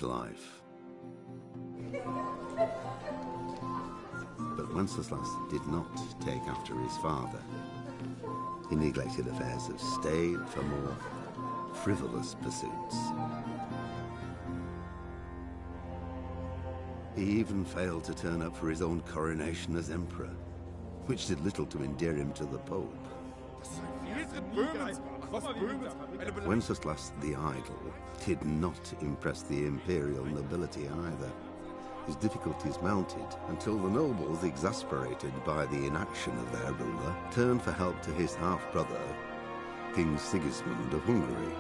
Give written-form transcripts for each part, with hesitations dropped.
life. But Wenceslas did not take after his father. He neglected affairs of state for more frivolous pursuits. He even failed to turn up for his own coronation as emperor, which did little to endear him to the Pope. Wenceslas the Idle did not impress the imperial nobility either. His difficulties mounted until the nobles, exasperated by the inaction of their ruler, turned for help to his half-brother, King Sigismund of Hungary.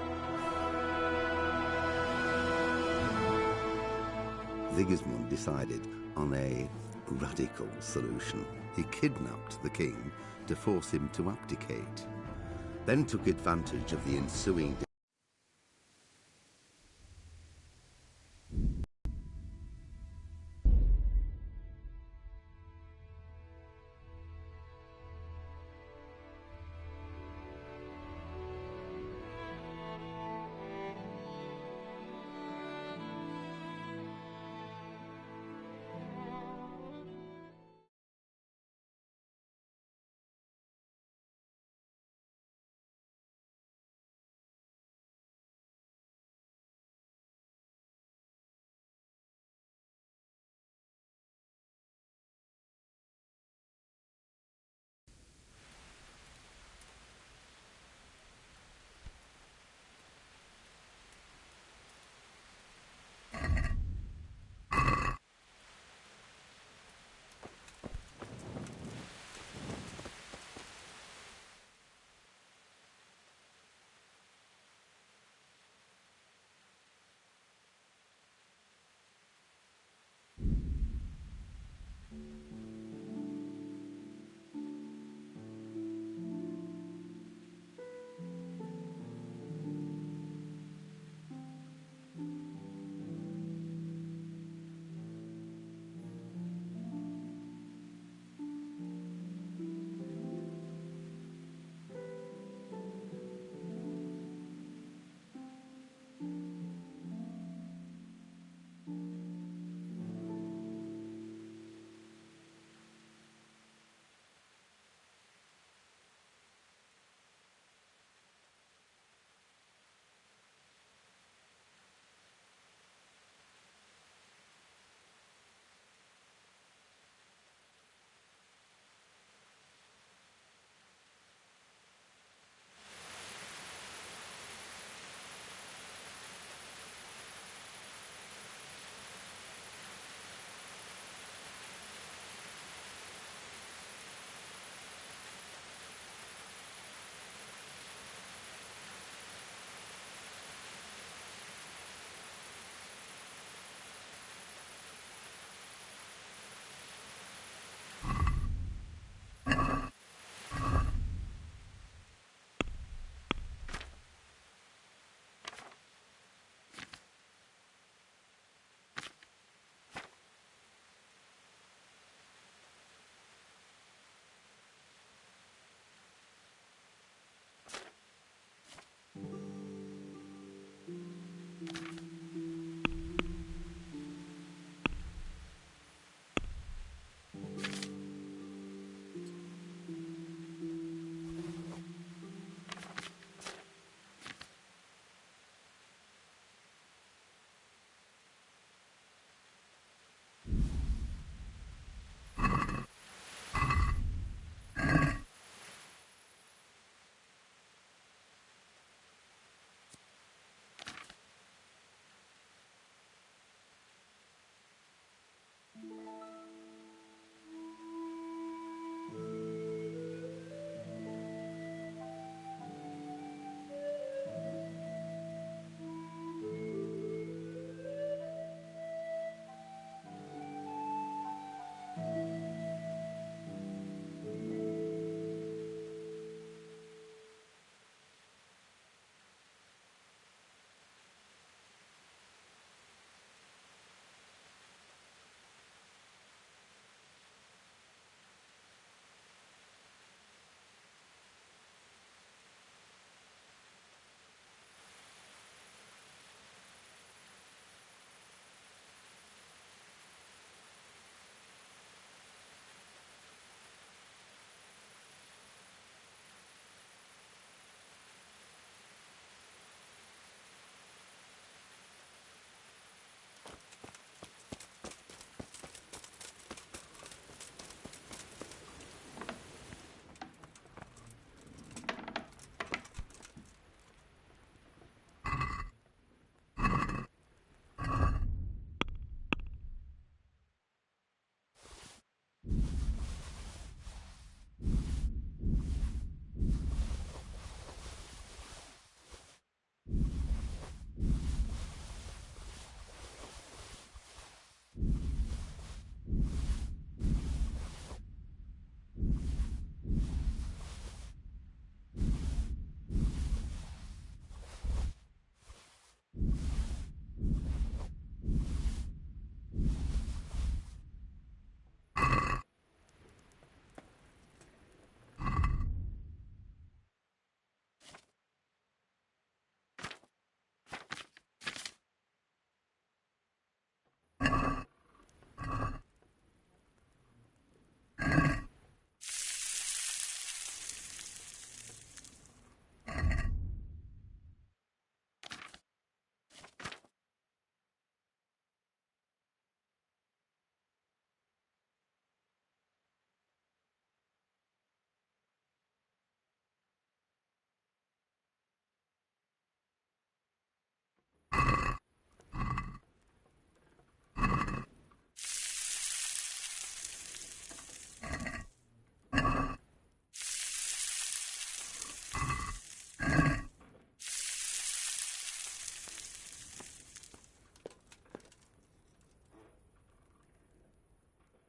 Sigismund decided on a radical solution. He kidnapped the king to force him to abdicate, then took advantage of the ensuing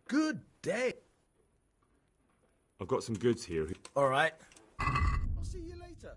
Good day. I've got some goods here. All right. I'll see you later.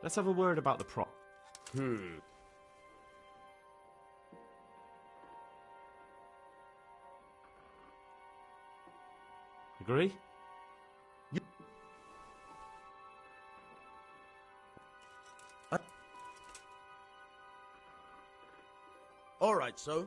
Let's have a word about the prop. Agree? All right, so.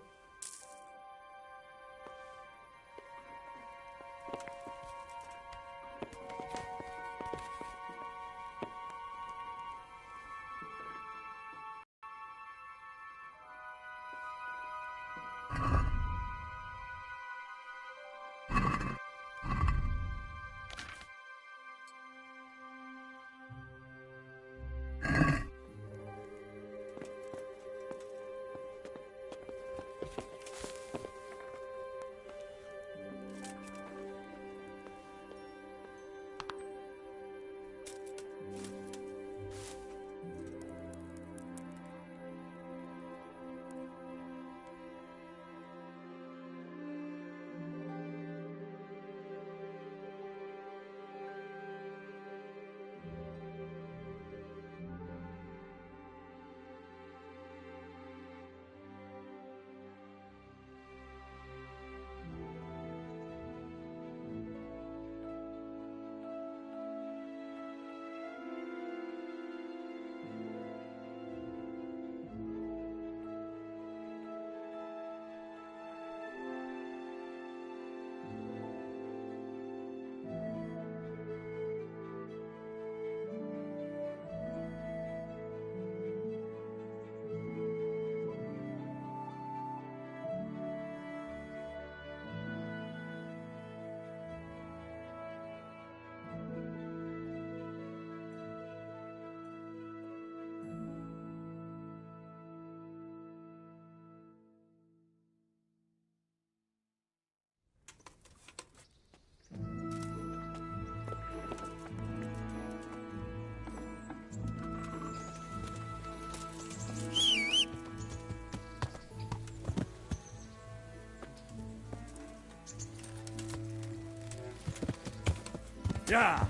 Yeah.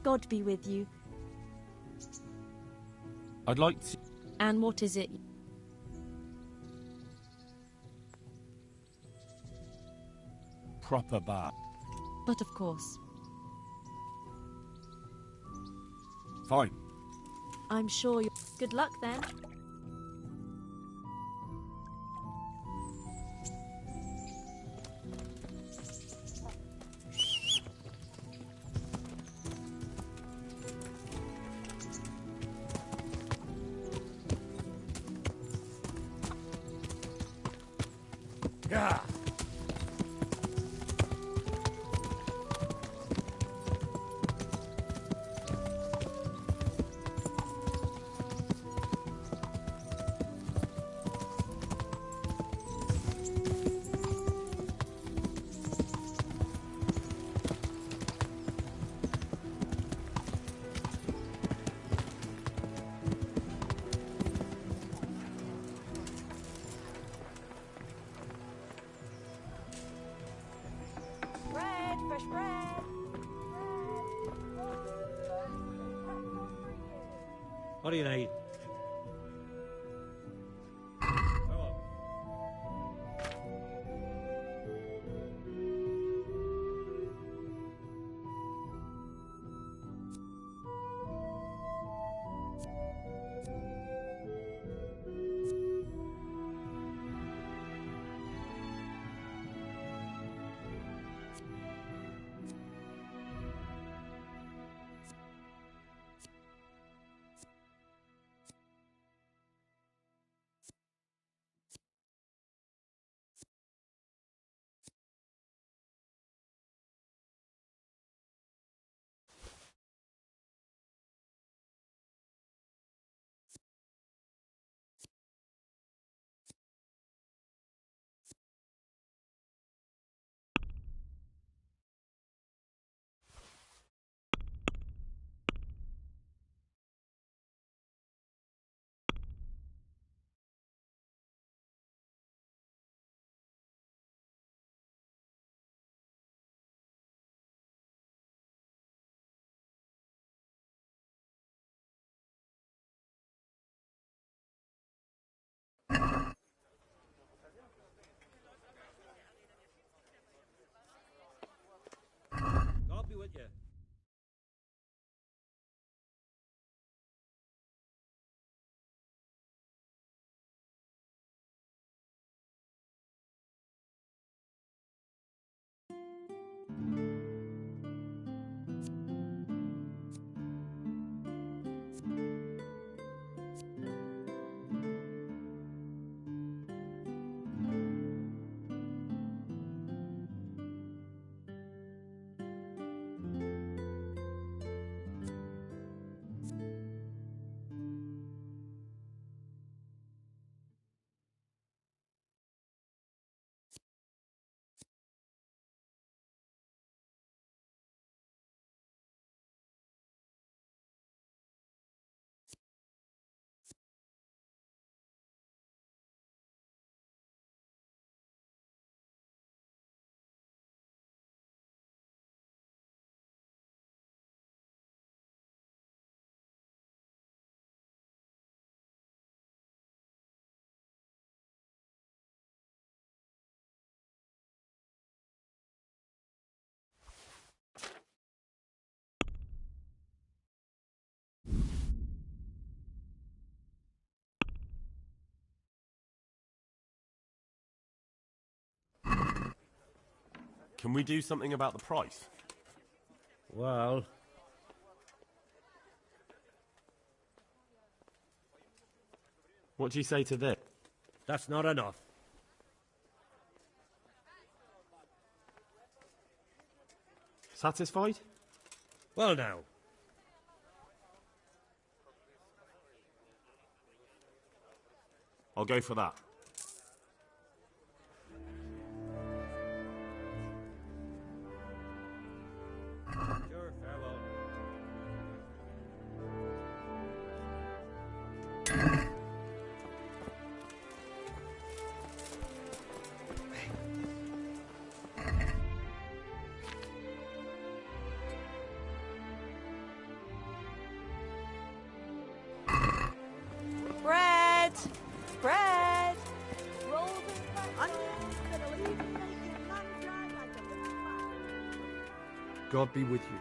God be with you. I'd like to... And what is it? Proper bar. But of course. Fine. I'm sure you... Good luck then. Yeah. Bread, fresh bread. What do you need? God be with you. Can we do something about the price? Well, What do you say to this? that's not enough. Satisfied? Well now. I'll go for that. Sure, farewell. Bread! Bread! Rolls and onions, and a leaf making none dry like a little fire. God be with you.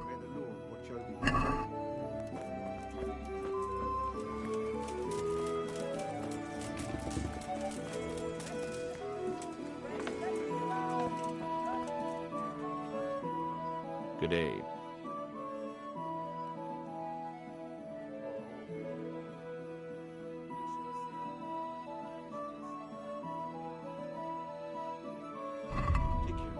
May the Lord watch over you. Good day. Take care.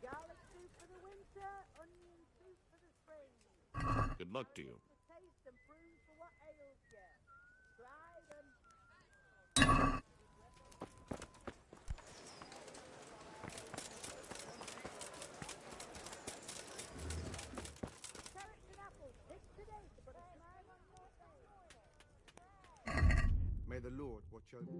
Garlic soup for the winter, onion soup for the spring. Good luck to you. For taste and prunes for what ails you. Try them. Carrots and apples, pick today to put a smile on your face. May the Lord watch over.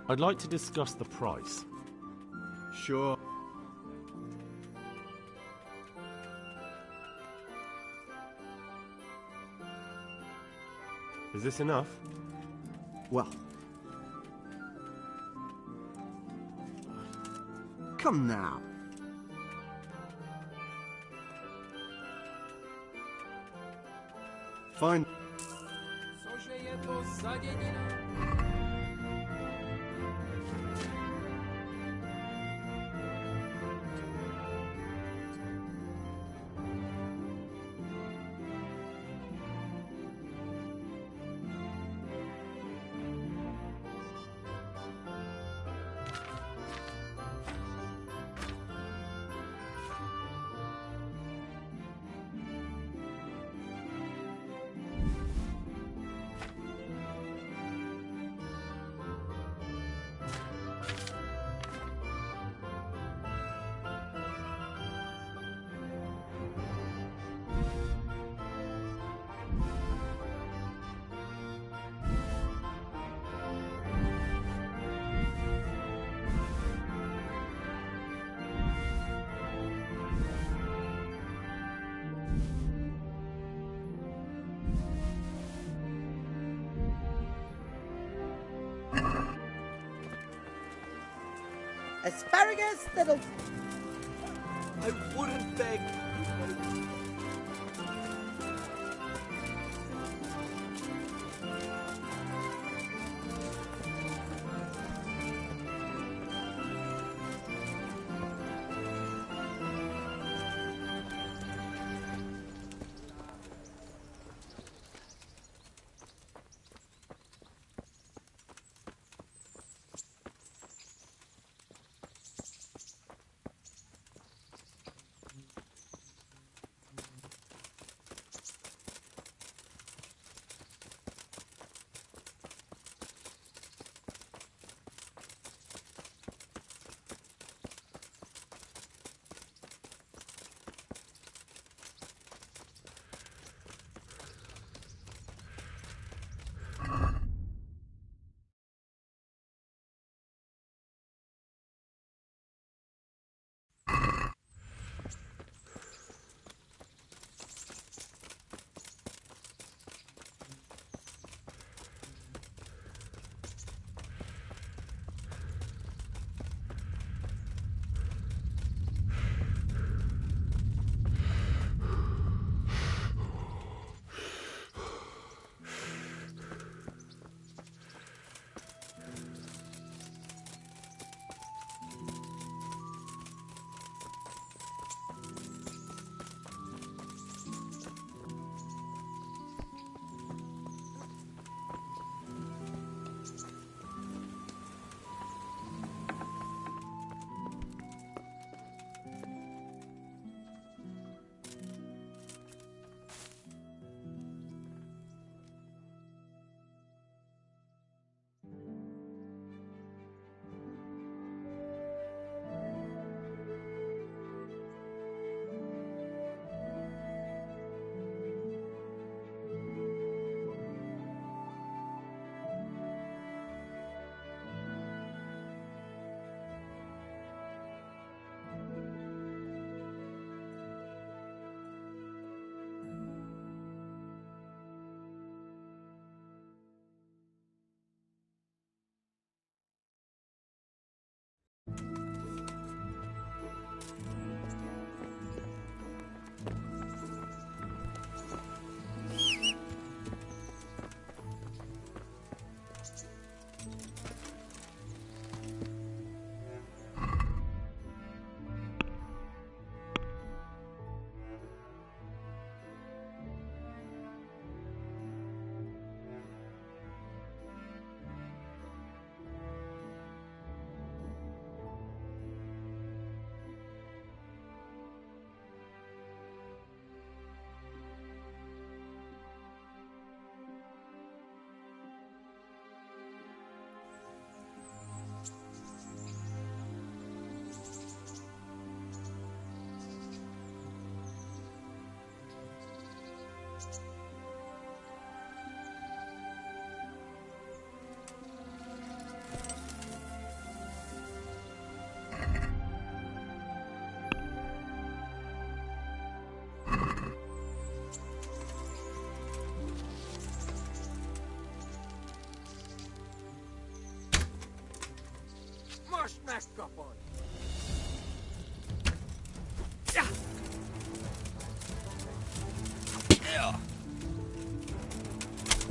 I'd like to discuss the price. Sure. Is this enough? Well. Come now. Fine. Asparagus that'll... I wouldn't beg.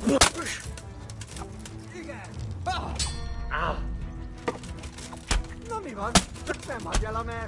Non mi va. Fermati alla me.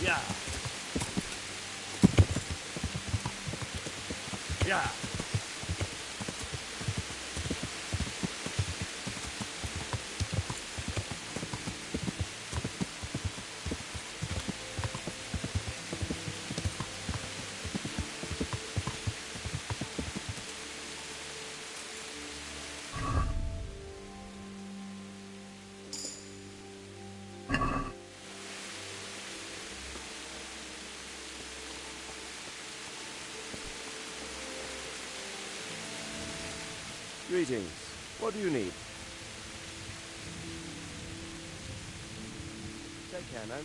Yeah. Yeah. Greetings. What do you need? Take care now.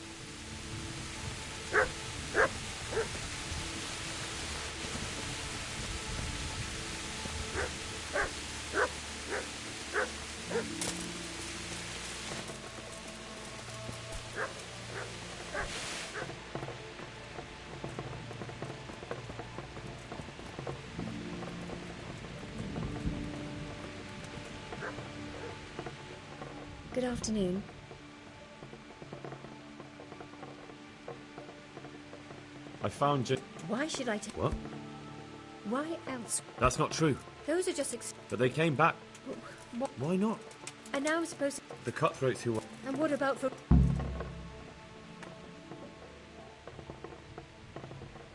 Good afternoon. I found Why should I take... What? Why else? That's not true. Those are just... But they came back. What? Why not? And now I'm supposed to... The cutthroats who... And what about for...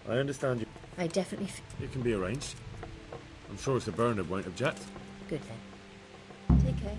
I understand you. I definitely... It can be arranged. I'm sure Sir Bernard won't object. Good then. Take care.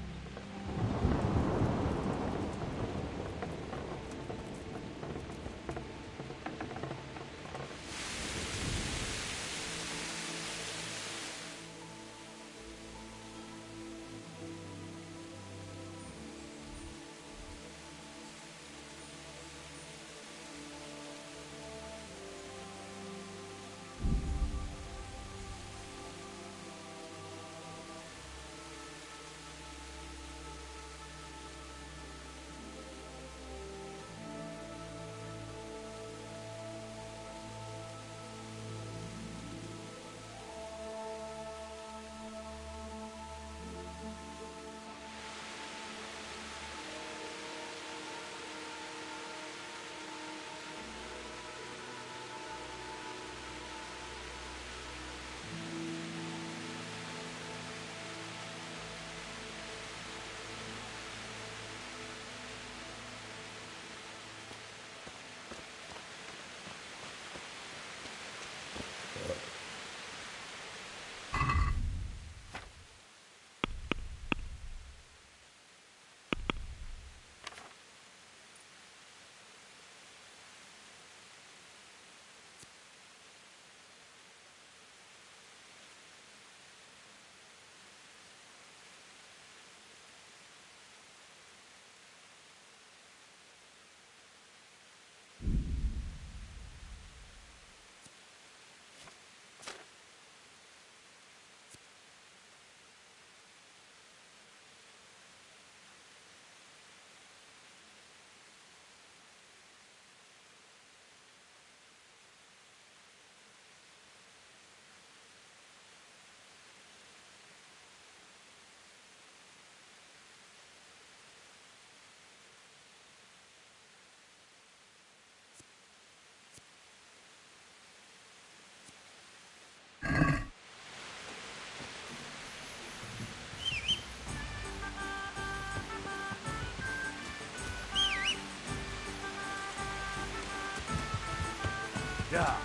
Yeah.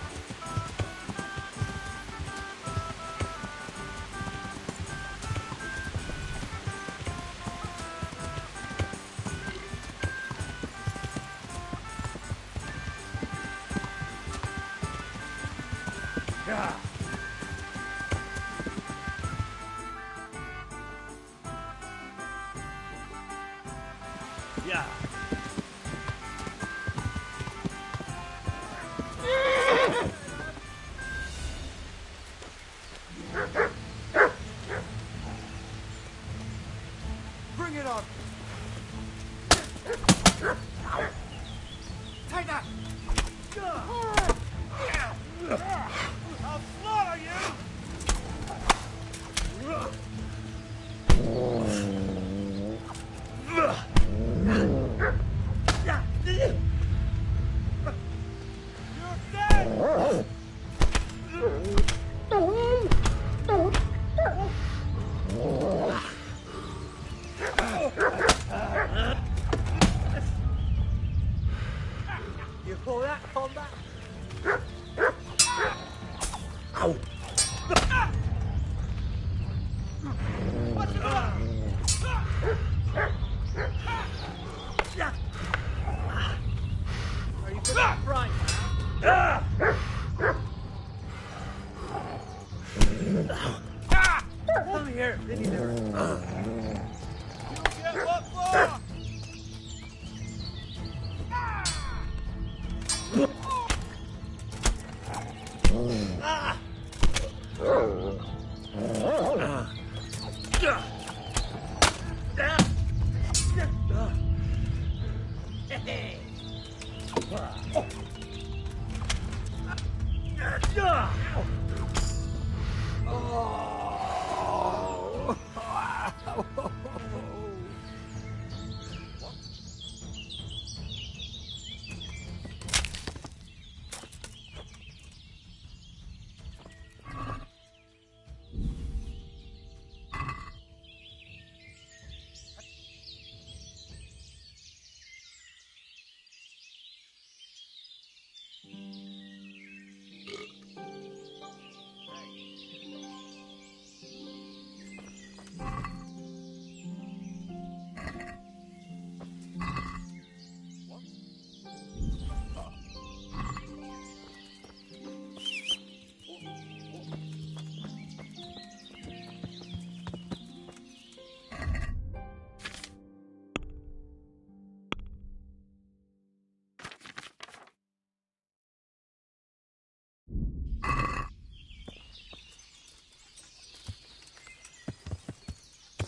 Yeah. Yeah. Bring it on. Take that. I'll slaughter you! You're dead! You call that combat? Are you feeling right now? Come here, Vinny there. Get what for?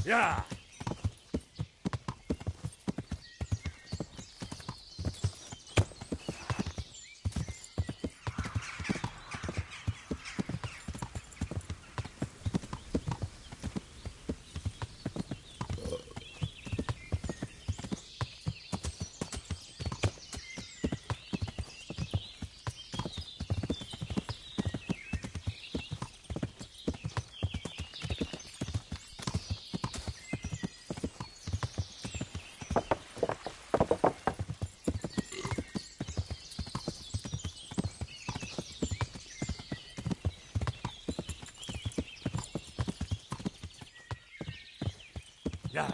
Yeah. Yeah.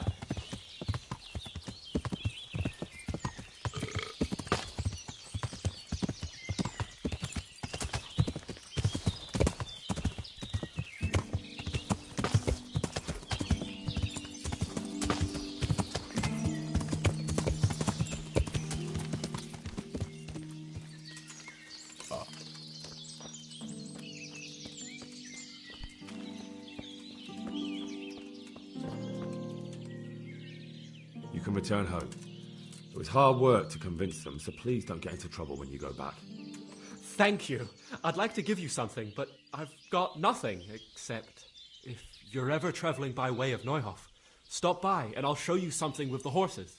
You can return home. It was hard work to convince them, so please don't get into trouble when you go back. Thank you. I'd like to give you something, but I've got nothing except if you're ever traveling by way of Neuhof, stop by and I'll show you something with the horses.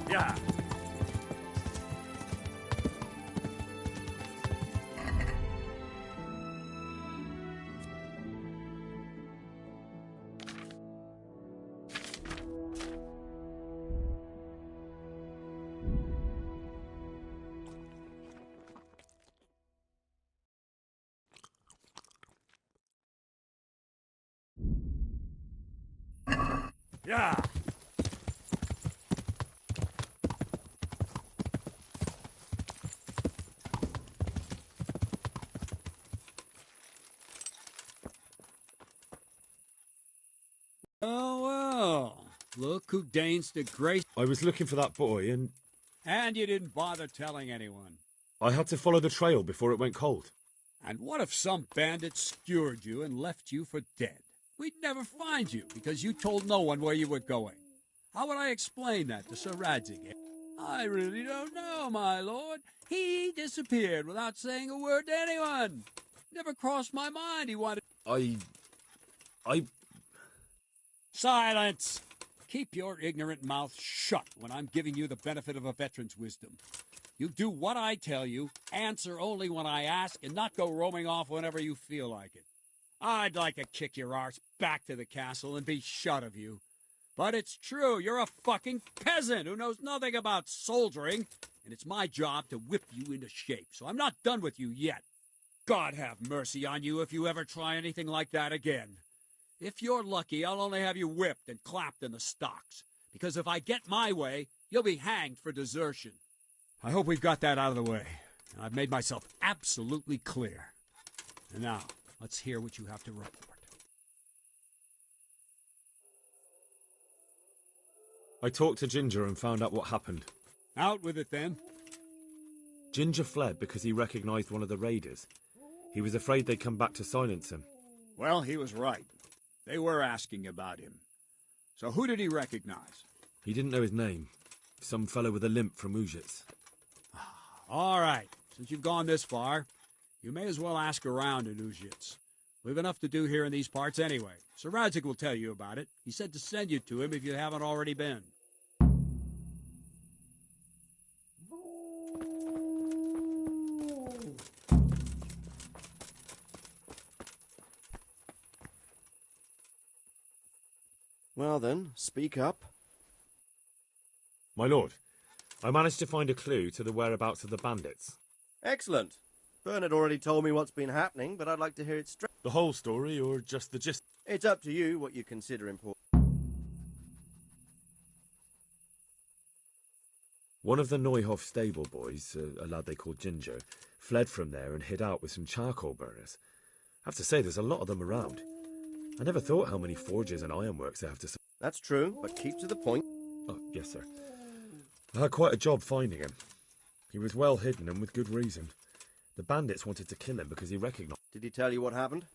Yeah. Yeah. Oh, well. Look who deigns to grace... I was looking for that boy, and And you didn't bother telling anyone. I had to follow the trail before it went cold. And what if some bandit skewered you and left you for dead? we'd never find you because you told no one where you were going. How would I explain that to Sir Radzig? I really don't know, my lord. He disappeared without saying a word to anyone. Never crossed my mind he wanted... I... Silence! Keep your ignorant mouth shut when I'm giving you the benefit of a veteran's wisdom. You do what I tell you, answer only when I ask, and not go roaming off whenever you feel like it. I'd like to kick your arse back to the castle and be shut of you. But it's true, you're a fucking peasant who knows nothing about soldiering, and it's my job to whip you into shape, so I'm not done with you yet. God have mercy on you if you ever try anything like that again. If you're lucky, I'll only have you whipped and clapped in the stocks, because if I get my way, you'll be hanged for desertion. I hope we've got that out of the way, and I've made myself absolutely clear. And now, let's hear what you have to report. I talked to Ginger and found out what happened. Out with it, then. Ginger fled because he recognized one of the raiders. He was afraid they'd come back to silence him. Well, he was right. They were asking about him. So who did he recognize? He didn't know his name. Some fellow with a limp from Uzhitz. All right. Since you've gone this far, you may as well ask around in Uzhitz. We've enough to do here in these parts anyway. Sir Radzig will tell you about it. He said to send you to him if you haven't already been. Well then, speak up. My lord, I managed to find a clue to the whereabouts of the bandits. Excellent. Bernard already told me what's been happening, but I'd like to hear it straight. The whole story, or just the gist? It's up to you what you consider important. One of the Neuhoff stable boys, a lad they called Ginger, fled from there and hid out with some charcoal burners. I have to say, there's a lot of them around. I never thought how many forges and ironworks they have to... That's true, but keep to the point. Oh, yes, sir. I had quite a job finding him. He was well hidden and with good reason. The bandits wanted to kill him because he recognized... Did he tell you what happened?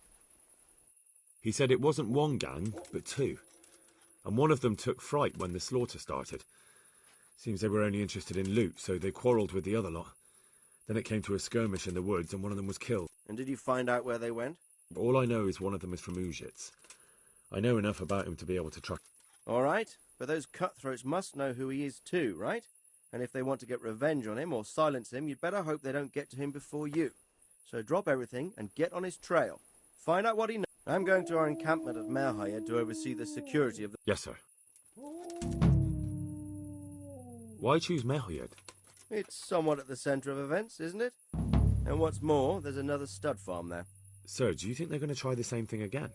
He said it wasn't one gang, but two. And one of them took fright when the slaughter started. Seems they were only interested in loot, so they quarrelled with the other lot. Then it came to a skirmish in the woods and one of them was killed. And did you find out where they went? All I know is one of them is from Uzhitz. I know enough about him to be able to track... All right, but those cutthroats must know who he is too, right? And if they want to get revenge on him or silence him, you'd better hope they don't get to him before you. So drop everything and get on his trail. Find out what he knows. I'm going to our encampment at Merhayed to oversee the security of the... Yes, sir. Why choose Merhayed? It's somewhat at the centre of events, isn't it? And what's more, there's another stud farm there. Sir, do you think they're going to try the same thing again?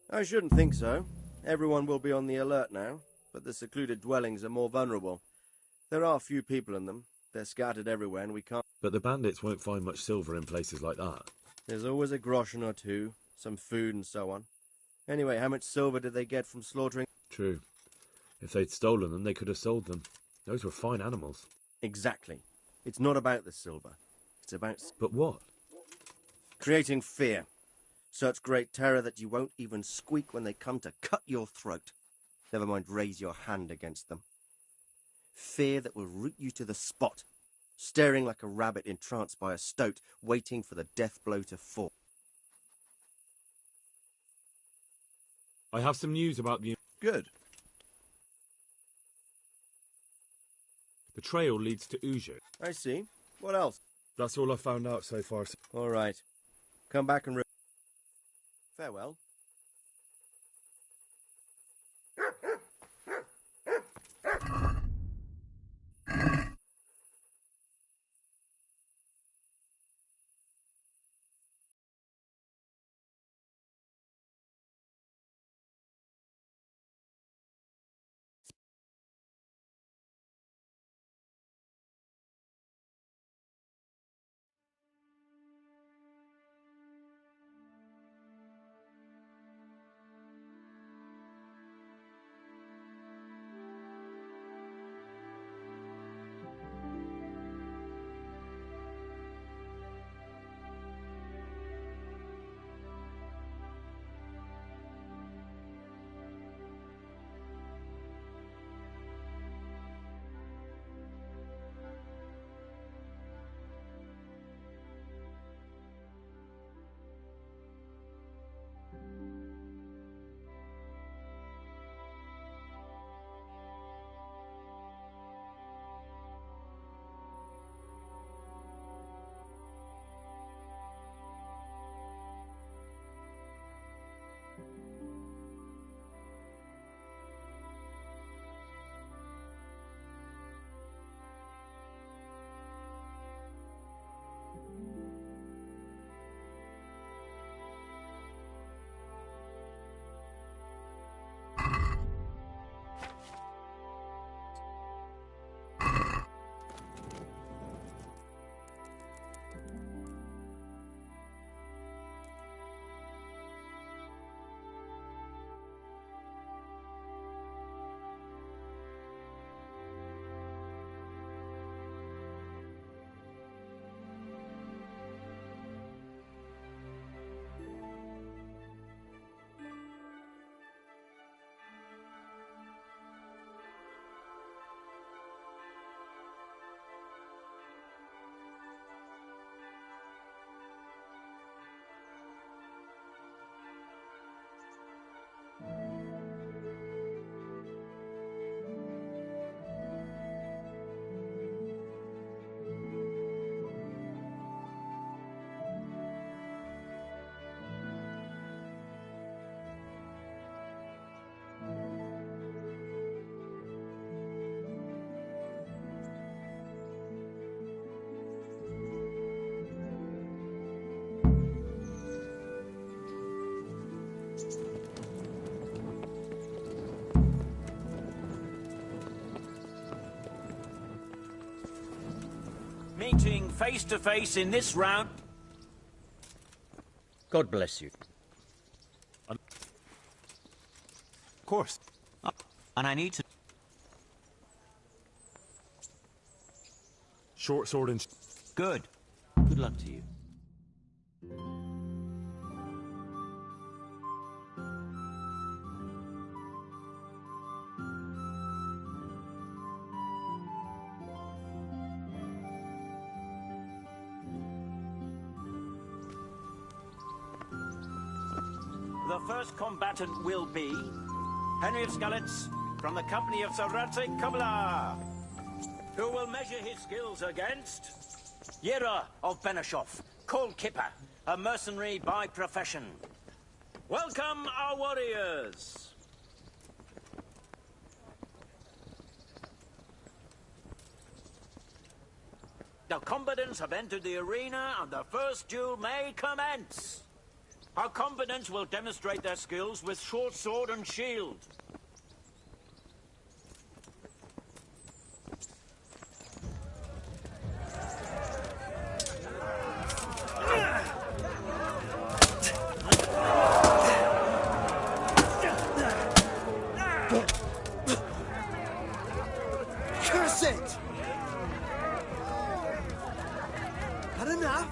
I shouldn't think so. Everyone will be on the alert now, but the secluded dwellings are more vulnerable. There are few people in them. They're scattered everywhere and we can't... But the bandits won't find much silver in places like that. There's always a groschen or two, some food and so on. Anyway, how much silver did they get from slaughtering? True. If they'd stolen them, they could have sold them. Those were fine animals. Exactly. It's not about the silver. It's about... But what? Creating fear. Such great terror that you won't even squeak when they come to cut your throat. Never mind raise your hand against them. Fear that will root you to the spot, staring like a rabbit entranced by a stoat, waiting for the death blow to fall. I have some news about the... Good. The trail leads to Uzhitz. I see. What else? That's all I've found out so far. All right. Come back and... Farewell. Fighting face to face in this round. God bless you. Of course. And I need to... Short sword and... Good. Good luck to you. The first combatant will be Henry of Skalitz from the company of Sir Radzig Kobyla, who will measure his skills against Yera of Benashov, Cold Kipper, a mercenary by profession. Welcome, our warriors! The combatants have entered the arena and the first duel may commence. Our combatants will demonstrate their skills with short sword and shield. Curse it! Had enough?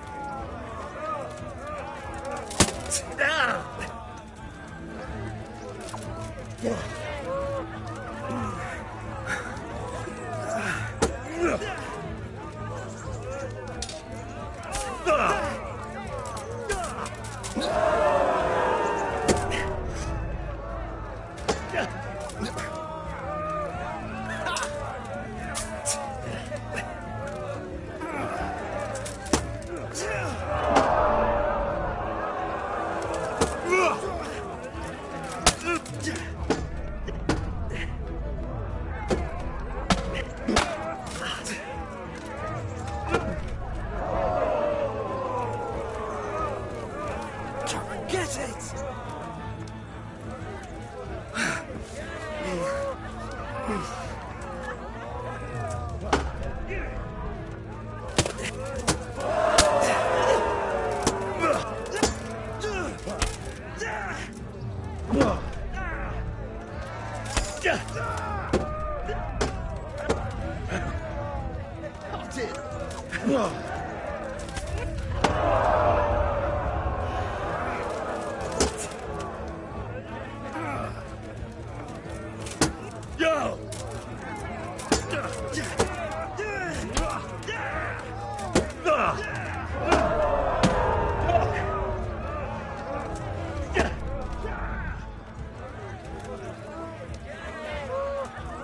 Get it!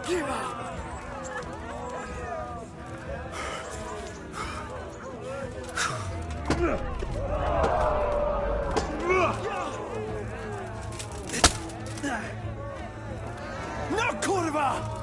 Give up! No, Cordova!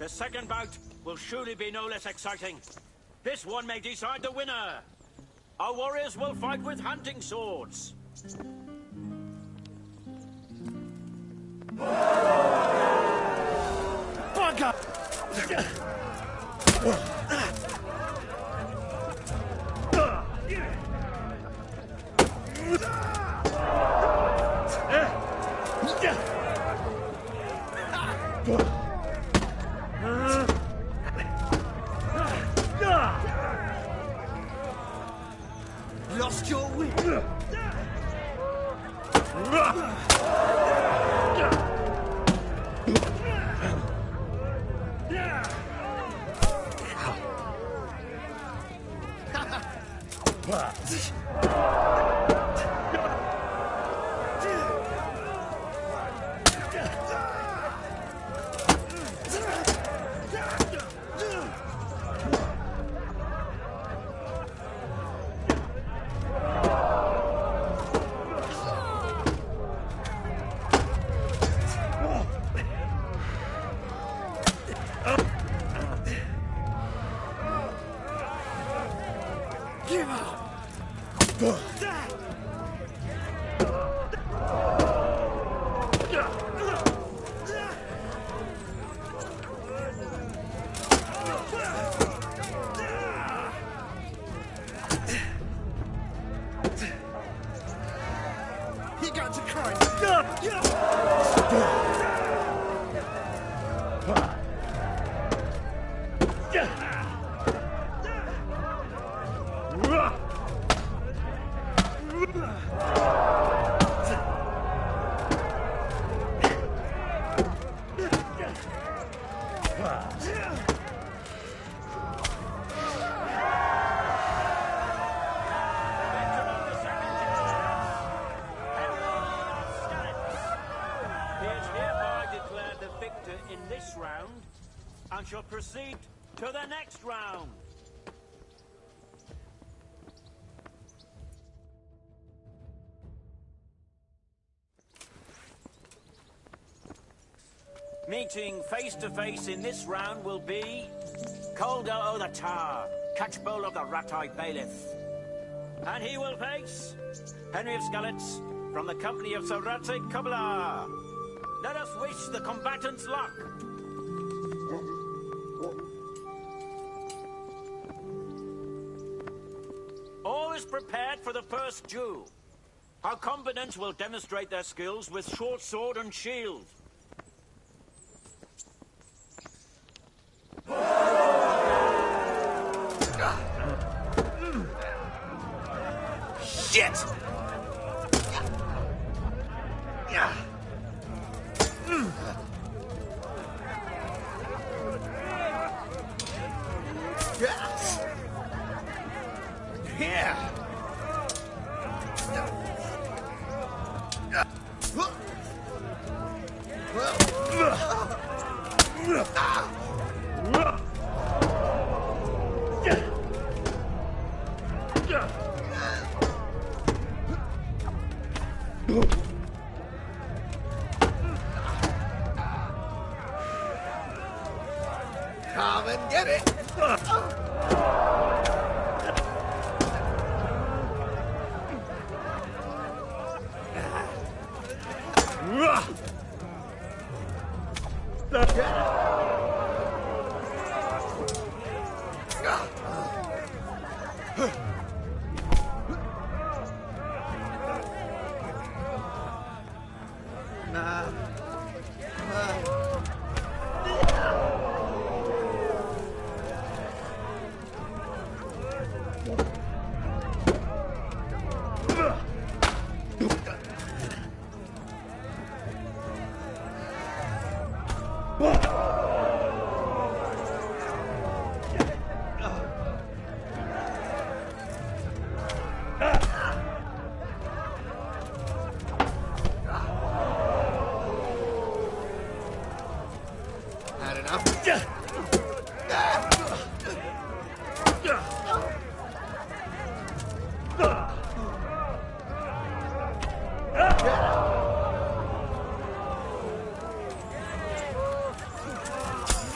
The second bout will surely be no less exciting. This one may decide the winner. Our warriors will fight with hunting swords. Bugger! Lost your wit. Give up! He got to cry. In this round, and shall proceed to the next round. Meeting face to face in this round will be Calder o' the Tower, Catchpole of the Rat-Eye Bailiff. And he will face Henry of Skalitz from the company of Sir Radzig Kobyla. Let us wish the combatants luck. All is prepared for the first duel. Our combatants will demonstrate their skills with short sword and shield. Shit! Come and get it! Had enough?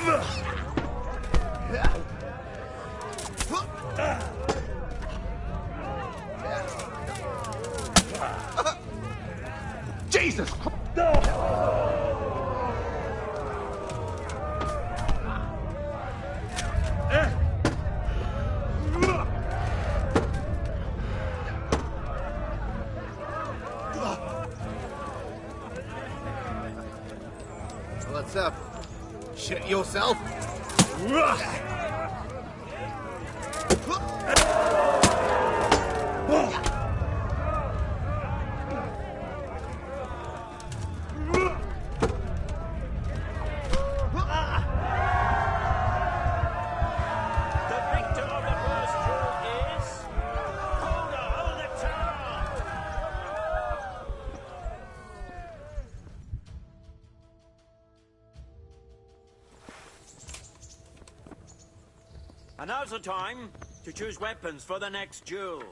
Ugh! What's up? Shit yourself? The victor of the first duel is Calder of the Tower. And now's the time to choose weapons for the next duel.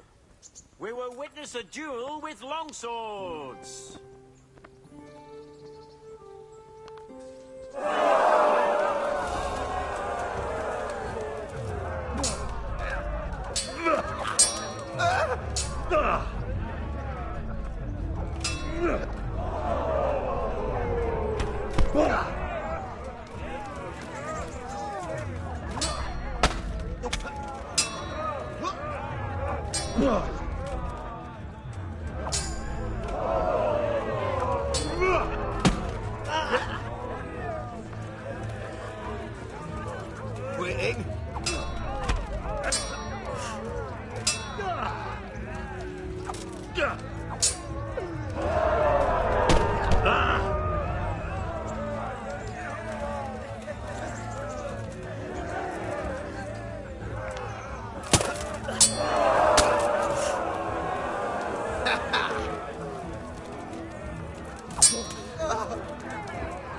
We will witness a duel with longswords. Quitting?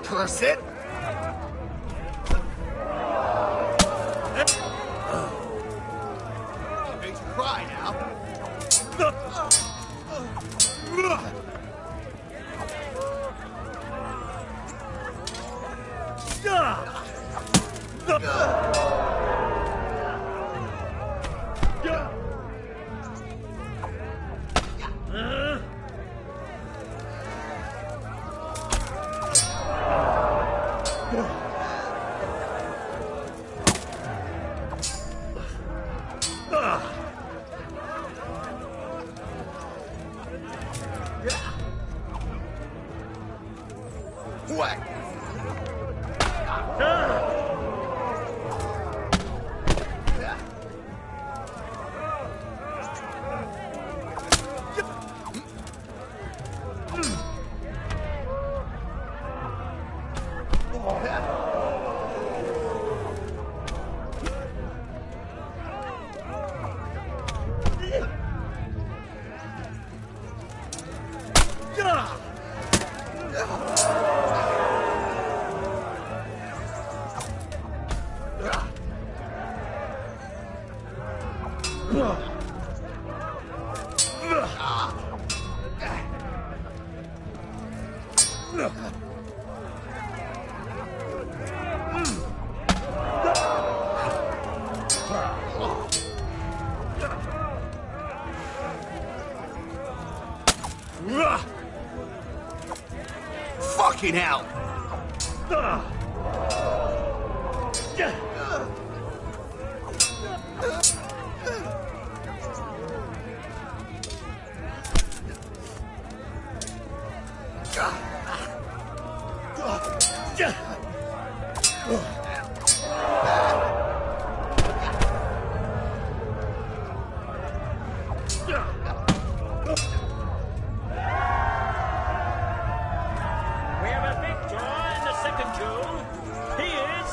Curse it! You need to cry now. Whack! Fucking hell! We have a victor in the second duel. He is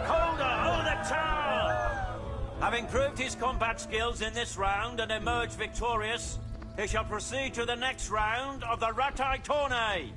Calder of the Tower. Having proved his combat skills in this round and emerged victorious, he shall proceed to the next round of the Ratai Tourney.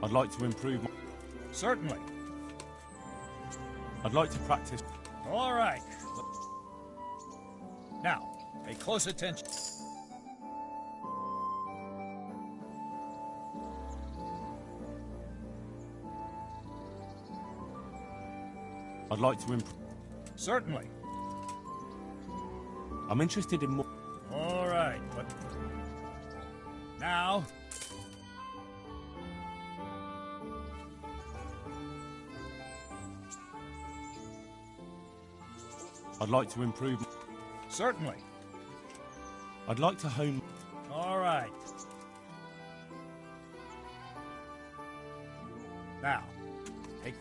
I'd like to improve my... Certainly. I'd like to practice... All right. Now, pay close attention. I'd like to improve... Certainly. I'm interested in more... All right, but... Now... I'd like to improve... Certainly. I'd like to hone... All right. Now, take...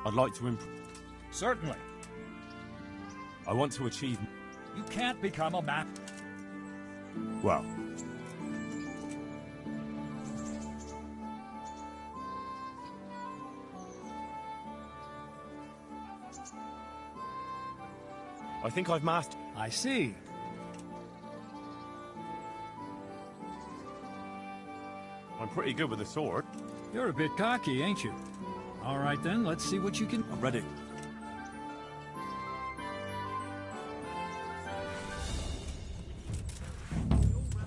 I'd like to improve... Certainly. I want to achieve... You can't become a map... Well... I think I've mastered... I see. I'm pretty good with a sword. You're a bit cocky, ain't you? All right then, let's see what you can... I'm ready.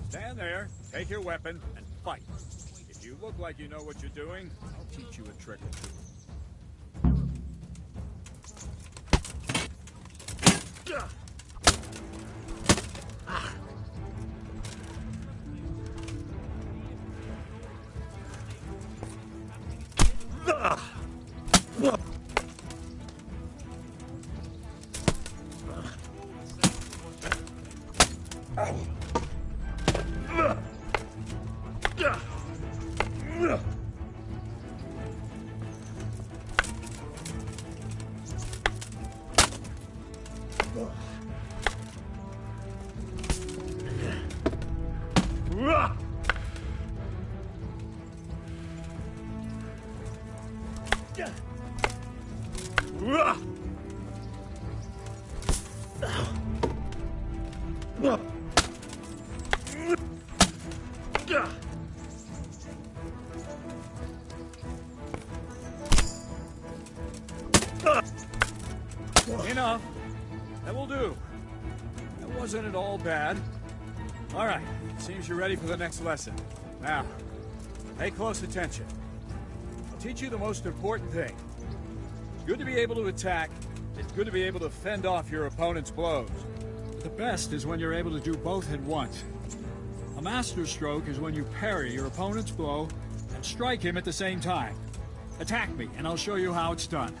Stand there, take your weapon, and fight. If you look like you know what you're doing, I'll teach you a trick or two. Enough. That will do. That wasn't at all bad. All right. Seems you're ready for the next lesson. Now, pay close attention. I'll teach you the most important thing. It's good to be able to attack. It's good to be able to fend off your opponent's blows. But the best is when you're able to do both at once. A master stroke is when you parry your opponent's blow and strike him at the same time. Attack me, and I'll show you how it's done.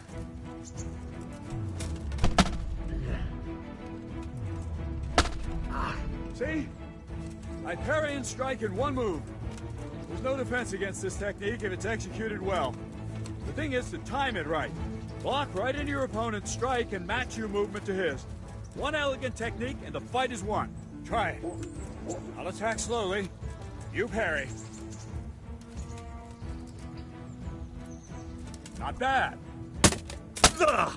See? I parry and strike in one move. There's no defense against this technique if it's executed well. The thing is to time it right. Block right into your opponent's strike and match your movement to his. One elegant technique and the fight is won. Try it. I'll attack slowly. You parry. Not bad. Ugh.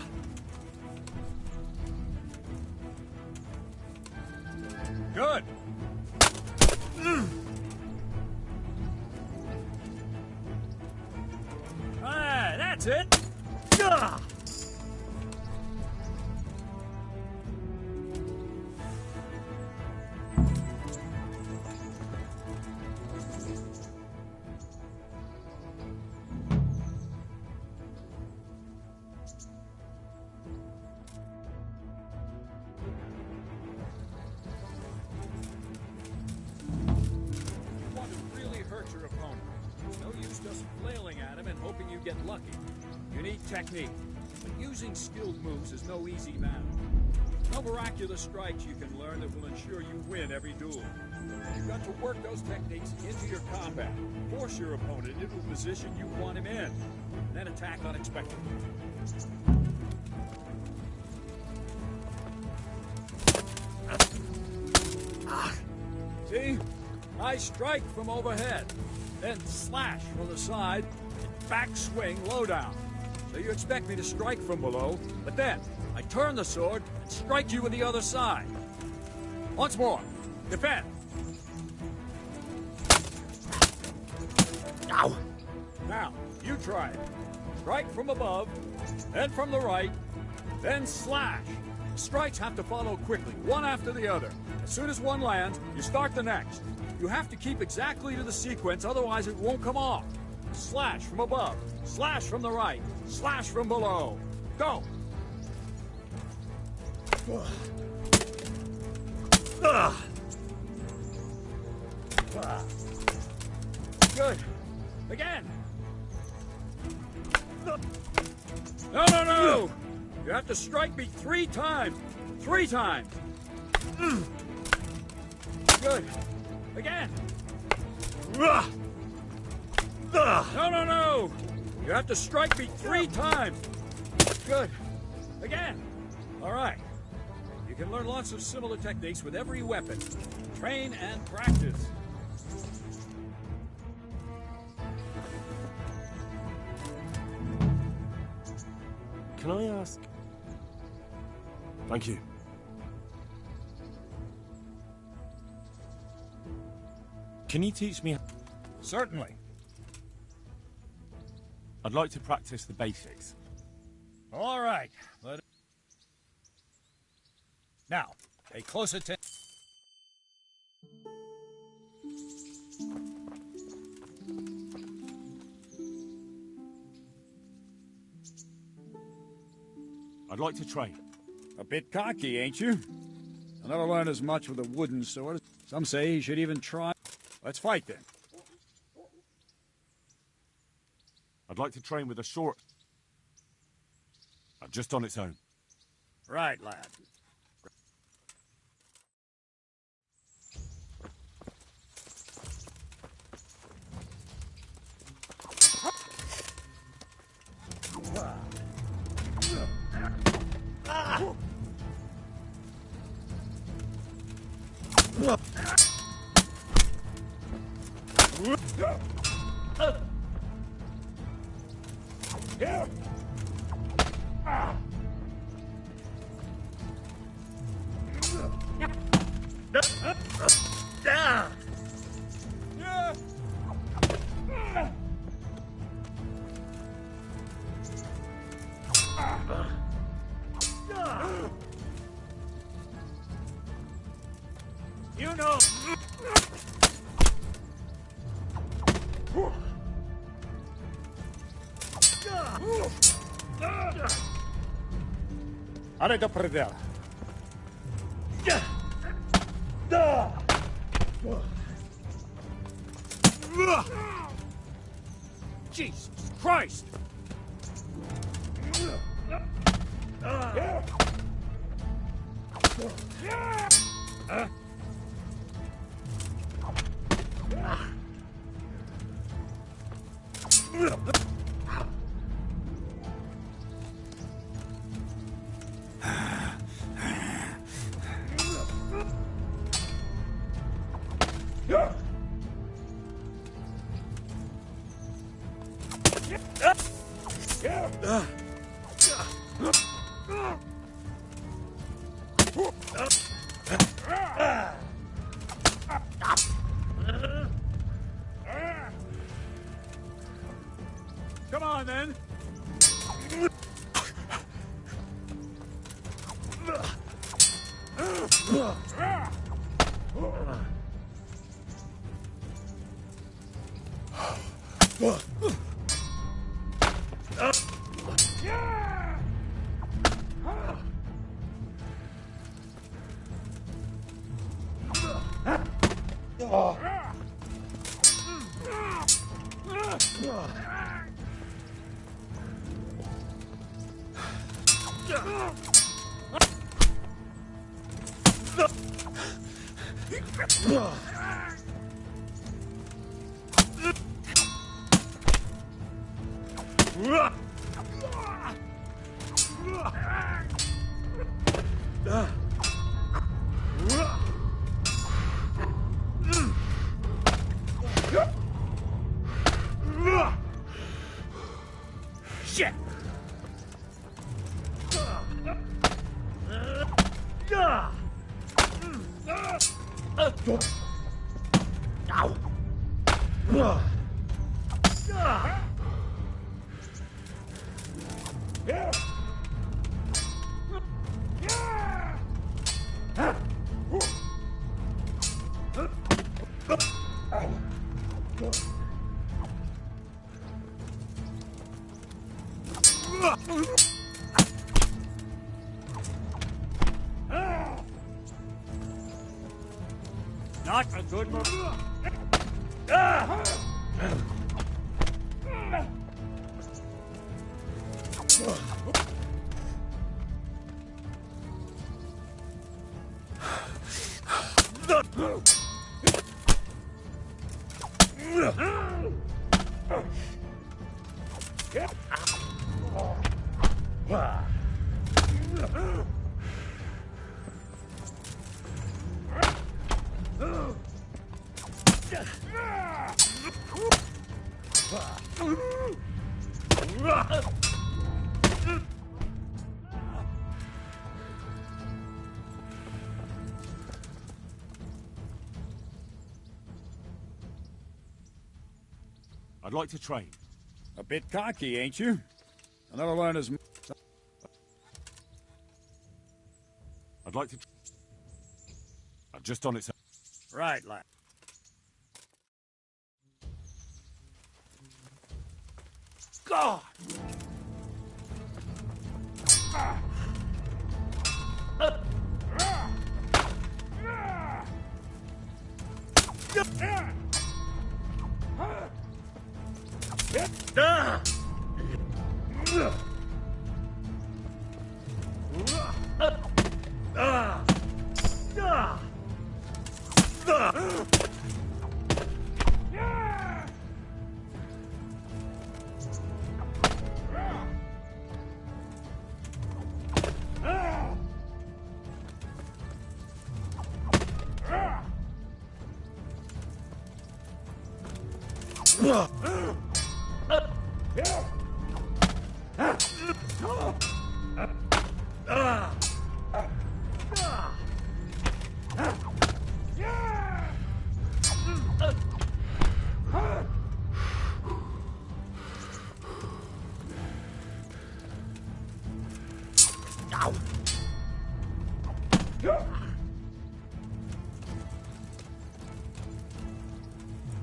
Good. Ah, that's it. Ugh. Your opponent. No use just flailing at him and hoping you get lucky. You need technique, but using skilled moves is no easy matter. No miraculous strikes you can learn that will ensure you win every duel. You've got to work those techniques into your combat, force your opponent into a position you want him in, and then attack unexpectedly. See? I strike from overhead, then slash from the side, and back swing low down. So you expect me to strike from below, but then I turn the sword and strike you with the other side. Once more. Defend. Ow! Now, you try it. Strike from above, then from the right, then slash. Strikes have to follow quickly, one after the other. As soon as one lands, you start the next. You have to keep exactly to the sequence, otherwise it won't come off. Slash from above, slash from the right, slash from below. Go! Good. Again. No, no, no! You have to strike me 3 times. 3 times. Good. Again. No, no, no! You have to strike me 3 times. Good. Again. All right. You can learn lots of similar techniques with every weapon. Train and practice. Can I ask? Thank you. Can you teach me? Certainly. I'd like to practice the basics. All right. Now, pay close attention. I'd like to train. A bit cocky, ain't you? I'll never learn as much with a wooden sword. Some say you should even try. Let's fight then. I'd like to train with a short... just on its own. Right, lad. You know. Arrête предел. Jesus Christ! Come on, then. Shit! Not a good move. I'd like to train. A bit cocky, ain't you? Another one is... I'd like to... Just on its own. Right, lad. God!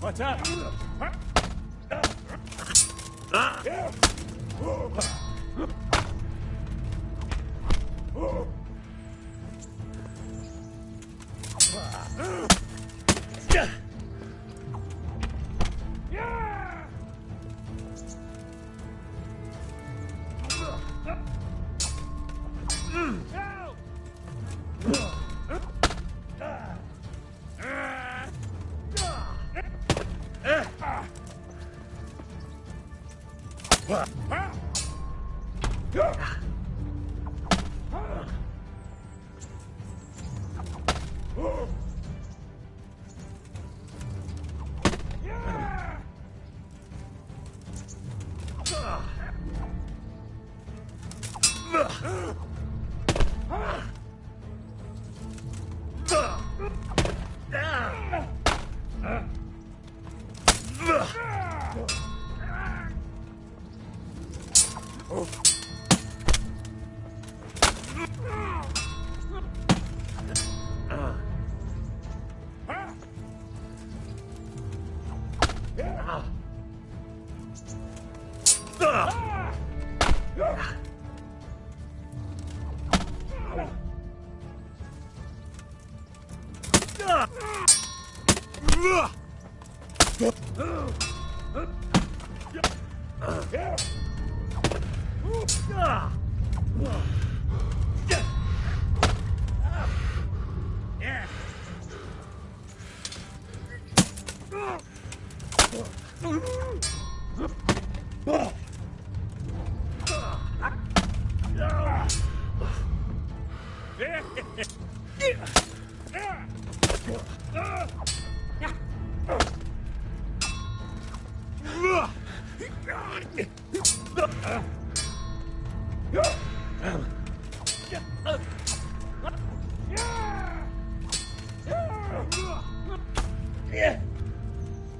What's up?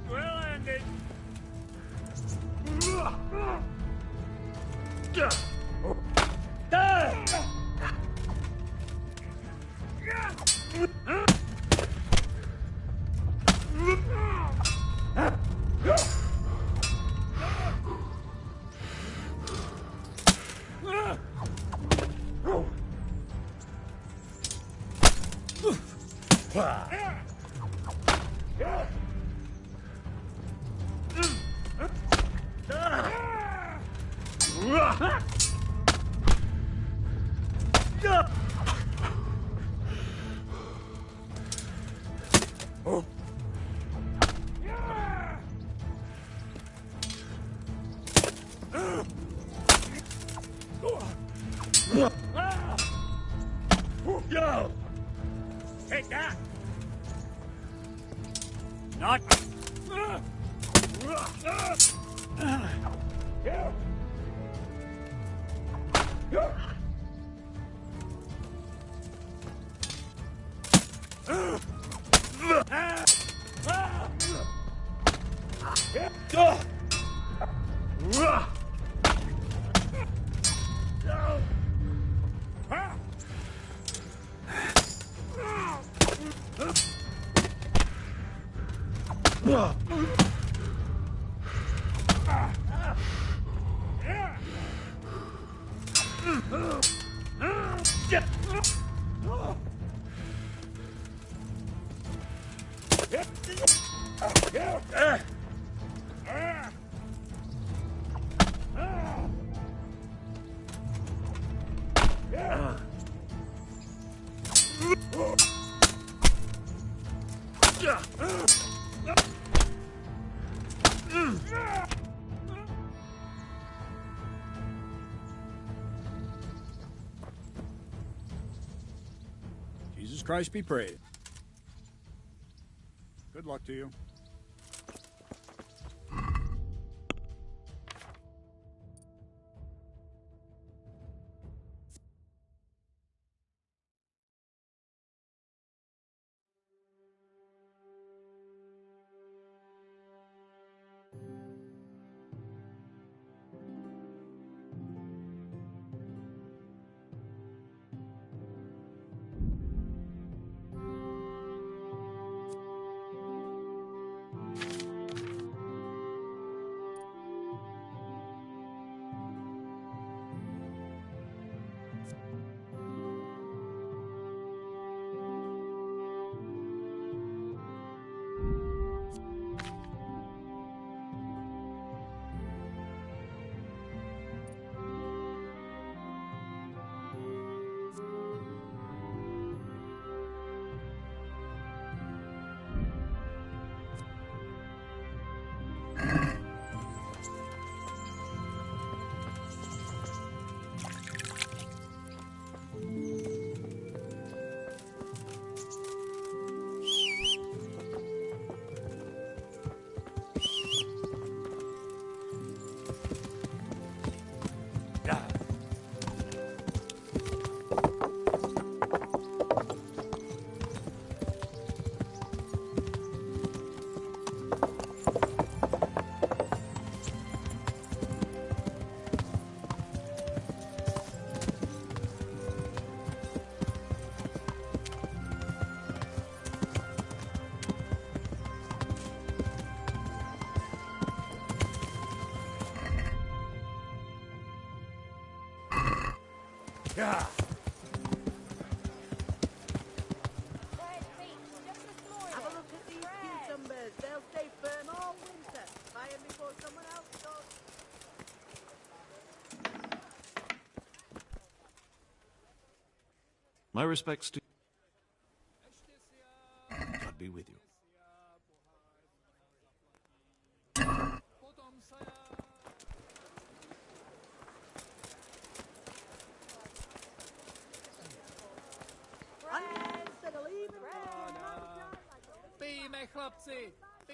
Well ended. Yo! Take that! Not. Jesus Christ be praised. Good luck to you. Yeah. Have a look at these cucumbers. They'll stay firm all winter. Buy them before someone else does. My respects to... God be with you.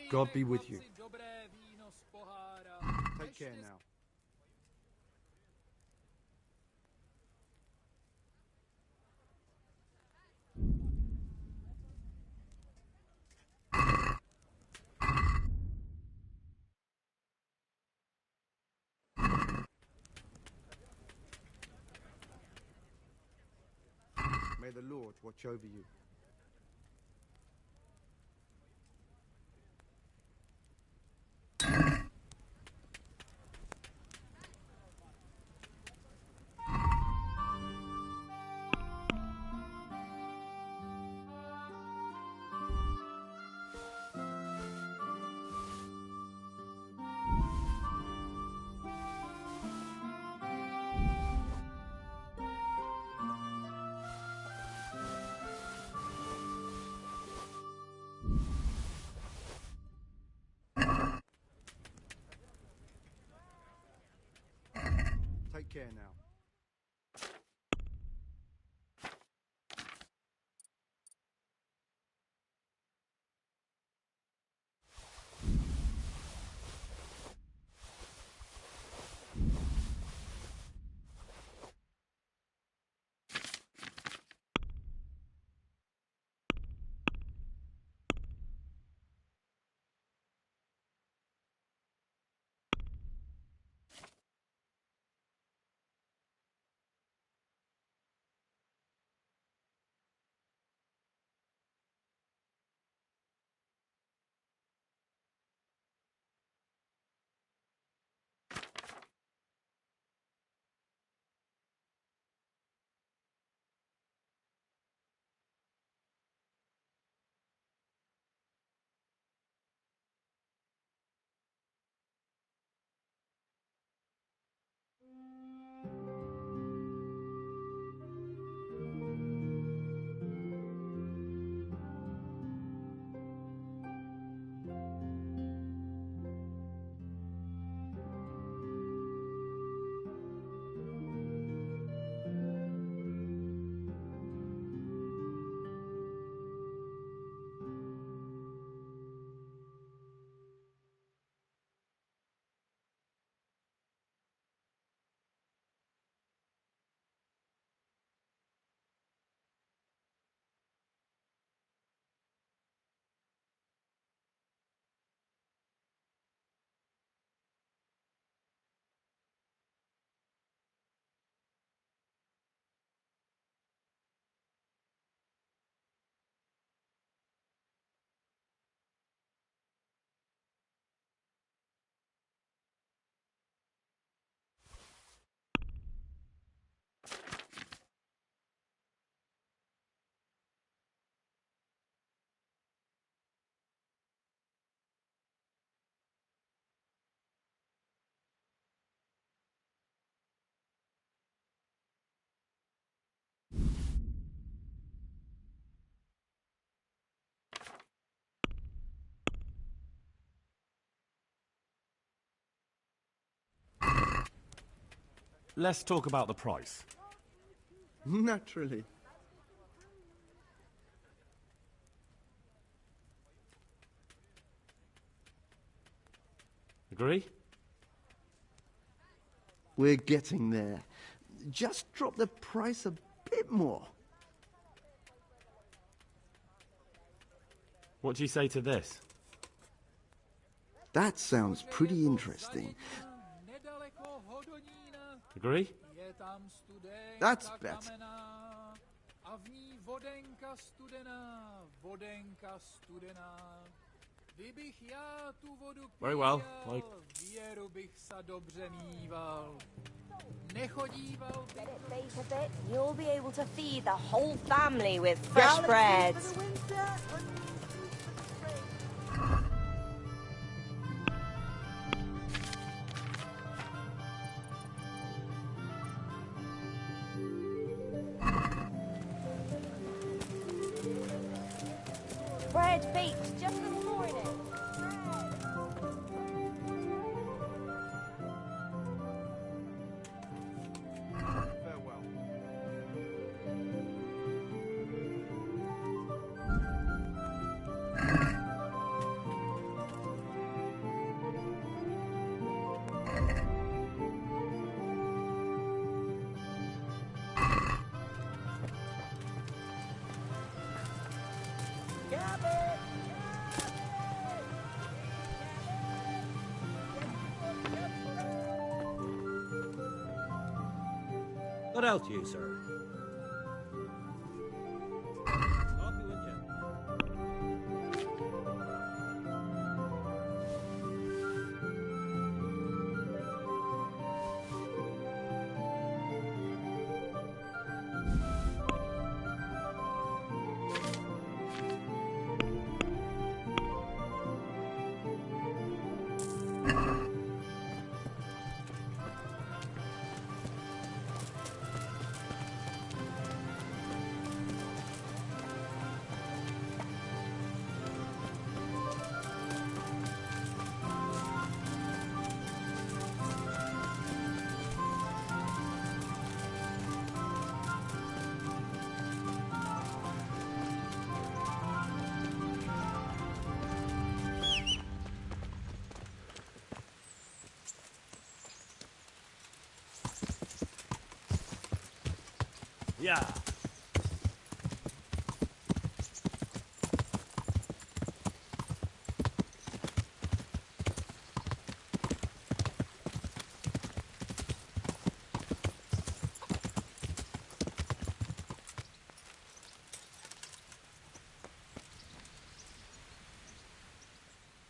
God be with you. Take care now. May the Lord watch over you. Take care now. Let's talk about the price. Naturally. Agree? We're getting there. Just drop the price a bit more. What do you say to this? That sounds pretty interesting. Agree? That's better. Very well. Let it bake a bit, you'll be able to feed the whole family with fresh bread. Bread baked just this morning. Farewell. What else, you, sir? Yeah.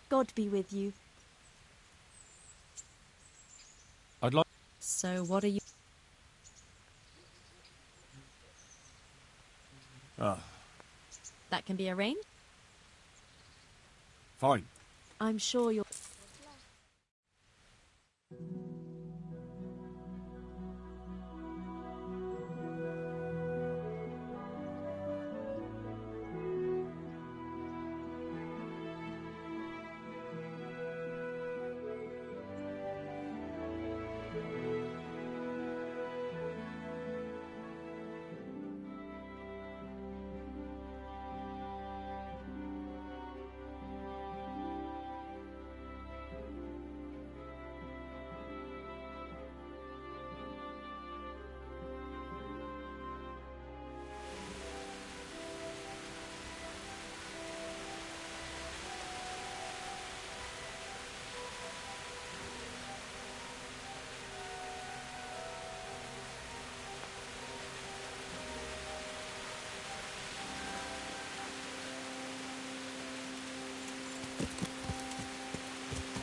God be with you. I'd like... So what are you... That can be arranged? Fine. I'm sure you're...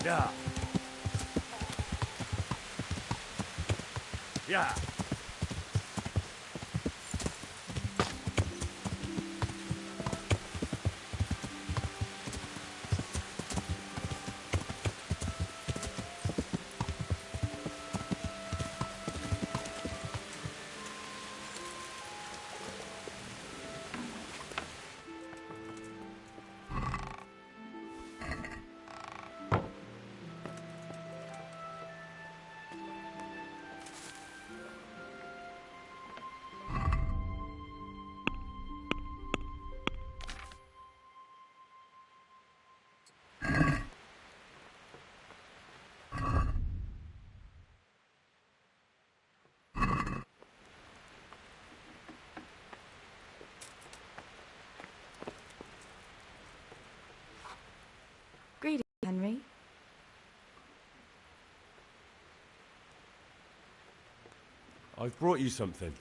Yeah. Yeah. Greetings, Henry. I've brought you something.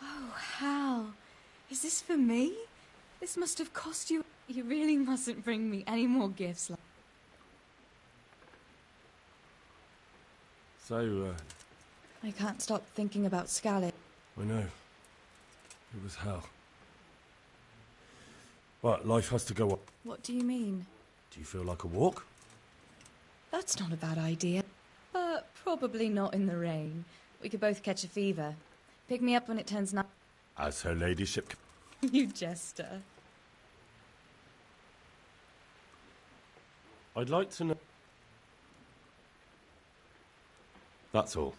Oh, Hal. Is this for me? This must have cost you... You really mustn't bring me any more gifts like... So, I can't stop thinking about Scarlet. I know. It was hell. But life has to go on. What do you mean? Do you feel like a walk? That's not a bad idea. But probably not in the rain. We could both catch a fever. Pick me up when it turns night. As her ladyship... You jester. I'd like to know... That's all.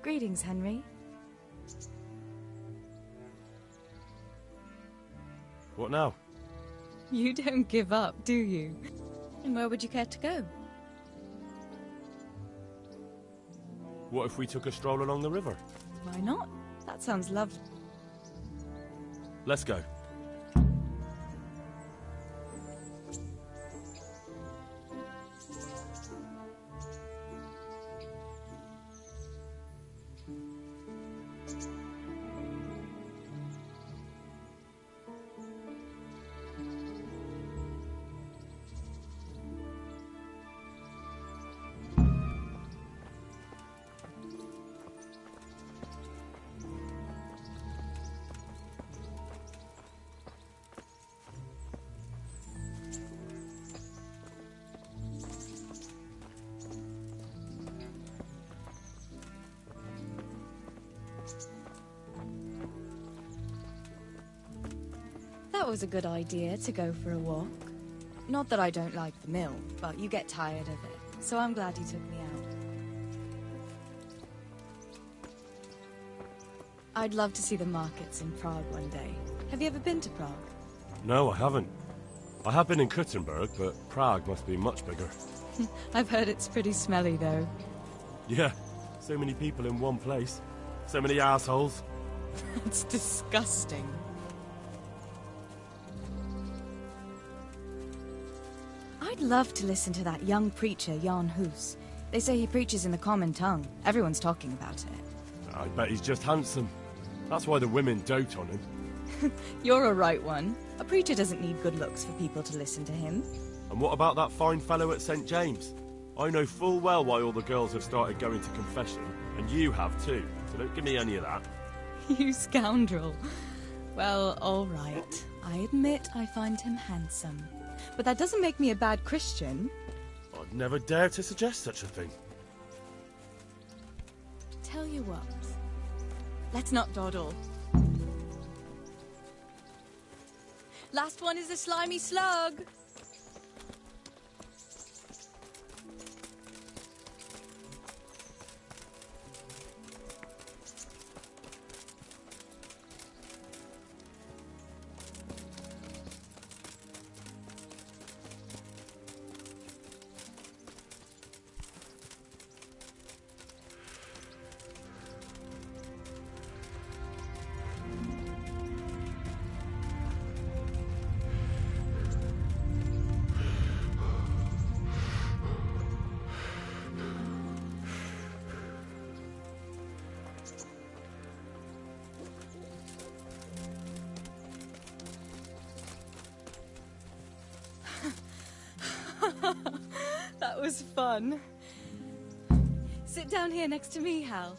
Greetings, Henry. What now? You don't give up, do you? And where would you care to go? What if we took a stroll along the river? Why not? That sounds lovely. Let's go. That was a good idea, to go for a walk. Not that I don't like the mill, but you get tired of it, so I'm glad you took me out. I'd love to see the markets in Prague one day. Have you ever been to Prague? No, I haven't. I have been in Kuttenberg, but Prague must be much bigger. I've heard it's pretty smelly, though. Yeah, so many people in one place. So many assholes. It's disgusting. I'd love to listen to that young preacher, Jan Hus. They say he preaches in the common tongue. Everyone's talking about it. I bet he's just handsome. That's why the women dote on him. You're a right one. A preacher doesn't need good looks for people to listen to him. And what about that fine fellow at St. James? I know full well why all the girls have started going to confession, and you have too, so don't give me any of that. You scoundrel. Well, all right. I admit I find him handsome. But that doesn't make me a bad Christian. I'd never dare to suggest such a thing. Tell you what. Let's not dawdle. Last one is a slimy slug. That was fun. Sit down here next to me, Hal.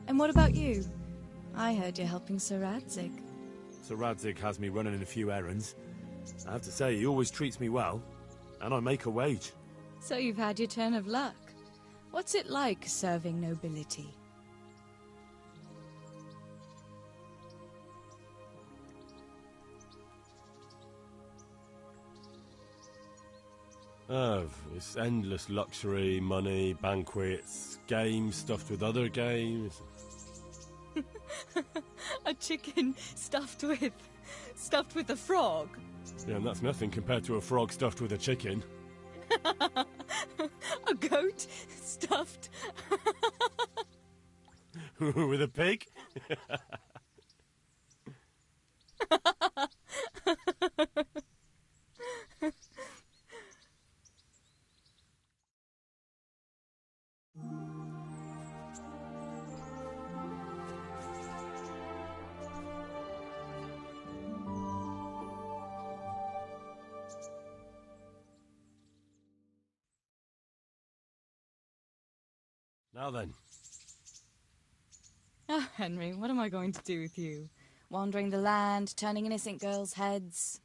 And what about you? I heard you're helping Sir Radzig. Sir Radzig has me running a few errands. I have to say, he always treats me well, and I make a wage. So you've had your turn of luck. What's it like serving nobility? Oh, it's endless luxury, money, banquets, games stuffed with other games. A chicken stuffed with a frog? Yeah, and that's nothing compared to a frog stuffed with a chicken. A goat stuffed... with a pig? Now then. Oh, Henry, what am I going to do with you? Wandering the land, turning innocent girls' heads.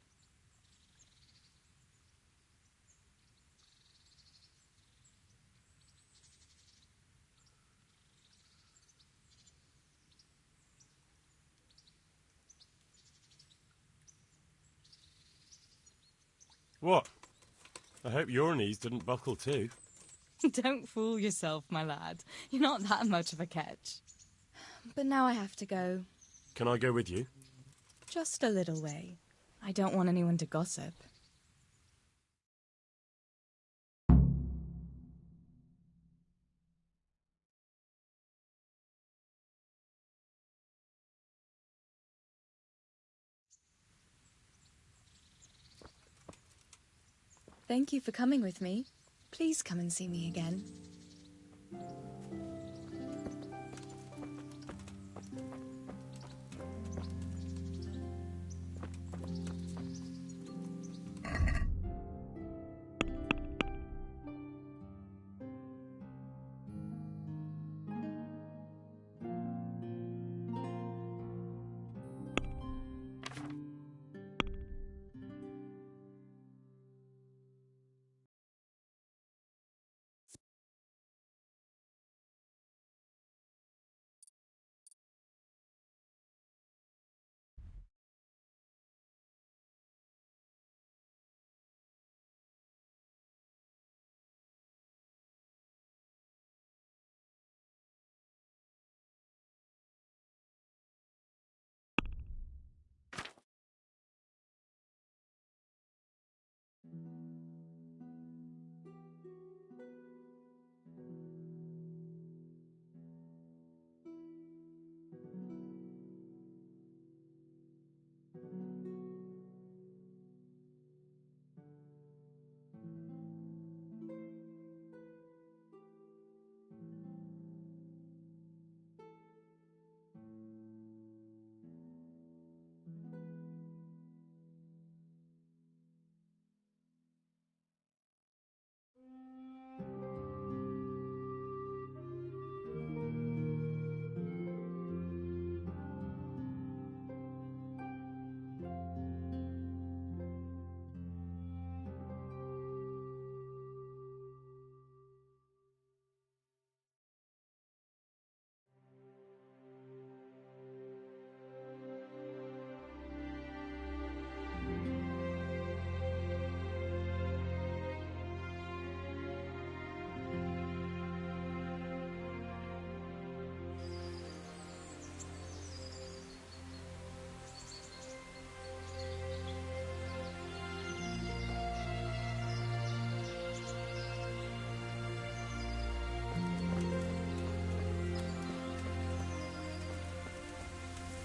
What? I hope your knees didn't buckle too. Don't fool yourself, my lad. You're not that much of a catch. But now I have to go. Can I go with you? Just a little way. I don't want anyone to gossip. Thank you for coming with me. Please come and see me again.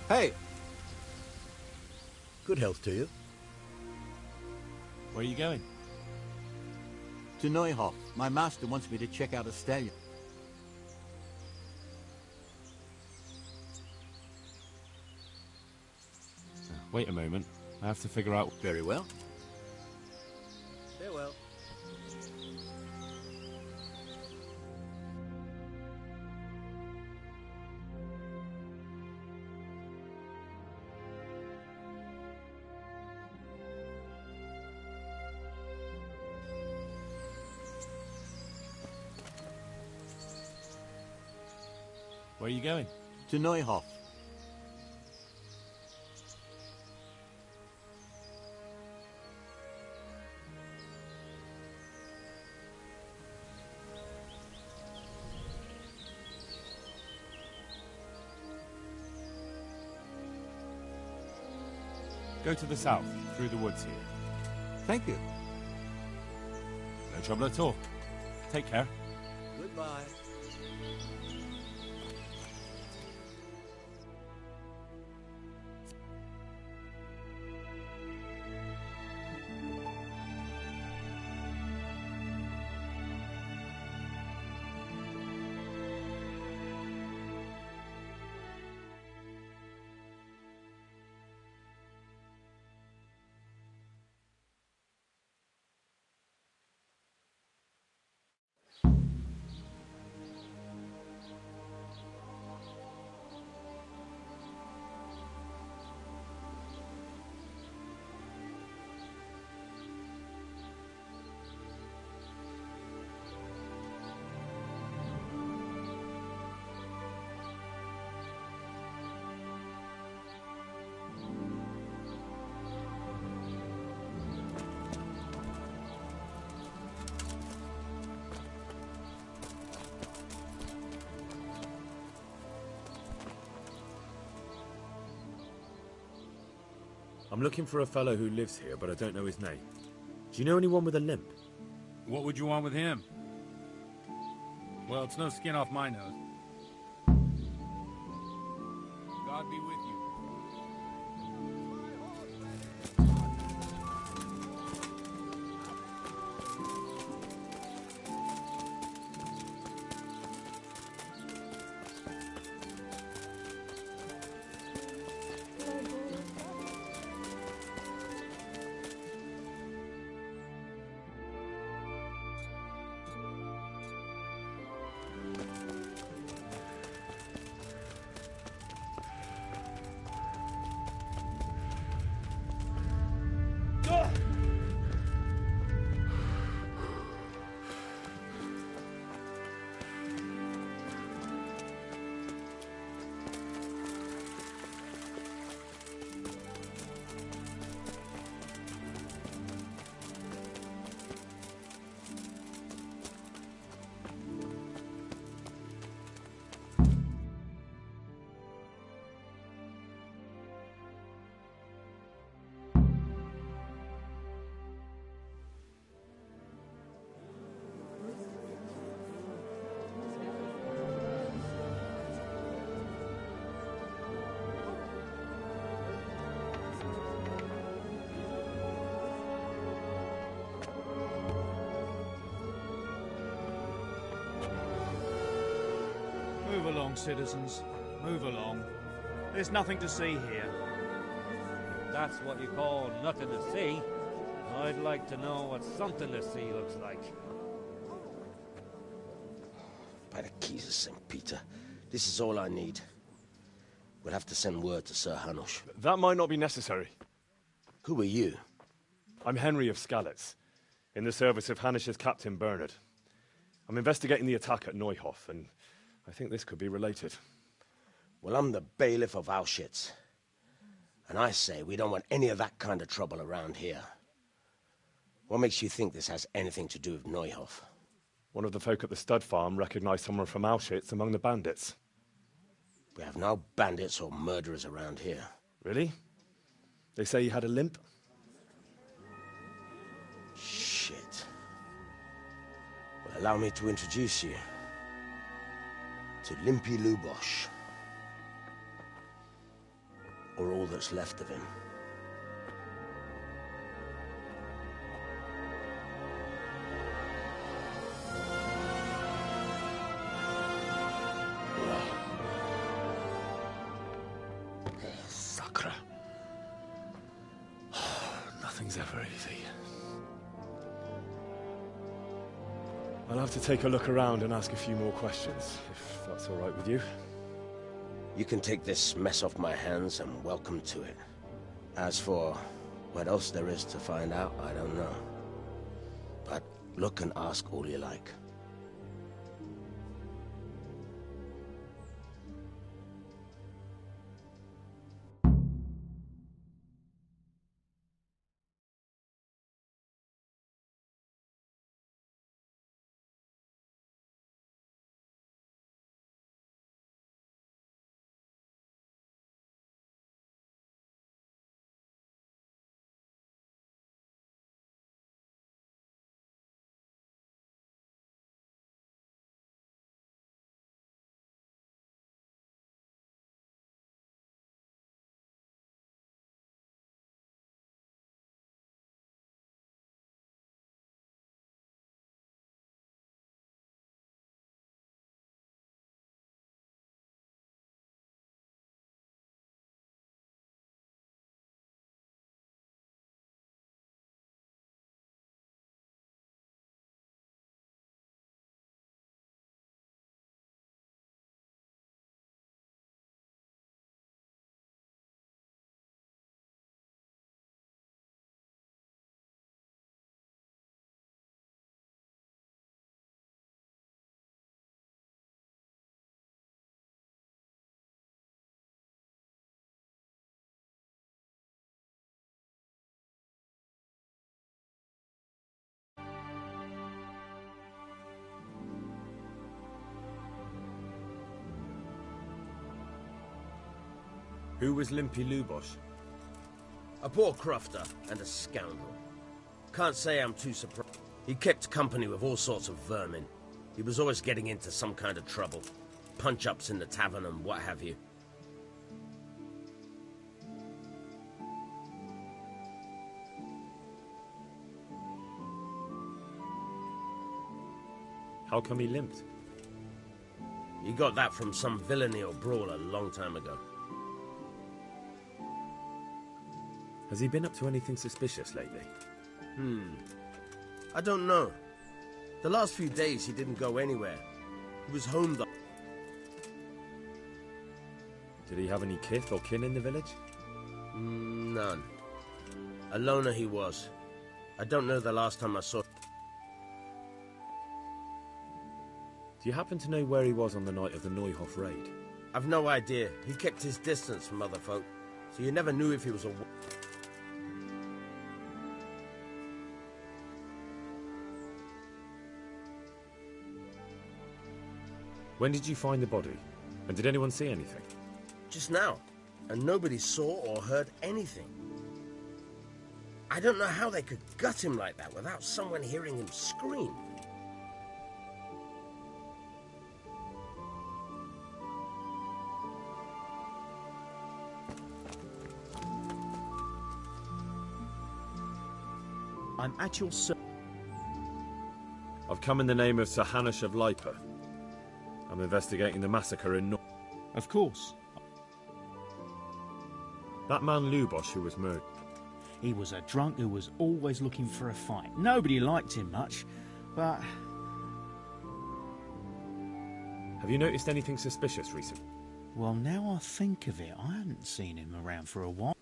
Hey! Good health to you. Where are you going? To Neuhof. My master wants me to check out a stallion. Wait a moment. I have to figure out... Very well. Farewell. Where are you going? To Neuhof. Go to the south, through the woods here. Thank you. No trouble at all. Take care. Goodbye. I'm looking for a fellow who lives here, but I don't know his name. Do you know anyone with a limp? What would you want with him? Well, it's no skin off my nose. God be with you. Move along, citizens. Move along. There's nothing to see here. If that's what you call nothing to see, I'd like to know what something to see looks like. By the keys of St. Peter, this is all I need. We'll have to send word to Sir Hanush. That might not be necessary. Who are you? I'm Henry of Skalitz, in the service of Hanush's Captain Bernard. I'm investigating the attack at Neuhof, and I think this could be related. Well, I'm the bailiff of Auschwitz. And I say we don't want any of that kind of trouble around here. What makes you think this has anything to do with Neuhof? One of the folk at the stud farm recognized someone from Auschwitz among the bandits. We have no bandits or murderers around here. Really? They say he had a limp? Shit. Well, allow me to introduce you to Limpy Lubosh. Or all that's left of him. Sakra. Nothing's ever easy. I'll have to take a look around and ask a few more questions, if that's all right with you. You can take this mess off my hands and welcome to it. As for what else there is to find out, I don't know. But look and ask all you like. Who was Limpy Lubosh? A poor crofter and a scoundrel. Can't say I'm too surprised. He kept company with all sorts of vermin. He was always getting into some kind of trouble. Punch-ups in the tavern and what have you. How come he limped? He got that from some villainy or brawl a long time ago. Has he been up to anything suspicious lately? I don't know. The last few days he didn't go anywhere. He was home though. Did he have any kith or kin in the village? None. A loner he was. I don't know the last time I saw... Do you happen to know where he was on the night of the Neuhof raid? I've no idea. He kept his distance from other folk, so you never knew if he was a... When did you find the body? And did anyone see anything? Just now. And nobody saw or heard anything. I don't know how they could gut him like that without someone hearing him scream. I'm at your service. I've come in the name of Sir Hanush of Leipa. I'm investigating the massacre in North. Of course. That man Lubosh who was murdered. He was a drunk who was always looking for a fight. Nobody liked him much, but... Have you noticed anything suspicious recently? Well, now I think of it, I hadn't seen him around for a while.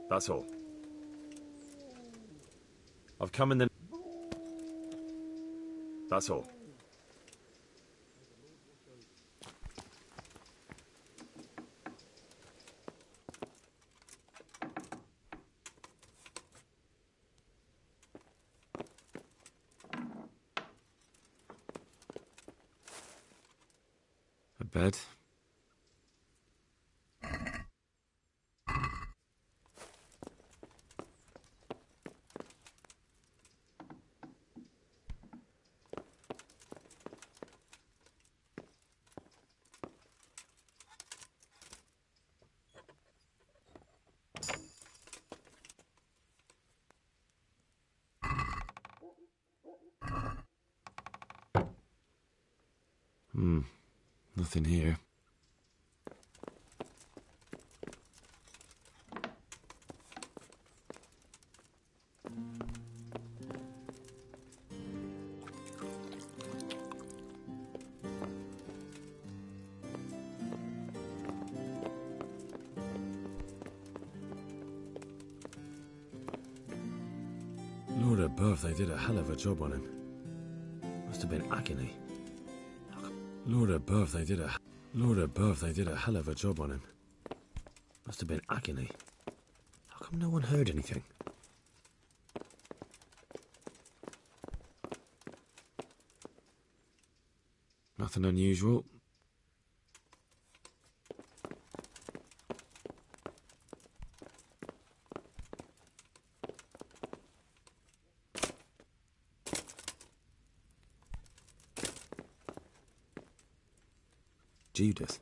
That's all. I've come in the... That's all. A bed. Nothing here. Lord above, they did a hell of a job on him. Must have been agony. Lord above, they did a hell of a job on him. Must have been agony. How come no one heard anything? Nothing unusual. Judith.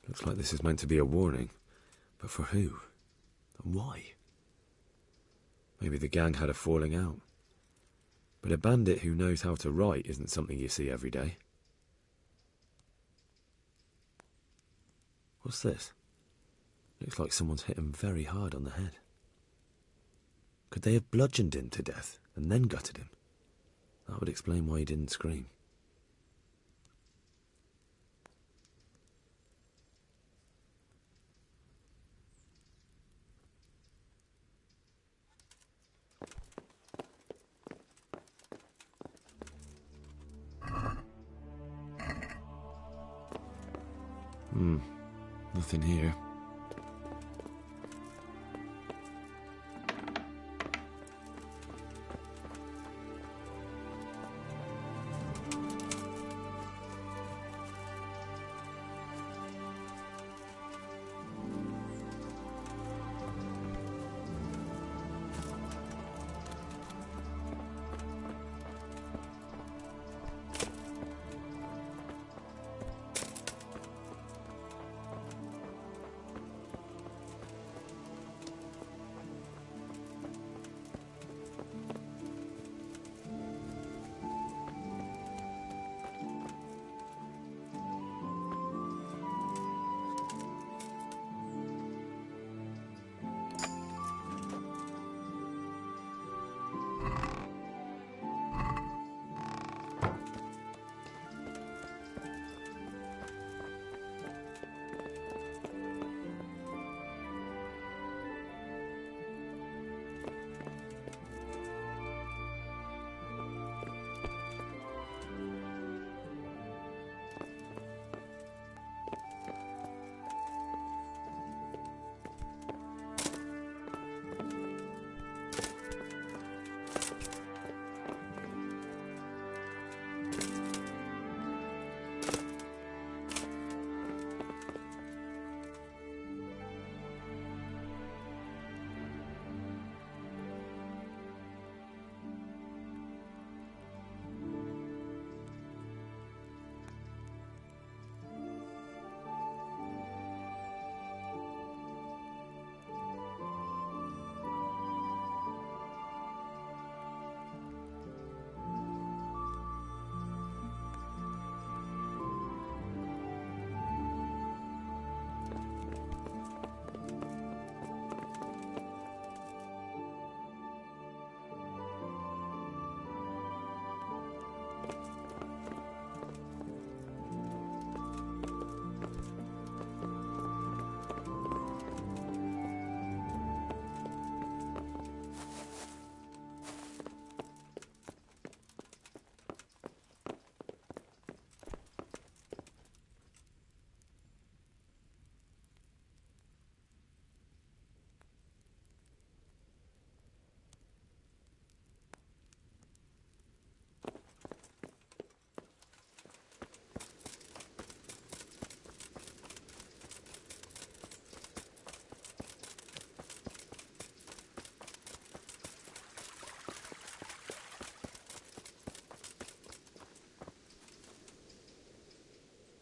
Looks like this is meant to be a warning. But for who? And why? Maybe the gang had a falling out. But a bandit who knows how to write isn't something you see every day. What's this? Looks like someone's hit him very hard on the head. Could they have bludgeoned him to death and then gutted him? That would explain why he didn't scream. Nothing here.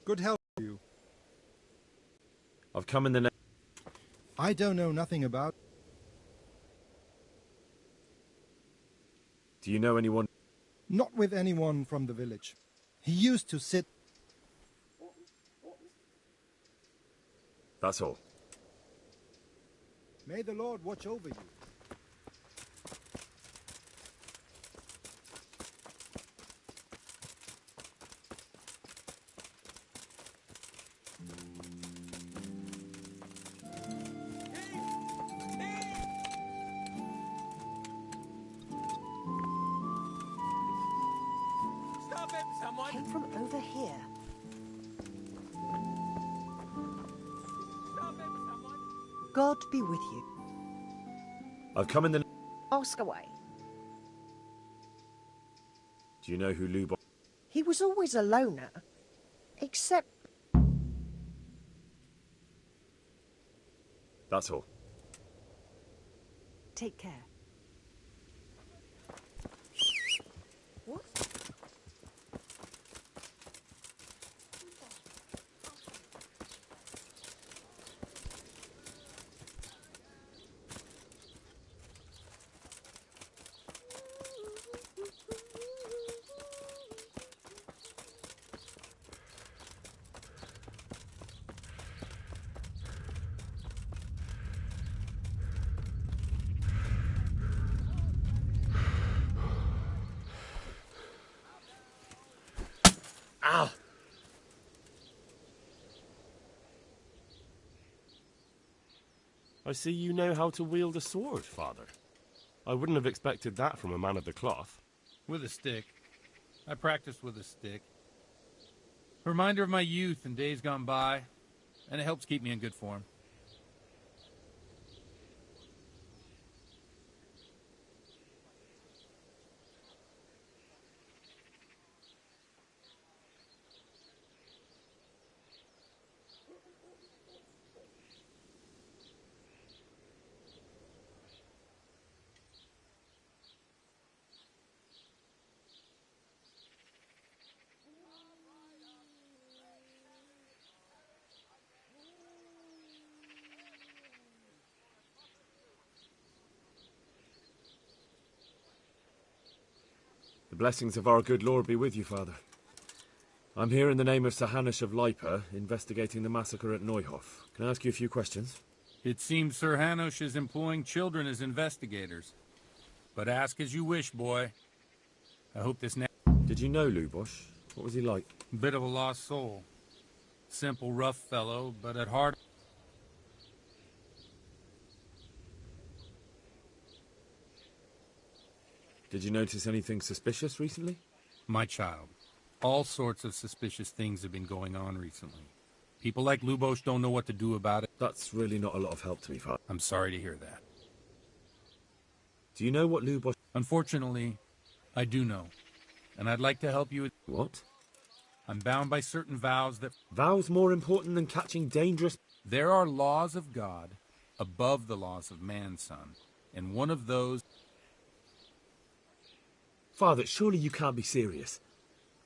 Good health to you. I've come in the name. I don't know nothing about... Do you know anyone? Not with anyone from the village. He used to sit... That's all. May the Lord watch over you. Stop him, someone! Came from over here. God be with you. I've come in the... Ask away. Do you know who Lubosh... He was always a loner. Except... That's all. Take care. What? Ow! I see you know how to wield a sword, Father. I wouldn't have expected that from a man of the cloth. With a stick. I practiced with a stick. A reminder of my youth and days gone by, and it helps keep me in good form. The blessings of our good Lord be with you, Father. I'm here in the name of Sir Hanush of Leipa, investigating the massacre at Neuhof. Can I ask you a few questions? It seems Sir Hanush is employing children as investigators. But ask as you wish, boy. I hope this now... Did you know Lubosh? What was he like? Bit of a lost soul. Simple, rough fellow, but at heart... Did you notice anything suspicious recently? My child, all sorts of suspicious things have been going on recently. People like Lubosh don't know what to do about it. That's really not a lot of help to me, Father. I'm sorry to hear that. Do you know what Lubosh... Unfortunately, I do know. And I'd like to help you with... What? I'm bound by certain vows that... Vows more important than catching dangerous... There are laws of God above the laws of man, son. And one of those... Father, surely you can't be serious.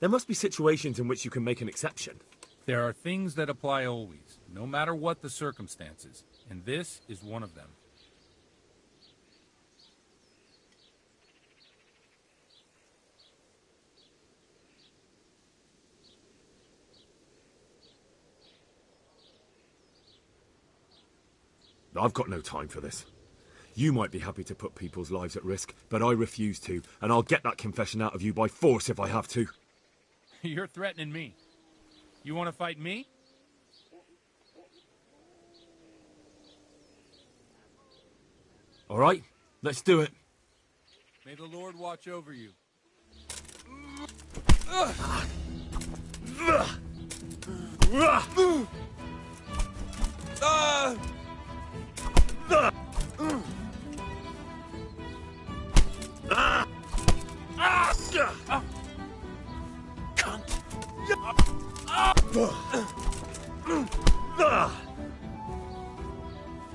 There must be situations in which you can make an exception. There are things that apply always, no matter what the circumstances, and this is one of them. I've got no time for this. You might be happy to put people's lives at risk, but I refuse to, and I'll get that confession out of you by force if I have to. You're threatening me. You want to fight me? All right, let's do it. May the Lord watch over you.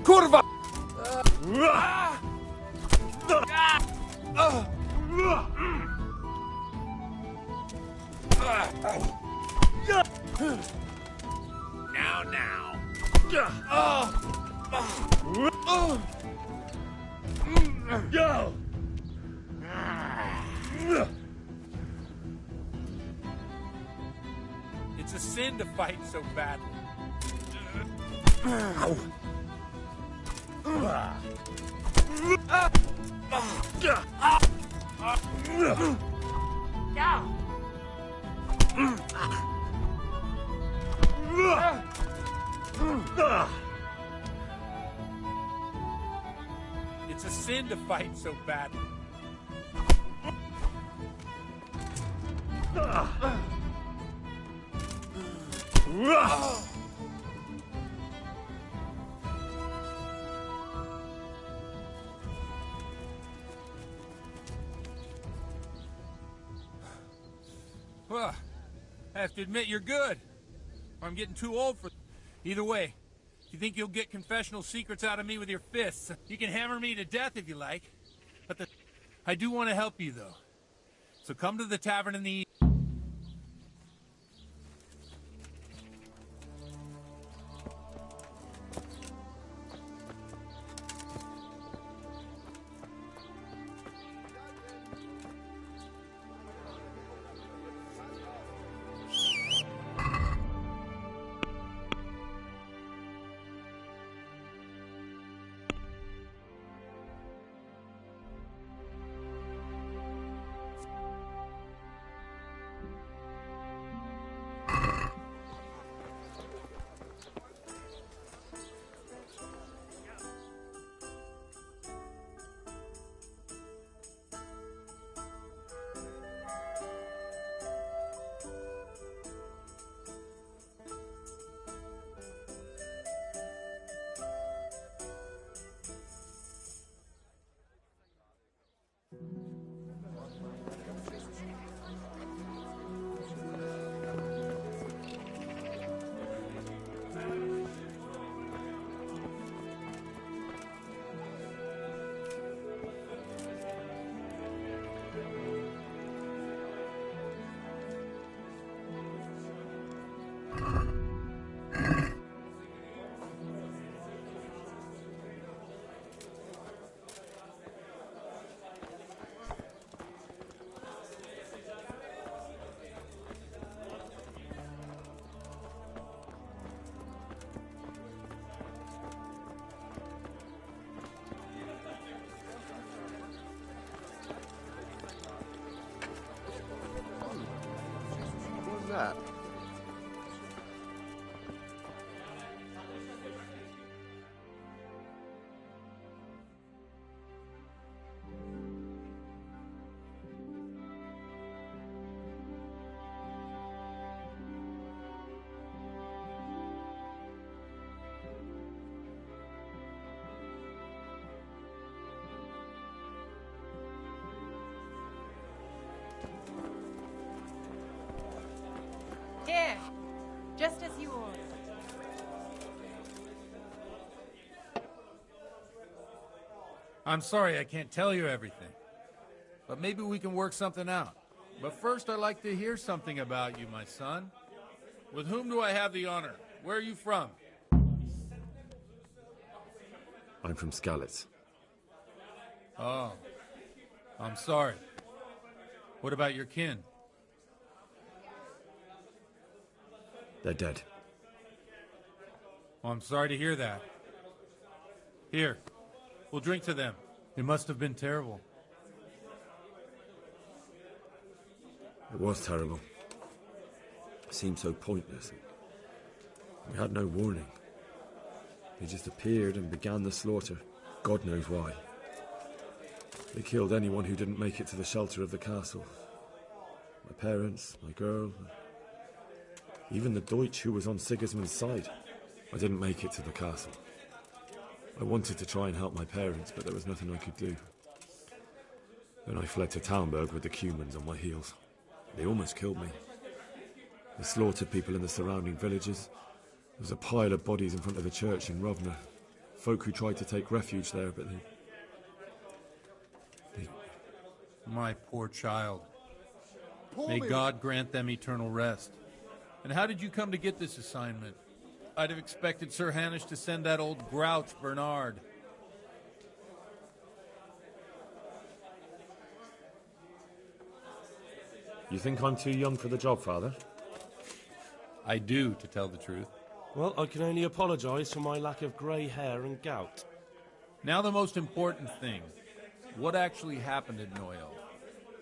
Kurwa! down now. Go! It's a sin to fight so badly. It's a sin to fight so badly. Well, I have to admit you're good. Or I'm getting too old for... Either way, if you think you'll get confessional secrets out of me with your fists, you can hammer me to death if you like. But I do want to help you, though. So come to the tavern in the... What's that? Here, just as you ordered. I'm sorry I can't tell you everything. But maybe we can work something out. But first I'd like to hear something about you, my son. With whom do I have the honor? Where are you from? I'm from Skalitz. Oh, I'm sorry. What about your kin? They're dead. Oh, I'm sorry to hear that. Here, we'll drink to them. It must have been terrible. It was terrible. It seemed so pointless. We had no warning. They just appeared and began the slaughter. God knows why. They killed anyone who didn't make it to the shelter of the castle. My parents, my girl, even the Deutsch who was on Sigismund's side. I didn't make it to the castle. I wanted to try and help my parents, but there was nothing I could do. Then I fled to Talmberg with the Cumans on my heels. They almost killed me. They slaughtered people in the surrounding villages. There was a pile of bodies in front of the church in Rovna. Folk who tried to take refuge there, but they... My poor child. May God grant them eternal rest. And how did you come to get this assignment? I'd have expected Sir Hanish to send that old grouch, Bernard. You think I'm too young for the job, Father? I do, to tell the truth. Well, I can only apologise for my lack of grey hair and gout. Now the most important thing. What actually happened at Noyo?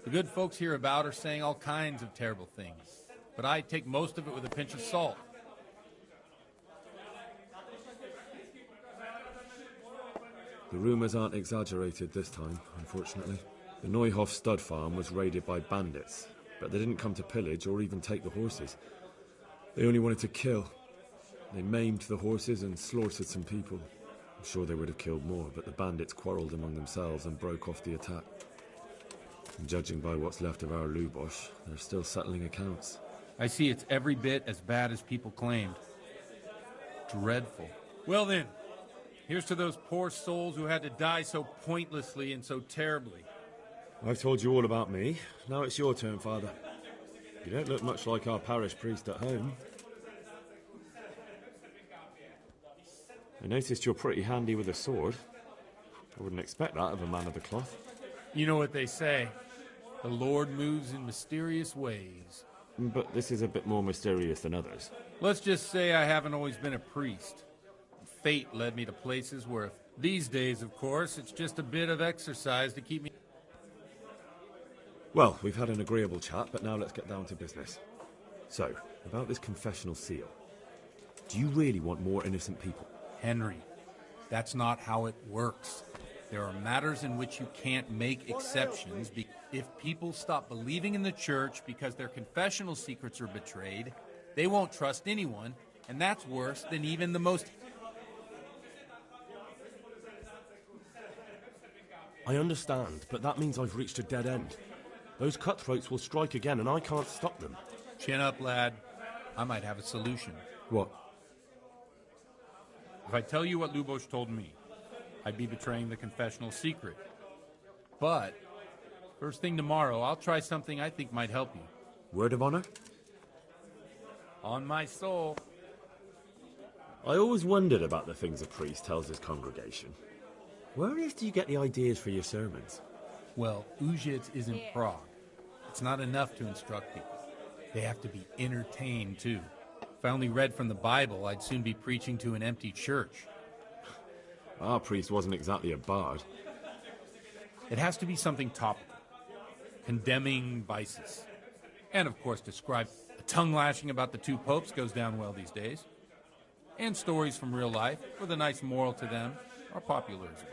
The good folks hereabout are saying all kinds of terrible things, but I take most of it with a pinch of salt. The rumours aren't exaggerated this time, unfortunately. The Neuhoff stud farm was raided by bandits, but they didn't come to pillage or even take the horses. They only wanted to kill. They maimed the horses and slaughtered some people. I'm sure they would have killed more, but the bandits quarrelled among themselves and broke off the attack. And judging by what's left of our Lubosh, they're still settling accounts. I see it's every bit as bad as people claimed. Dreadful. Well then, here's to those poor souls who had to die so pointlessly and so terribly. I've told you all about me. Now it's your turn, Father. You don't look much like our parish priest at home. I noticed you're pretty handy with a sword. I wouldn't expect that of a man of the cloth. You know what they say. The Lord moves in mysterious ways. But this is a bit more mysterious than others. Let's just say I haven't always been a priest. Fate led me to places where these days, of course, it's just a bit of exercise to keep me... Well, we've had an agreeable chat, but now let's get down to business. So, about this confessional seal. Do you really want more innocent people? Henry, that's not how it works. There are matters in which you can't make exceptions. If people stop believing in the church because their confessional secrets are betrayed, they won't trust anyone, and that's worse than even the most... I understand, but that means I've reached a dead end. Those cutthroats will strike again, and I can't stop them. Chin up, lad. I might have a solution. What? If I tell you what Lubosh told me, I'd be betraying the confessional secret. But, first thing tomorrow, I'll try something I think might help you. Word of honor? On my soul. I always wondered about the things a priest tells his congregation. Where on earth do you get the ideas for your sermons? Well, Uzhitz isn't Prague. It's not enough to instruct people. They have to be entertained, too. If I only read from the Bible, I'd soon be preaching to an empty church. Our priest wasn't exactly a bard. It has to be something topical, condemning vices. And, of course, describe a tongue-lashing about the two popes goes down well these days. And stories from real life, with a nice moral to them, are popular as well.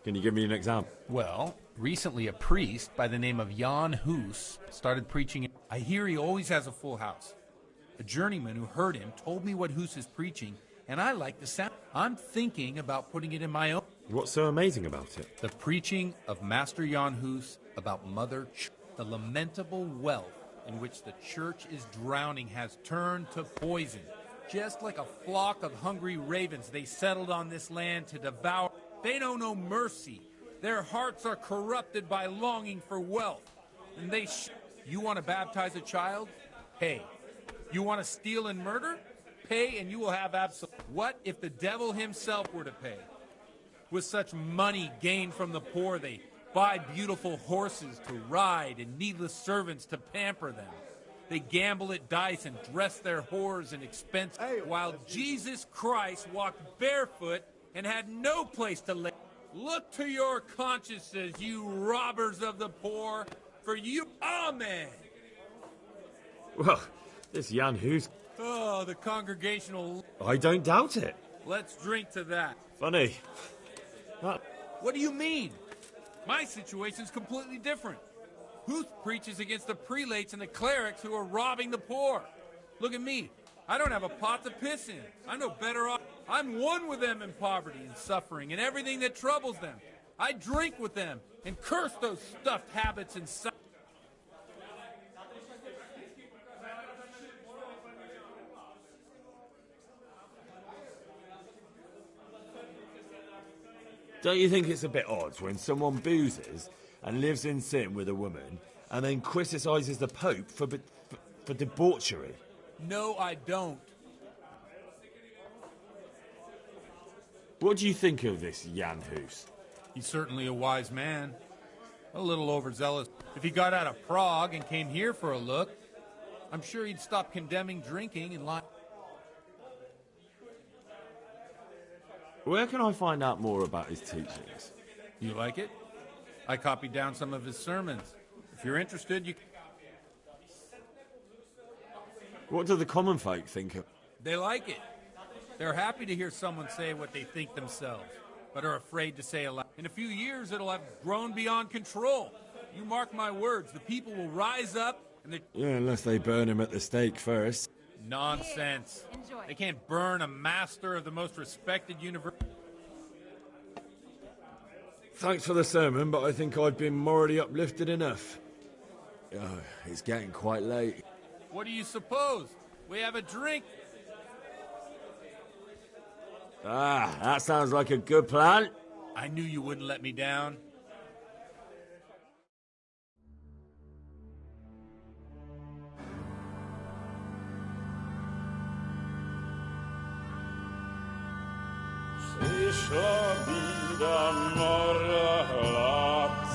Can you give me an example? Well, recently a priest by the name of Jan Hus started preaching. I hear he always has a full house. A journeyman who heard him told me what Hus is preaching, and I like the sound. I'm thinking about putting it in my own. What's so amazing about it? The preaching of Master Jan Hus about Mother Church. The lamentable wealth in which the church is drowning has turned to poison. Just like a flock of hungry ravens, they settled on this land to devour. They know no mercy. Their hearts are corrupted by longing for wealth. And you want to baptize a child? Pay. You want to steal and murder? Pay and you will have absolute. What if the devil himself were to pay? With such money gained from the poor, they buy beautiful horses to ride and needless servants to pamper them. They gamble at dice and dress their whores in expense, while Jesus Christ walked barefoot and had no place to lay. Look to your consciences, you robbers of the poor, for you... Amen! Well, this Jan Hus... Oh, the congregational... I don't doubt it. Let's drink to that. Funny. What do you mean? My situation's completely different. Huth preaches against the prelates and the clerics who are robbing the poor. Look at me. I don't have a pot to piss in. I'm no better off. I'm one with them in poverty and suffering and everything that troubles them. I drink with them and curse those stuffed habits and Don't you think it's a bit odd when someone boozes and lives in sin with a woman and then criticises the Pope for debauchery? No, I don't. What do you think of this Jan Hus? He's certainly a wise man. A little overzealous. If he got out of Prague and came here for a look, I'm sure he'd stop condemning drinking and lying. Where can I find out more about his teachings? You like it? I copied down some of his sermons. If you're interested, you... What do the common folk think of? They like it. They're happy to hear someone say what they think themselves, but are afraid to say aloud. In a few years, it'll have grown beyond control. You mark my words, the people will rise up and they... Yeah, unless they burn him at the stake first. Nonsense. They can't burn a master of the most respected university. Thanks for the sermon, but I think I've been morally uplifted enough. Oh, it's getting quite late. What do you suppose? We have a drink. Ah, that sounds like a good plan. I knew you wouldn't let me down. Przyszła bida mora lat,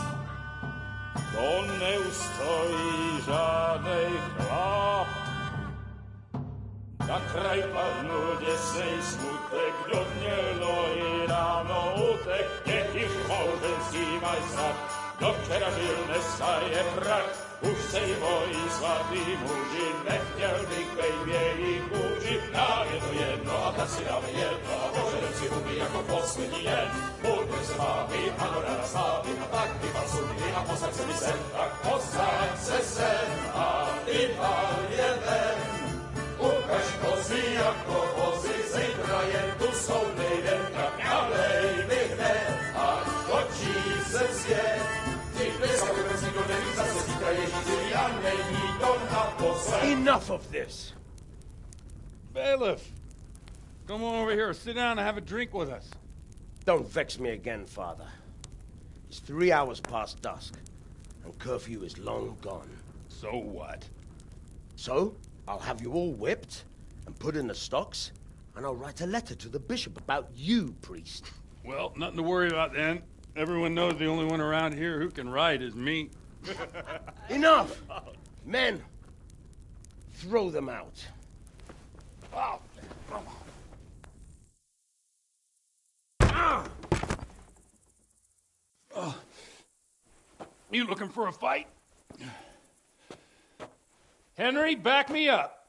to nie ustoi żadnej chlap. Na kraj padł dziesnej smutek, do dnielo i rano utek, niech ich małżeński majstrat, do przerażylne staje brak. Už sejmoj svatý muži, nechtěl bych bejbě kůži. Nám je to jedno a tak si dáme jedno a požerem si huby jako poslední jen. Budeme se vámi, ano ráda slávy a tak vypal sudy a posaď se mi sem. Tak posaď se sem a vypal je ven. Ukaž kozy jako vozy, zítra jen tu jsou nejden. Tak nalej mi hned, až točí se svět. Enough of this! Bailiff! Come on over here, sit down and have a drink with us. Don't vex me again, Father. It's 3 hours past dusk, and curfew is long gone. So what? So, I'll have you all whipped, and put in the stocks, and I'll write a letter to the bishop about you, priest. Well, nothing to worry about then. Everyone knows the only one around here who can write is me. Enough! Men, throw them out. Oh. Oh. You looking for a fight? Henry, back me up.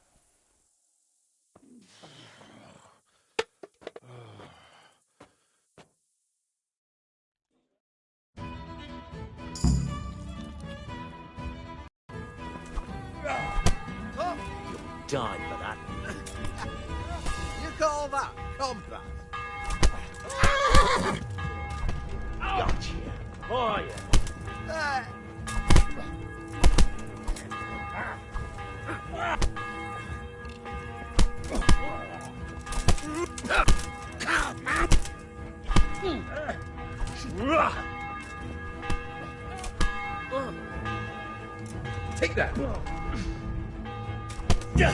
Die for that. You call that combat? Gotcha. Oh, yeah. Take that. Hey.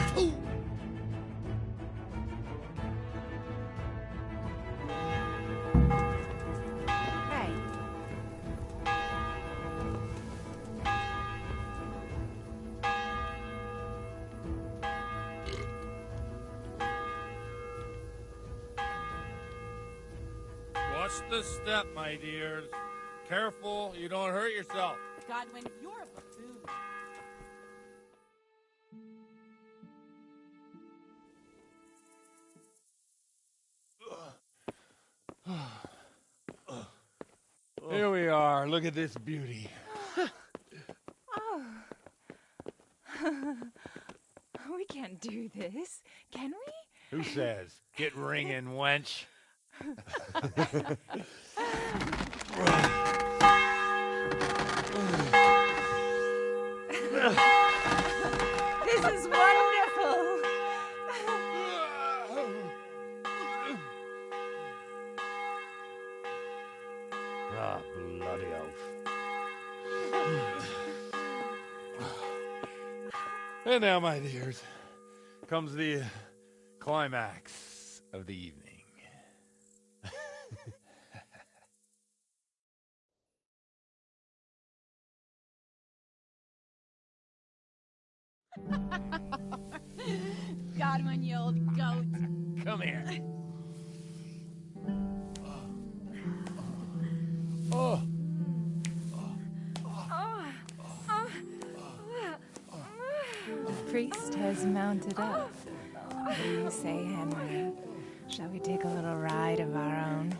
Watch the step, my dears. Careful, you don't hurt yourself. Godwin, you're a buffoon. Here we are. Look at this beauty. Oh. We can't do this, can we? Who says? Get ringing, wench. This is wonderful. Ah, bloody oath. And now, my dears, comes the climax of the evening. Godwin, you old goat. Come here. Oh. The priest has mounted up. What do you say, Henry? Shall we take a little ride of our own?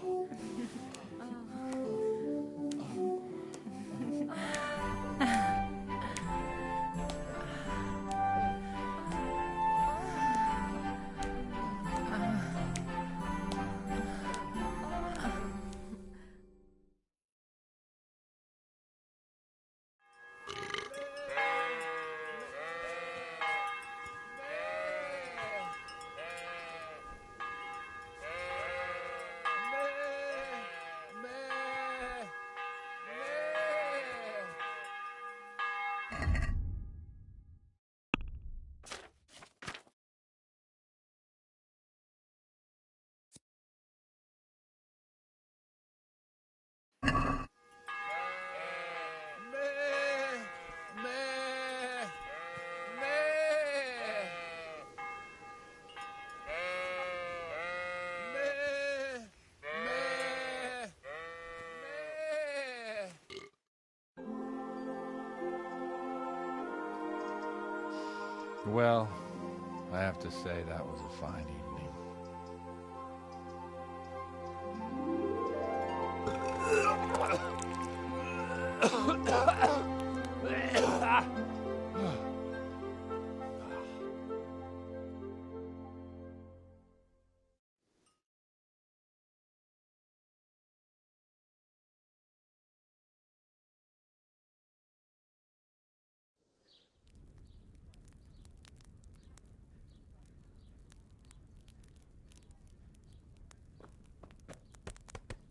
Well, I have to say that was a fine evening.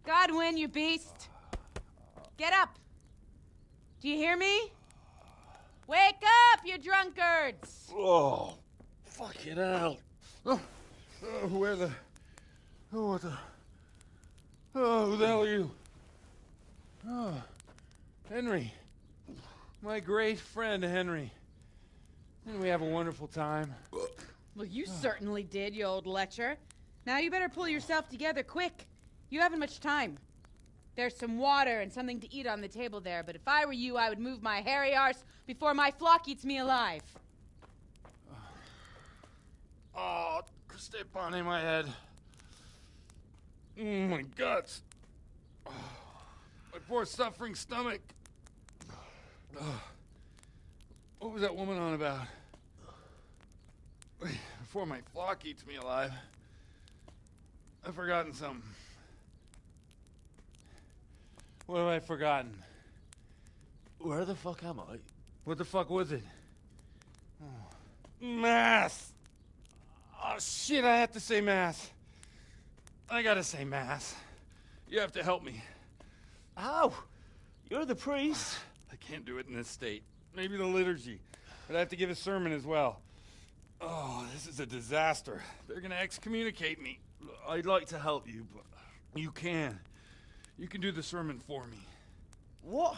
Godwin, you beast! Get up! Do you hear me? Wake up, you drunkards! Oh, fucking hell. Where the... Oh, what the... Oh, who the hell are you? Oh, Henry. My great friend, Henry. Didn't we have a wonderful time? Well, you certainly did, you old lecher. Now you better pull yourself together quick. You haven't much time. There's some water and something to eat on the table there, but if I were you, I would move my hairy arse before my flock eats me alive. Oh, step on my head. My guts. Oh, my poor suffering stomach. Oh, what was that woman on about? Before my flock eats me alive. I've forgotten something. What have I forgotten? Where the fuck am I? What the fuck was it? Oh. Mass! Oh, shit, I have to say mass. I gotta say mass. You have to help me. How? You're the priest. I can't do it in this state. Maybe the liturgy. But I have to give a sermon as well. Oh, this is a disaster. They're gonna excommunicate me. I'd like to help you, but... You can. You can do the sermon for me. What?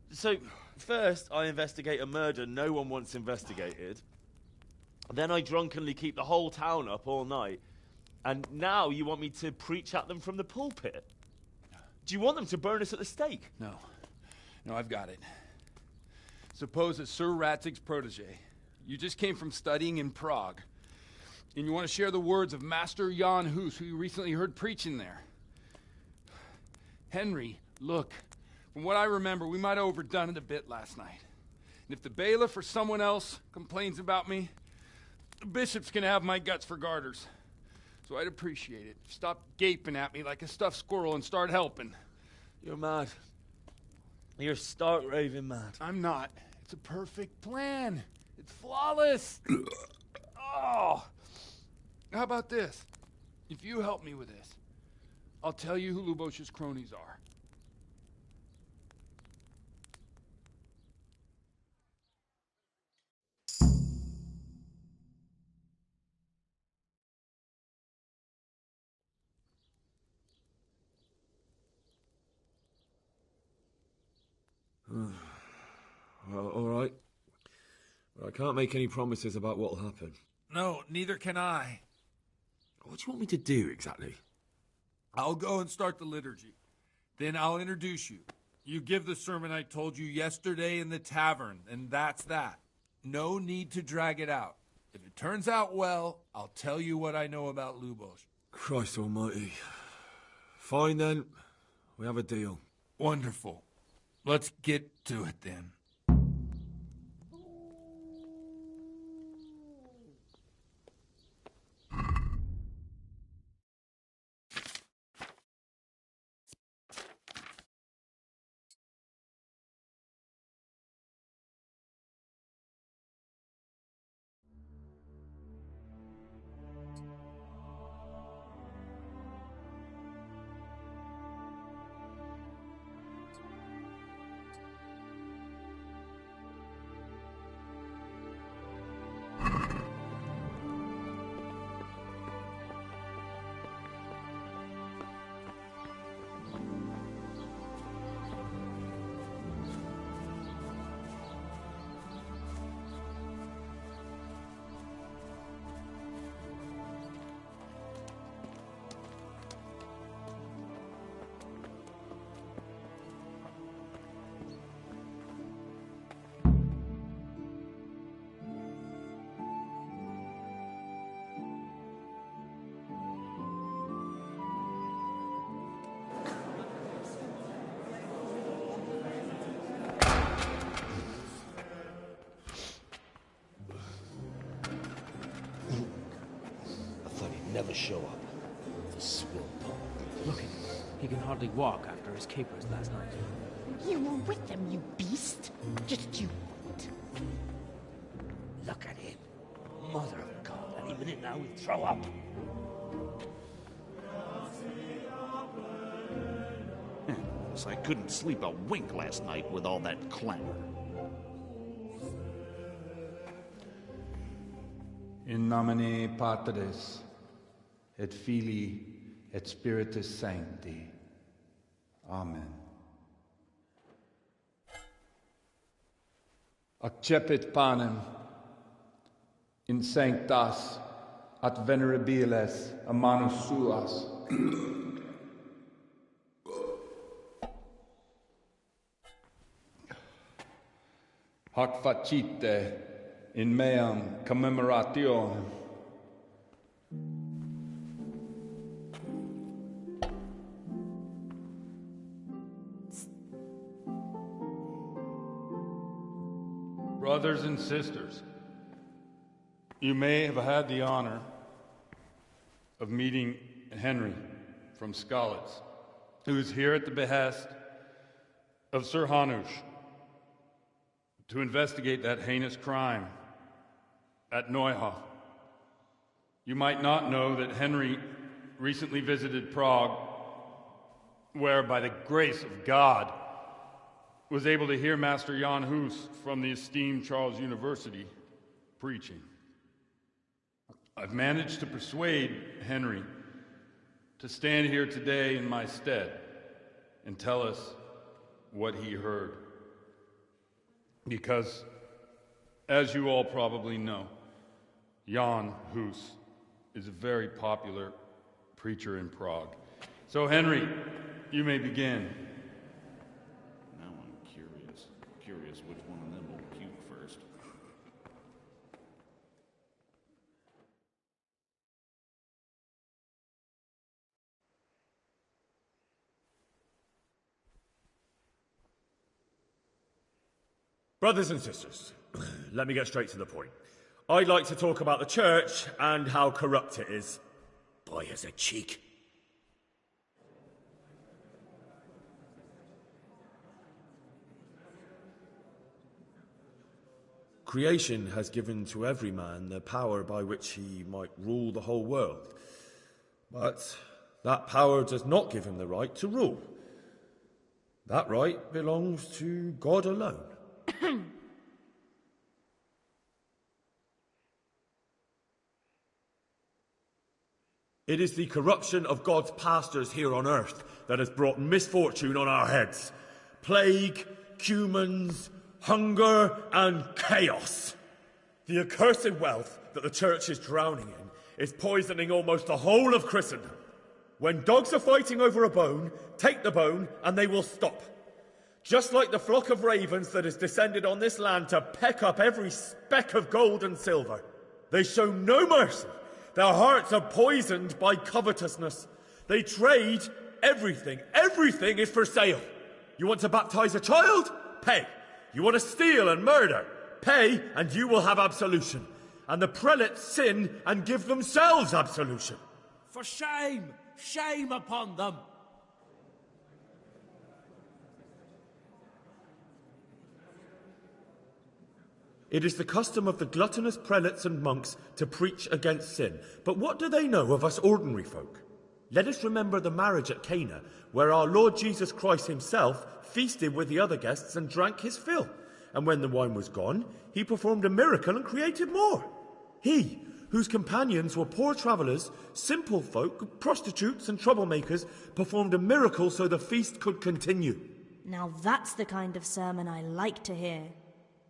So, first I investigate a murder no one wants investigated. Then I drunkenly keep the whole town up all night. And now you want me to preach at them from the pulpit? Do you want them to burn us at the stake? No. No, I've got it. Suppose that Sir Ratzig's protege. You just came from studying in Prague. And you want to share the words of Master Jan Hus, who you recently heard preaching there. Henry, look, from what I remember, we might have overdone it a bit last night. And if the bailiff or someone else complains about me, the bishop's gonna have my guts for garters. So I'd appreciate it. Stop gaping at me like a stuffed squirrel and start helping. You're mad. You're stark raving mad. I'm not. It's a perfect plan. It's flawless. Oh. How about this? If you help me with this, I'll tell you who Lubosh's cronies are. Well, all right. I can't make any promises about what'll happen. No, neither can I. What do you want me to do, exactly? I'll go and start the liturgy. Then I'll introduce you. You give the sermon I told you yesterday in the tavern, and that's that. No need to drag it out. If it turns out well, I'll tell you what I know about Lubos. Christ almighty. Fine then. We have a deal. Wonderful. Let's get to it then. Never show up. The swill pole. Look at him. He can hardly walk after his capers last night. You were with them, you beast. Just you wait. Look at him. Mother of God, any minute now he'll throw up. Guess I couldn't sleep a wink last night with all that clamor. In nomine Patris, et Filii, et Spiritus Sancti. Amen. Accepit panem in sanctas at venerabiles a manus suas. Hoc facite in meam commemorationem. Brothers and sisters, you may have had the honor of meeting Henry from Skalitz, who is here at the behest of Sir Hanush to investigate that heinous crime at Neuhof. You might not know that Henry recently visited Prague, where, by the grace of God, was able to hear Master Jan Hus from the esteemed Charles University preaching. I've managed to persuade Henry to stand here today in my stead and tell us what he heard. Because, as you all probably know, Jan Hus is a very popular preacher in Prague. So, Henry, you may begin. Now I'm curious which one of them will puke first. Brothers and sisters, let me get straight to the point. I'd like to talk about the church and how corrupt it is. Boy has a cheek. Creation has given to every man the power by which he might rule the whole world. But that power does not give him the right to rule. That right belongs to God alone. It is the corruption of God's pastors here on earth that has brought misfortune on our heads. Plague, cumens, hunger, and chaos. The accursed wealth that the church is drowning in is poisoning almost the whole of Christendom. When dogs are fighting over a bone, take the bone and they will stop. Just like the flock of ravens that has descended on this land to peck up every speck of gold and silver. They show no mercy. Their hearts are poisoned by covetousness. They trade everything. Everything is for sale. You want to baptize a child? Pay. You want to steal and murder? Pay, and you will have absolution. And the prelates sin and give themselves absolution. For shame! Shame upon them! It is the custom of the gluttonous prelates and monks to preach against sin. But what do they know of us ordinary folk? Let us remember the marriage at Cana, where our Lord Jesus Christ himself feasted with the other guests and drank his fill. And when the wine was gone, he performed a miracle and created more. He, whose companions were poor travellers, simple folk, prostitutes and troublemakers, performed a miracle so the feast could continue. Now that's the kind of sermon I like to hear.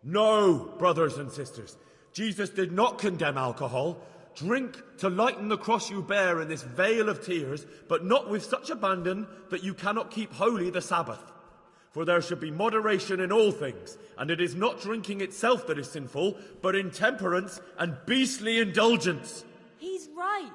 No, brothers and sisters. Jesus did not condemn alcohol. Drink to lighten the cross you bear in this vale of tears, but not with such abandon that you cannot keep holy the Sabbath. For there should be moderation in all things, and it is not drinking itself that is sinful, but intemperance and beastly indulgence. He's right.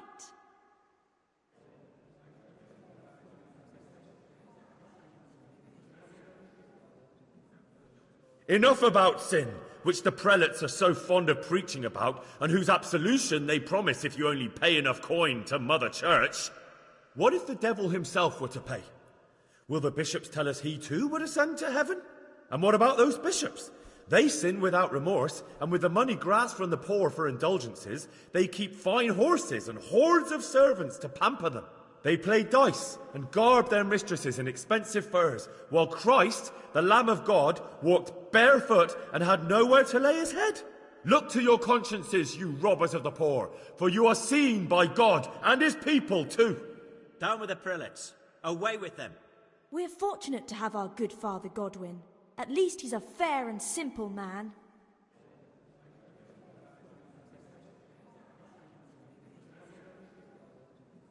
Enough about sin, which the prelates are so fond of preaching about, and whose absolution they promise if you only pay enough coin to Mother Church. What if the devil himself were to pay? Will the bishops tell us he too would ascend to heaven? And what about those bishops? They sin without remorse, and with the money grasped from the poor for indulgences, they keep fine horses and hordes of servants to pamper them. They play dice and garb their mistresses in expensive furs, while Christ, the Lamb of God, walked barefoot and had nowhere to lay his head. Look to your consciences, you robbers of the poor, for you are seen by God and his people too. Down with the prelates. Away with them. We're fortunate to have our good Father Godwin. At least he's a fair and simple man.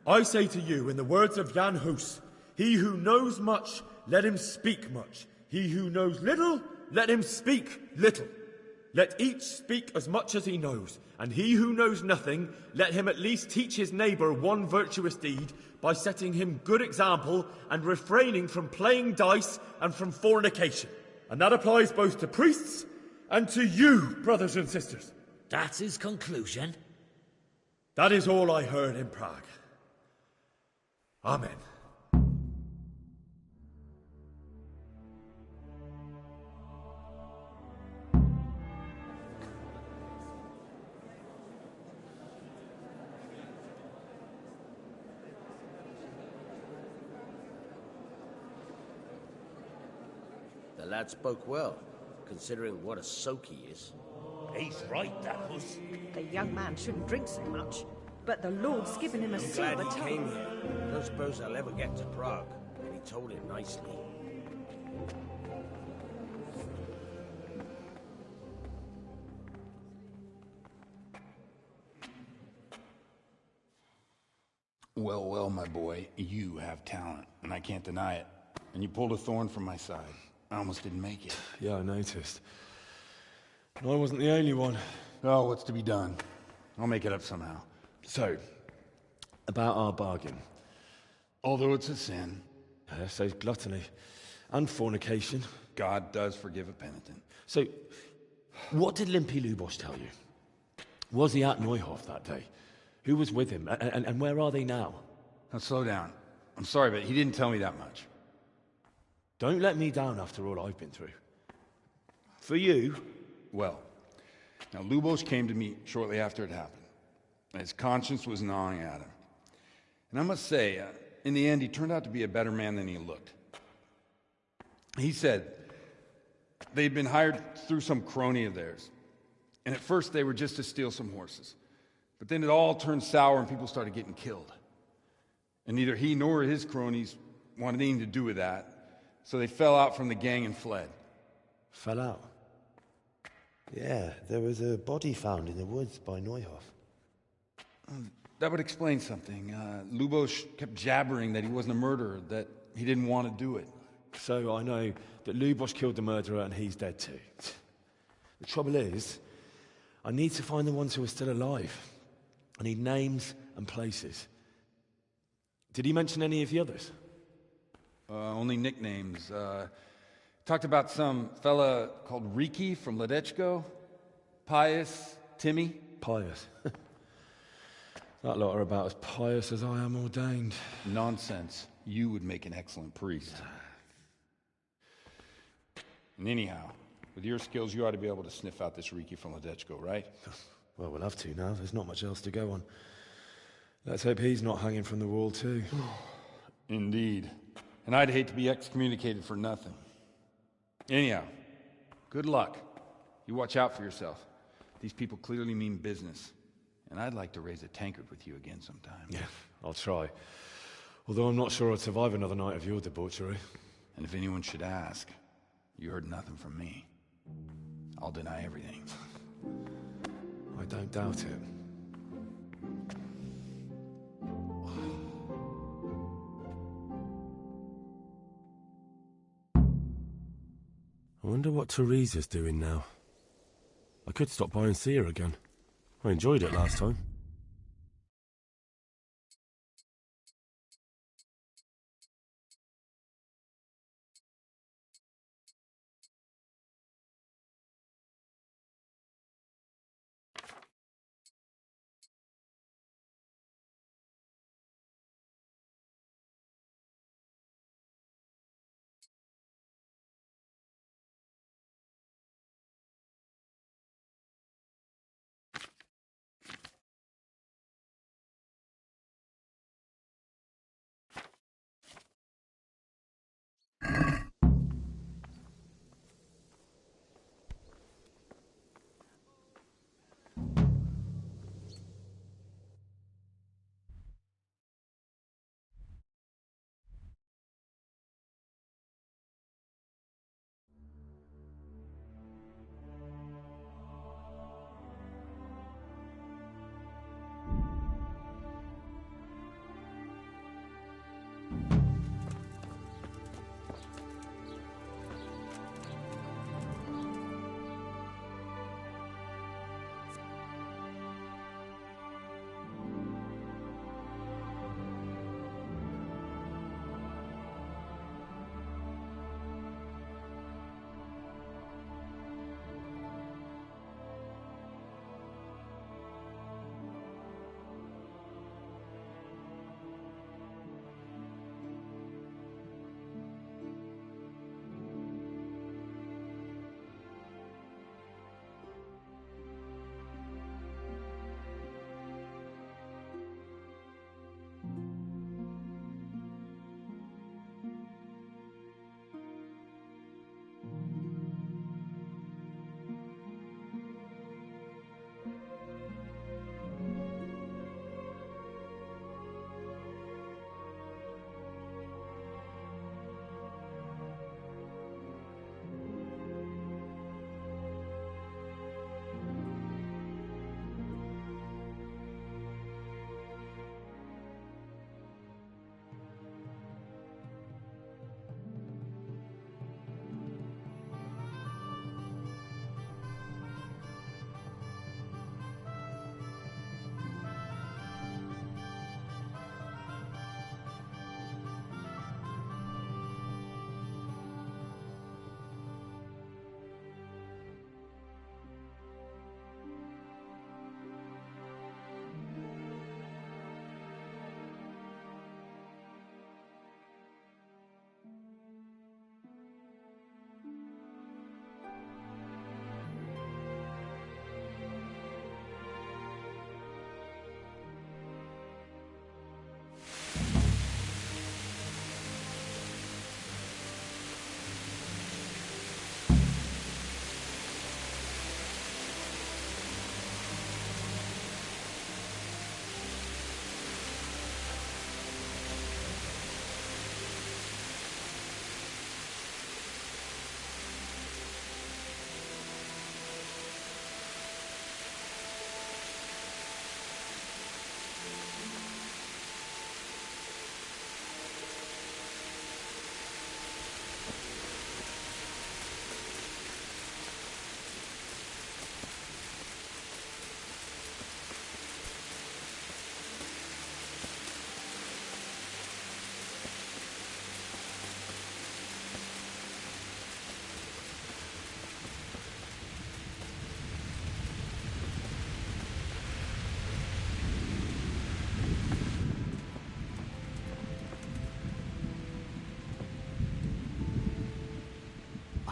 I say to you, in the words of Jan Hus, he who knows much, let him speak much. He who knows little, let him speak little. Let each speak as much as he knows, and he who knows nothing, let him at least teach his neighbour one virtuous deed by setting him good example and refraining from playing dice and from fornication. And that applies both to priests and to you, brothers and sisters. That's his conclusion? That is all I heard in Prague. Amen. The lad spoke well, considering what a soak he is. He's right, that Hus. The young man shouldn't drink so much, but the Lord's given him a I'm silver glad he tongue. came here. I don't suppose I'll ever get to Prague, and he told it nicely. Well, well, my boy, you have talent, and I can't deny it. And you pulled a thorn from my side. I almost didn't make it. Yeah, I noticed. And I wasn't the only one. Oh, what's to be done? I'll make it up somehow. So, about our bargain. Although it's a sin. So gluttony and fornication. God does forgive a penitent. So, what did Limpy Lubos tell you? Was he at Neuhof that day? Who was with him? And where are they now? Now slow down. I'm sorry, but he didn't tell me that much. Don't let me down after all I've been through. For you... Well, now Lubos came to me shortly after it happened. His conscience was gnawing at him. And I must say, in the end, he turned out to be a better man than he looked. He said they'd been hired through some crony of theirs. And at first they were just to steal some horses. But then it all turned sour and people started getting killed. And neither he nor his cronies wanted anything to do with that. So they fell out from the gang and fled. Fell out? Yeah, there was a body found in the woods by Neuhoff. That would explain something. Lubos kept jabbering that he wasn't a murderer, that he didn't want to do it. So I know that Lubos killed the murderer and he's dead too. The trouble is, I need to find the ones who are still alive. I need names and places. Did he mention any of the others? Only nicknames. Talked about some fella called Riki from Ledechko. Pius, Timmy. Pius. That lot are about as pious as I am ordained. Nonsense. You would make an excellent priest. And anyhow, with your skills, you ought to be able to sniff out this Riki from Ledechko, right? Well, we'll have to now. There's not much else to go on. Let's hope he's not hanging from the wall too. Indeed. And I'd hate to be excommunicated for nothing. Anyhow, good luck. You watch out for yourself. These people clearly mean business. And I'd like to raise a tankard with you again sometime. Yeah, I'll try. Although I'm not sure I'd survive another night of your debauchery. And if anyone should ask, you heard nothing from me. I'll deny everything. I don't doubt it. I wonder what Teresa's doing now. I could stop by and see her again. I enjoyed it last time.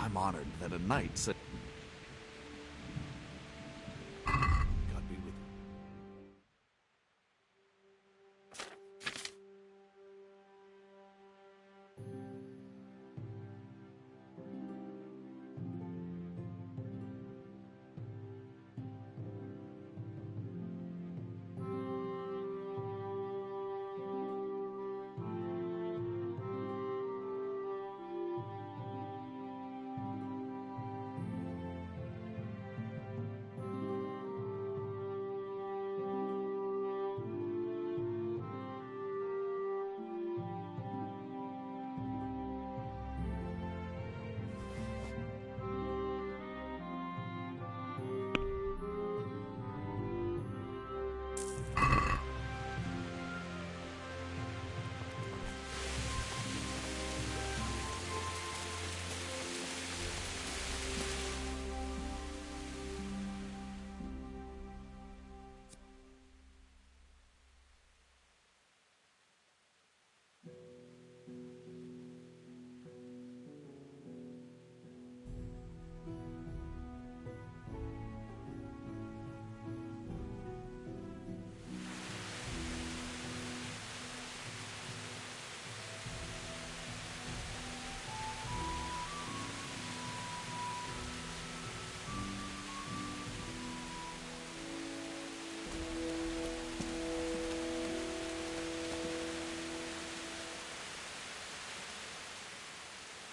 I'm honored that a knight said...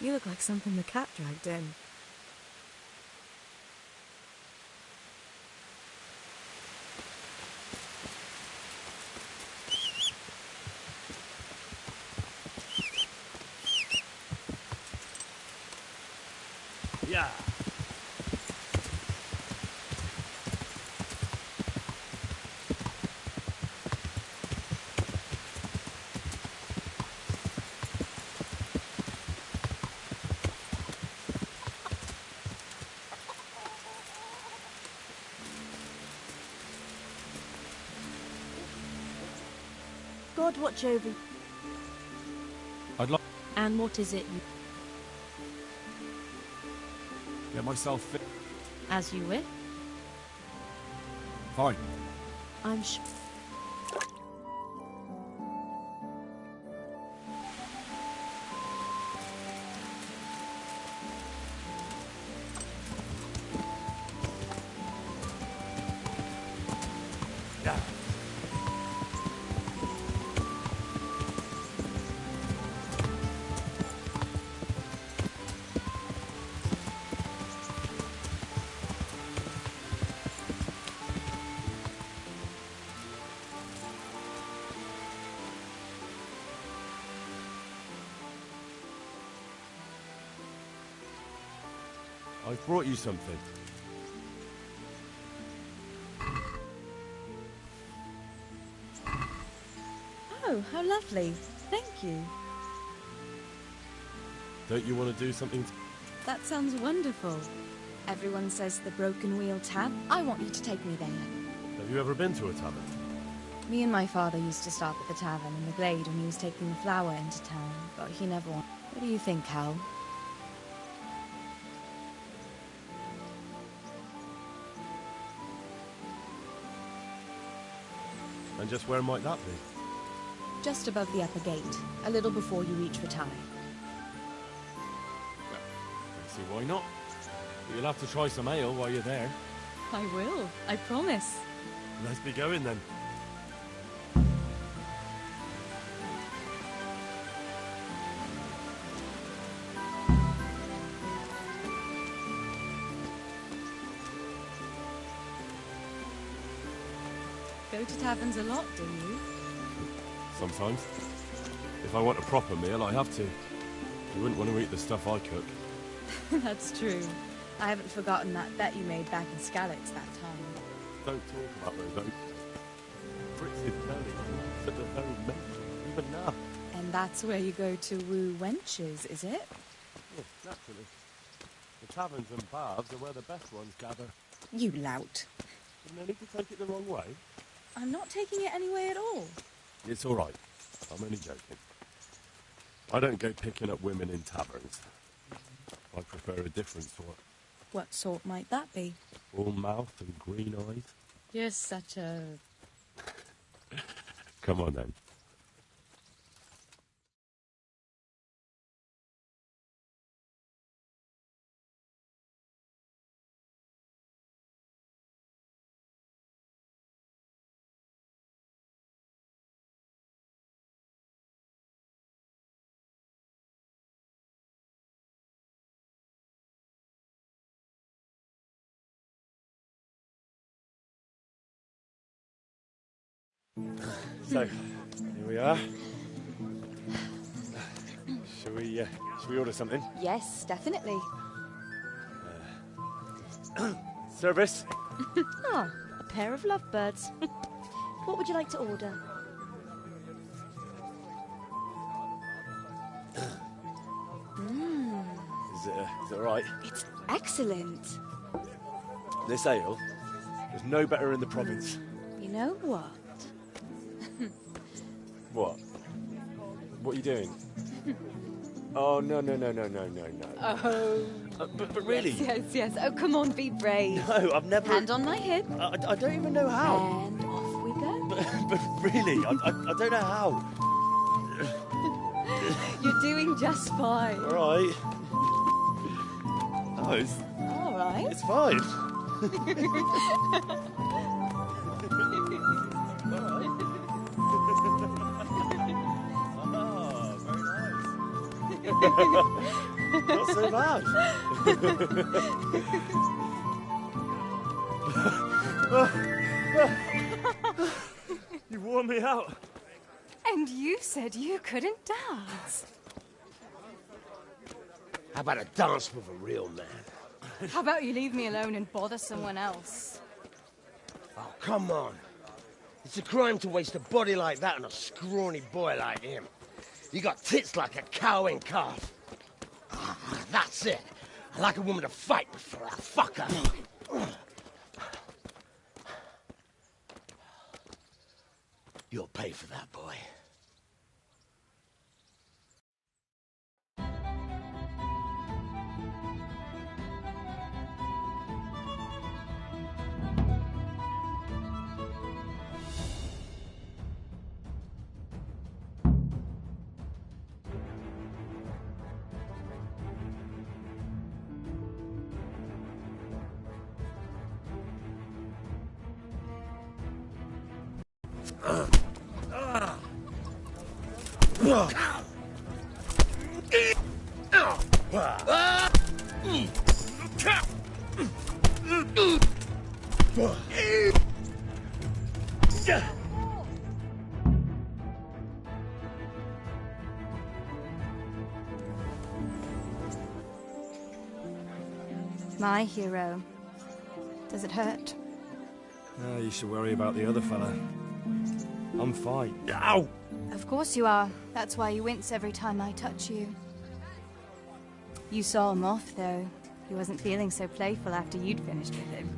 You look like something the cat dragged in. Yeah. God watch over you. I'd like And what is it you... to get myself fit. As you wish? Fine. I'm sure... Yeah. I've brought you something. Oh, how lovely. Thank you. Don't you want to do something? That sounds wonderful. Everyone says the Broken Wheel Tab. I want you to take me there. Have you ever been to a tavern? Me and my father used to stop at the tavern in the Glade when he was taking the flour into town, but he never won. What do you think, Hal? And just where might that be? Just above the upper gate, a little before you reach Rattay. I see why not. But you'll have to try some ale while you're there. I will, I promise. Let's be going then. Go to taverns a lot, do you? Sometimes. If I want a proper meal, I have to. You wouldn't want to eat the stuff I cook. That's true. I haven't forgotten that bet you made back in Skalitz that time. Don't talk about those oaks. Fritz is telling you at the very mention, even now. And that's where you go to woo wenches, is it? Yes, naturally. The taverns and baths are where the best ones gather. You lout. There's no need to take it the wrong way. I'm not taking it any way at all. It's all right. I'm only joking. I don't go picking up women in taverns. I prefer a different sort. What sort might that be? All mouth and green eyes. You're such a... Come on then. So, here we are. Shall we order something? Yes, definitely. Service? Oh, a pair of lovebirds. What would you like to order? Is it alright? It's excellent. This ale, there's no better in the province. You know what? What? What are you doing? Oh, no. Oh. But really? Yes. Oh, come on, be brave. No, I've never... Hand on my hip. I don't even know how. And off we go. But really, I don't know how. You're doing just fine. All right. Oh, it's... All right. It's fine. Not so bad. You wore me out. And you said you couldn't dance. How about a dance with a real man? How about you leave me alone and bother someone else? Oh, come on. It's a crime to waste a body like that on a scrawny boy like him. You got tits like a cow and calf. Ah, that's it. I like a woman to fight before I fuck her. You'll pay for that, boy. My hero. Does it hurt? You should worry about the other fella. I'm fine. Ow! Of course you are. That's why you wince every time I touch you. You saw him off, though. He wasn't feeling so playful after you'd finished with him.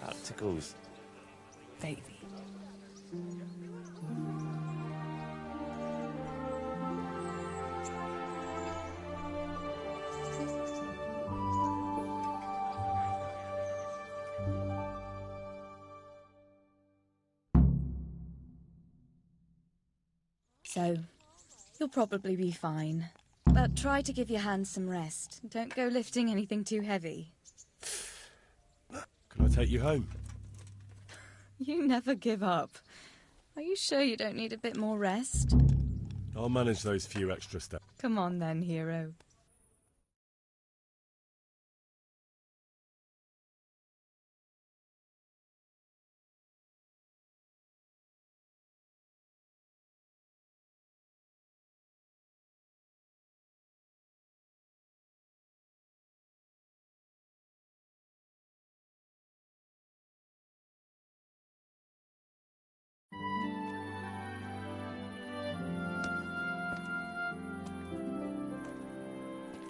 That tickles. Baby. So, you'll probably be fine. But try to give your hands some rest. Don't go lifting anything too heavy. Can I take you home? You never give up. Are you sure you don't need a bit more rest? I'll manage those few extra steps. Come on then, hero.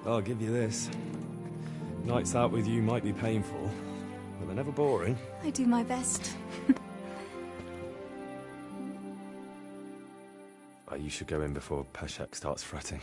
I'll give you this. Nights out with you might be painful, but they're never boring. I do my best. You should go in before Peshek starts fretting.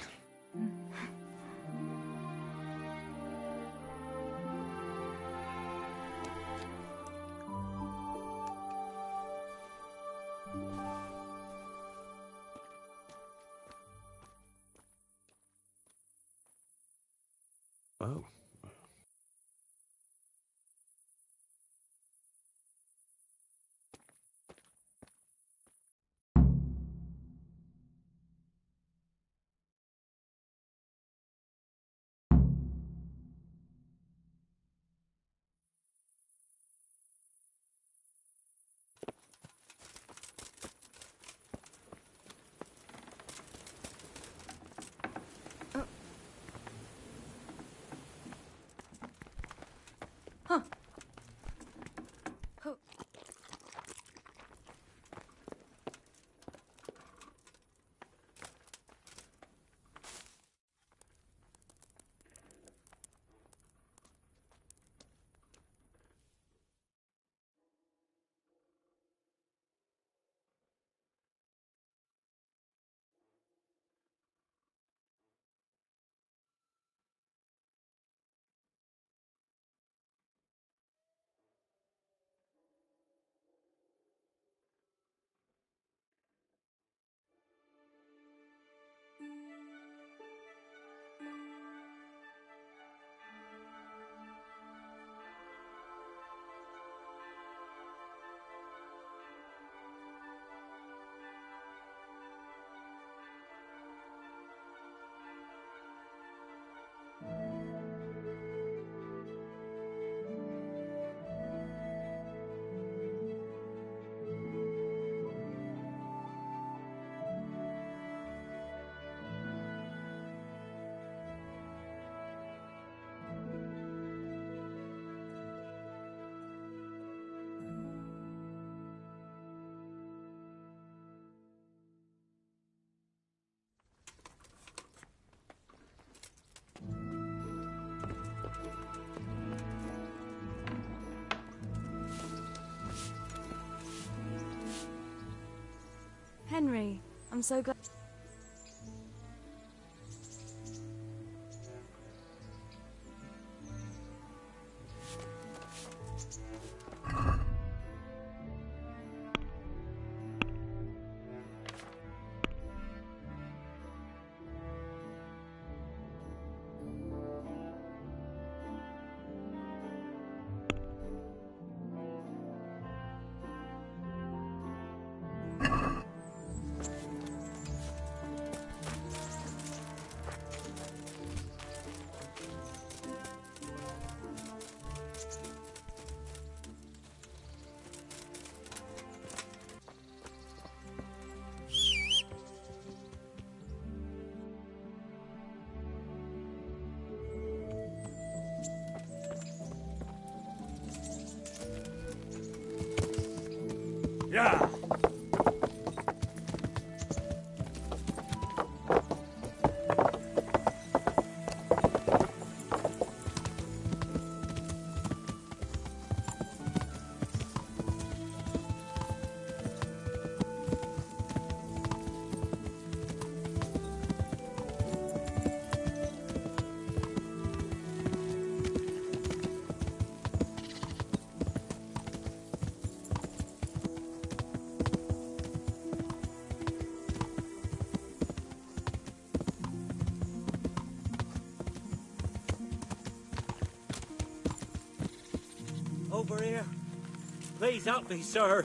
Henry, I'm so glad. Yeah. Over here. Please help me, sir.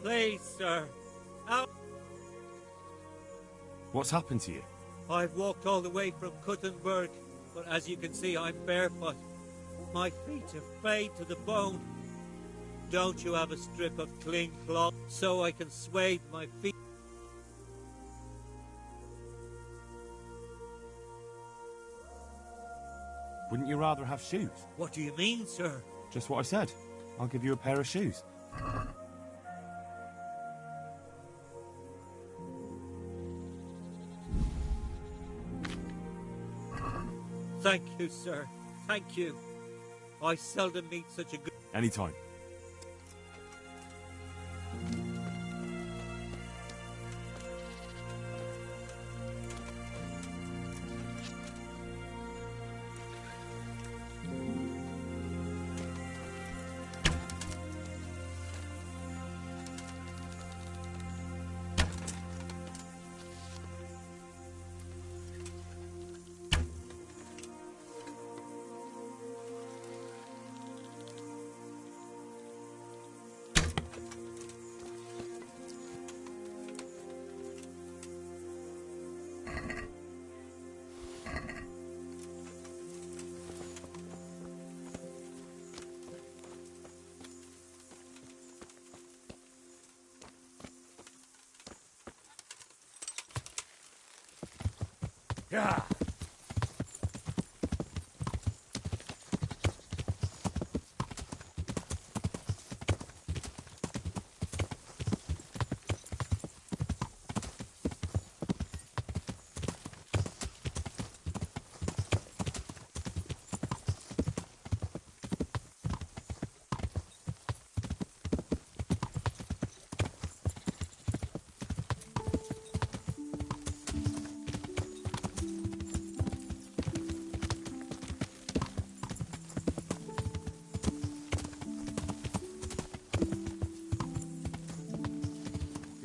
Please, sir. Help. What's happened to you? I've walked all the way from Kuttenberg, but as you can see, I'm barefoot. My feet are frayed to the bone. Don't you have a strip of clean cloth so I can swathe my feet? Wouldn't you rather have shoes? What do you mean, sir? Just what I said. I'll give you a pair of shoes. Thank you, sir. Thank you. I seldom meet such a good... Anytime. Yeah.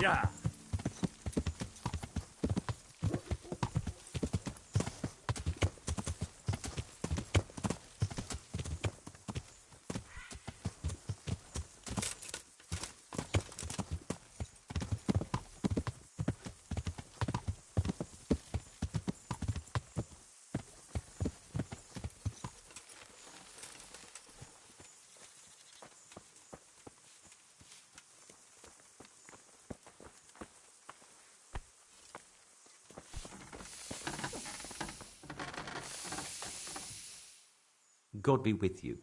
Yeah. God be with you.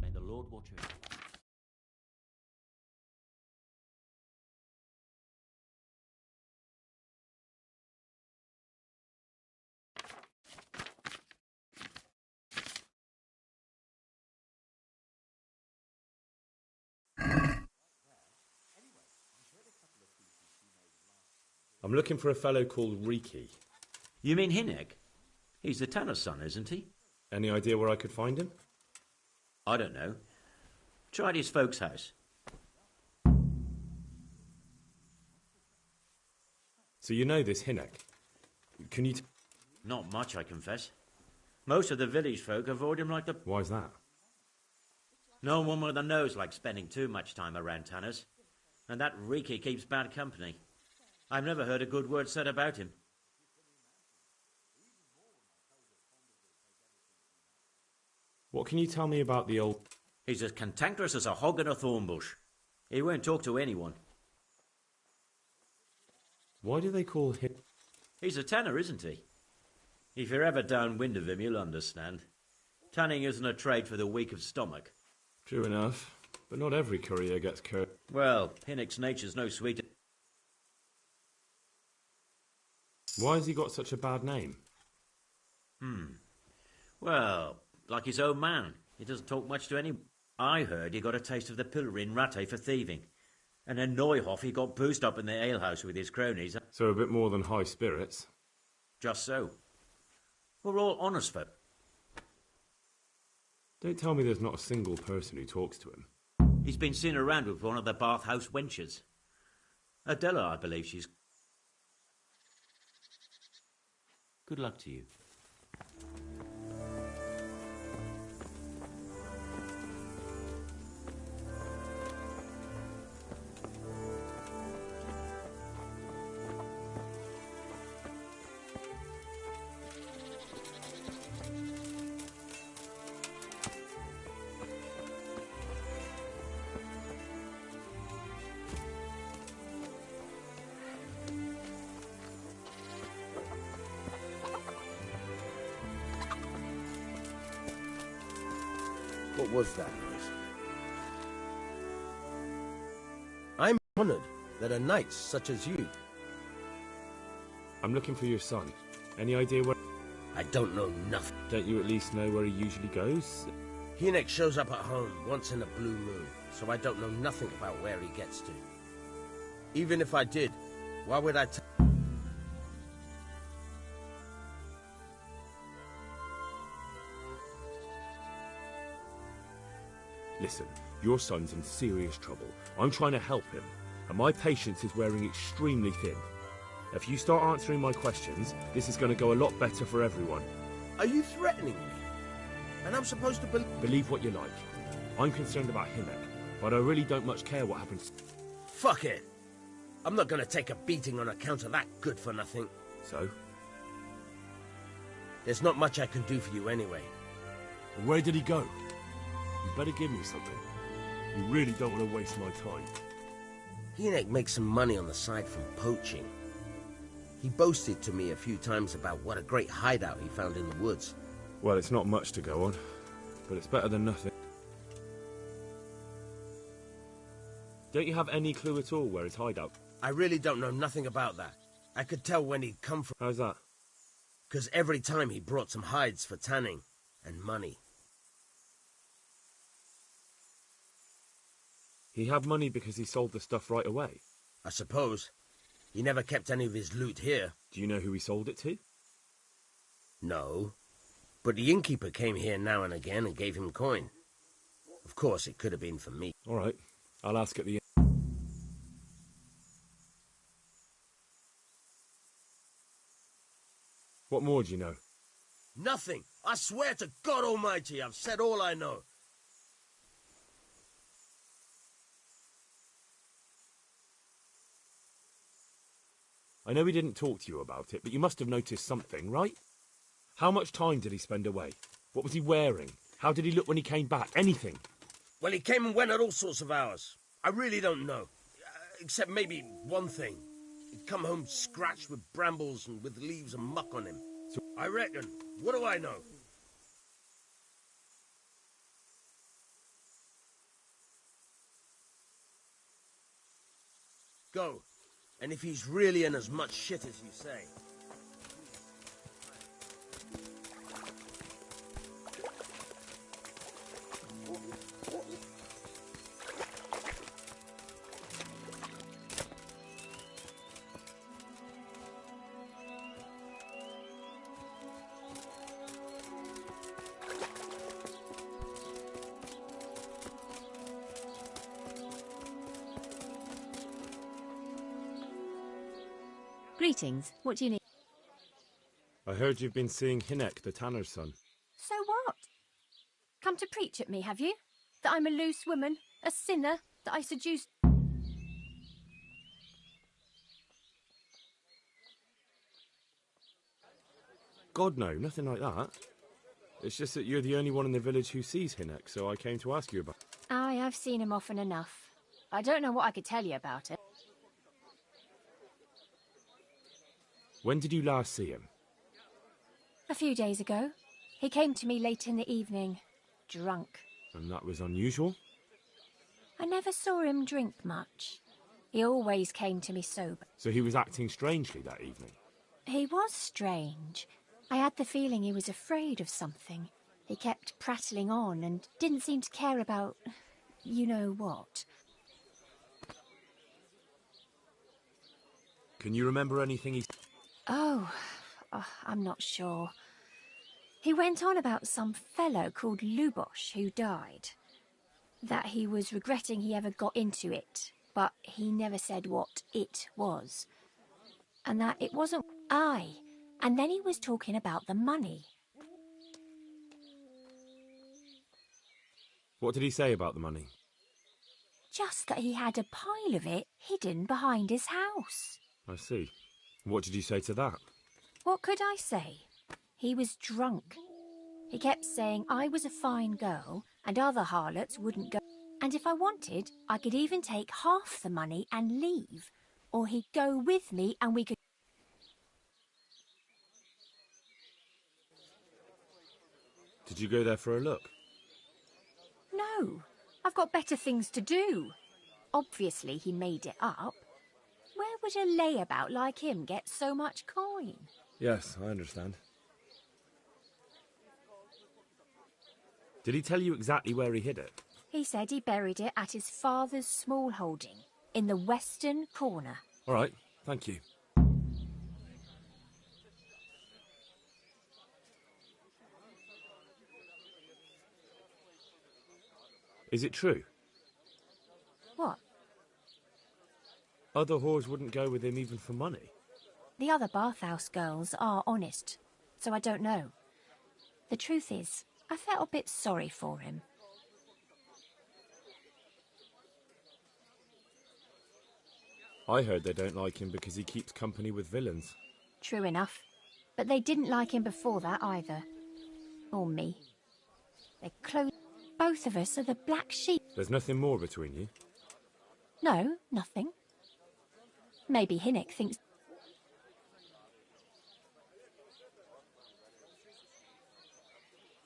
May the Lord watch over you. I'm looking for a fellow called Riki. You mean Hinek? He's the tanner's son, isn't he? Any idea where I could find him? I don't know. Tried his folks' house. So you know this Hinek? Can you... Not much, I confess. Most of the village folk avoid him like the... Why's that? No one with a nose likes spending too much time around tanners. And that Riki keeps bad company. I've never heard a good word said about him. What can you tell me about the old... He's as cantankerous as a hog in a thorn bush. He won't talk to anyone. Why do they call him... He's a tanner, isn't he? If you're ever downwind of him, you'll understand. Tanning isn't a trade for the weak of stomach. True enough, but not every courier gets cursed. Well, Hinnick's nature's no sweeter. Why has he got such a bad name? Well, like his own man. He doesn't talk much to any... I heard he got a taste of the pillory in Rattay for thieving. And in Neuhoff he got boozed up in the alehouse with his cronies. So a bit more than high spirits. Just so. We're all honest folk. Don't tell me there's not a single person who talks to him. He's been seen around with one of the Bath House wenches. Adela, I believe she's... Good luck to you. What was that noise? I'm honored that a knight such as you... I'm looking for your son. Any idea where... I don't know nothing. Don't you at least know where he usually goes? Hinek shows up at home once in a blue moon, so I don't know nothing about where he gets to. Even if I did, why would I Listen, your son's in serious trouble. I'm trying to help him, and my patience is wearing extremely thin. If you start answering my questions, this is going to go a lot better for everyone. Are you threatening me? And I'm supposed to believe what you like. I'm concerned about Hinek, but I really don't much care what happens. Fuck it! I'm not gonna take a beating on account of that good-for-nothing. So? There's not much I can do for you anyway. Where did he go? You better give me something. You really don't want to waste my time. Hinek makes some money on the side from poaching. He boasted to me a few times about what a great hideout he found in the woods. Well, it's not much to go on, but it's better than nothing. Don't you have any clue at all where his hideout? I really don't know nothing about that. I could tell when he'd come from. How's that? 'Cause every time he brought some hides for tanning and money. He had money because he sold the stuff right away? I suppose. He never kept any of his loot here. Do you know who he sold it to? No. But the innkeeper came here now and again and gave him coin. Of course, it could have been for me. All right. I'll ask at the... What more do you know? Nothing. I swear to God Almighty, I've said all I know. I know he didn't talk to you about it, but you must have noticed something, right? How much time did he spend away? What was he wearing? How did he look when he came back? Anything? Well, he came and went at all sorts of hours. I really don't know. Except maybe one thing. He'd come home scratched with brambles and with leaves and muck on him. So I reckon. What do I know? Go. And if he's really in as much shit as you say... Greetings. What do you need? I heard you've been seeing Hinek, the tanner's son. So what? Come to preach at me, have you? That I'm a loose woman, a sinner, that I seduced... God, no, nothing like that. It's just that you're the only one in the village who sees Hinek, so I came to ask you about... Aye, I've seen him often enough. I don't know what I could tell you about it. When did you last see him? A few days ago. He came to me late in the evening, drunk. And that was unusual? I never saw him drink much. He always came to me sober. So he was acting strangely that evening? He was strange. I had the feeling he was afraid of something. He kept prattling on and didn't seem to care about... you know what. Can you remember anything he... Oh, I'm not sure. He went on about some fellow called Lubosh who died. That he was regretting he ever got into it, but he never said what it was. And that it wasn't... Aye, and then he was talking about the money. What did he say about the money? Just that he had a pile of it hidden behind his house. I see. What did you say to that? What could I say? He was drunk. He kept saying I was a fine girl and other harlots wouldn't go. And if I wanted, I could even take half the money and leave. Or he'd go with me and we could... Did you go there for a look? No, I've got better things to do. Obviously he made it up. Where would a layabout like him get so much coin? Yes, I understand. Did he tell you exactly where he hid it? He said he buried it at his father's small holding, in the western corner. All right, thank you. Is it true? What? Other whores wouldn't go with him even for money. The other bathhouse girls are honest, so I don't know. The truth is, I felt a bit sorry for him. I heard they don't like him because he keeps company with villains. True enough. But they didn't like him before that either. Or me. They're close. Both of us are the black sheep. There's nothing more between you? No, nothing. Maybe Hinek thinks...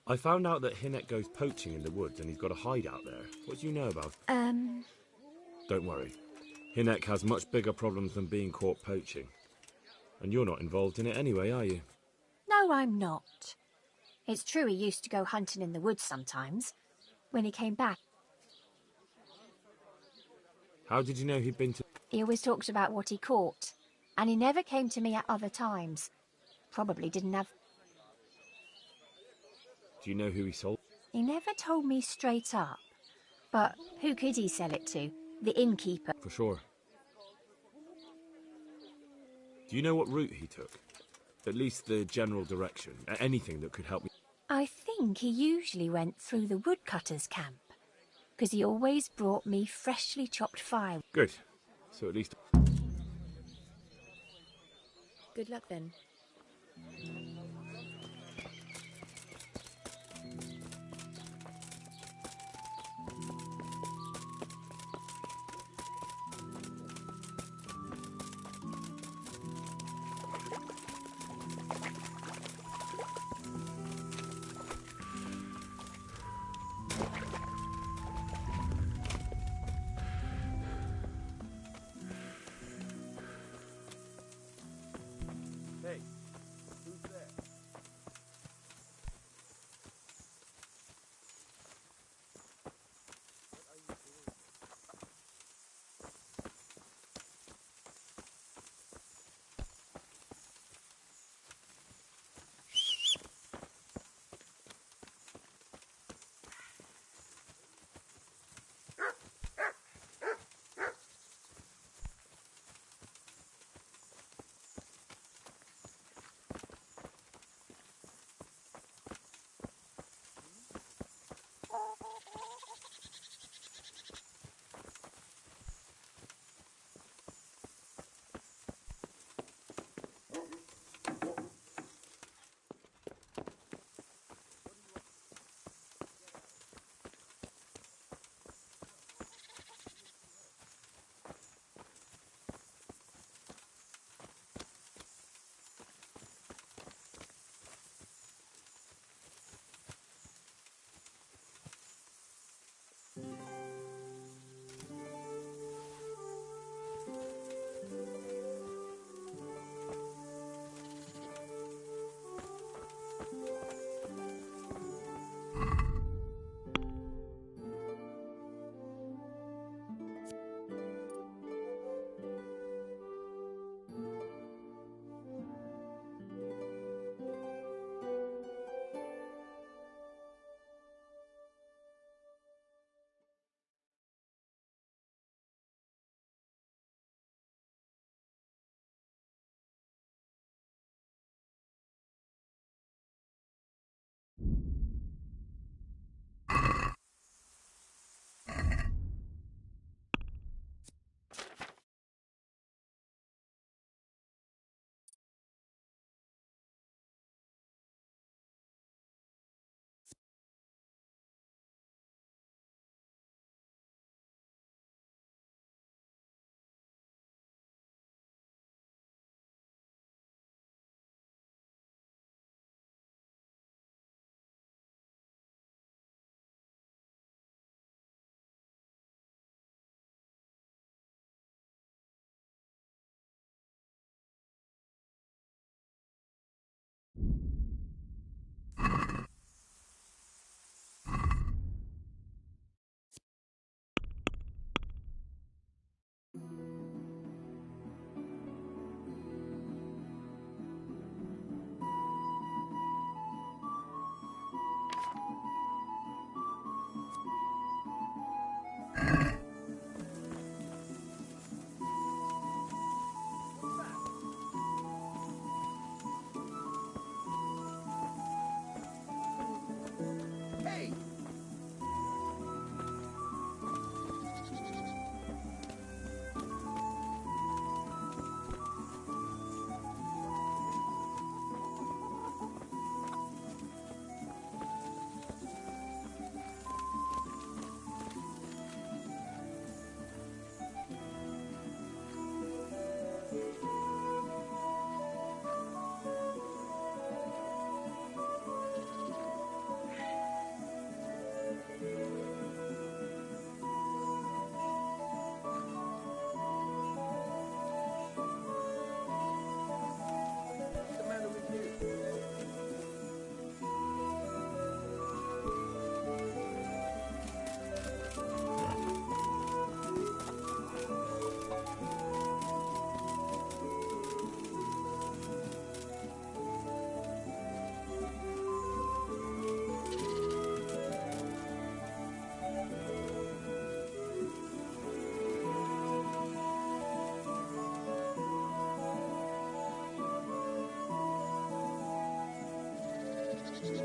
I found out that Hinek goes poaching in the woods and he's got a hideout there. What do you know about it? Don't worry. Hinek has much bigger problems than being caught poaching. And you're not involved in it anyway, are you? No, I'm not. It's true he used to go hunting in the woods sometimes. When he came back... How did you know he'd been to... He always talked about what he caught. And he never came to me at other times. Probably didn't have... Do you know who he sold? He never told me straight up. But who could he sell it to? The innkeeper. For sure. Do you know what route he took? At least the general direction. Anything that could help me. I think he usually went through the woodcutter's camp. Because he always brought me freshly chopped fire. Good. So at least... Good luck then. Hey, Who's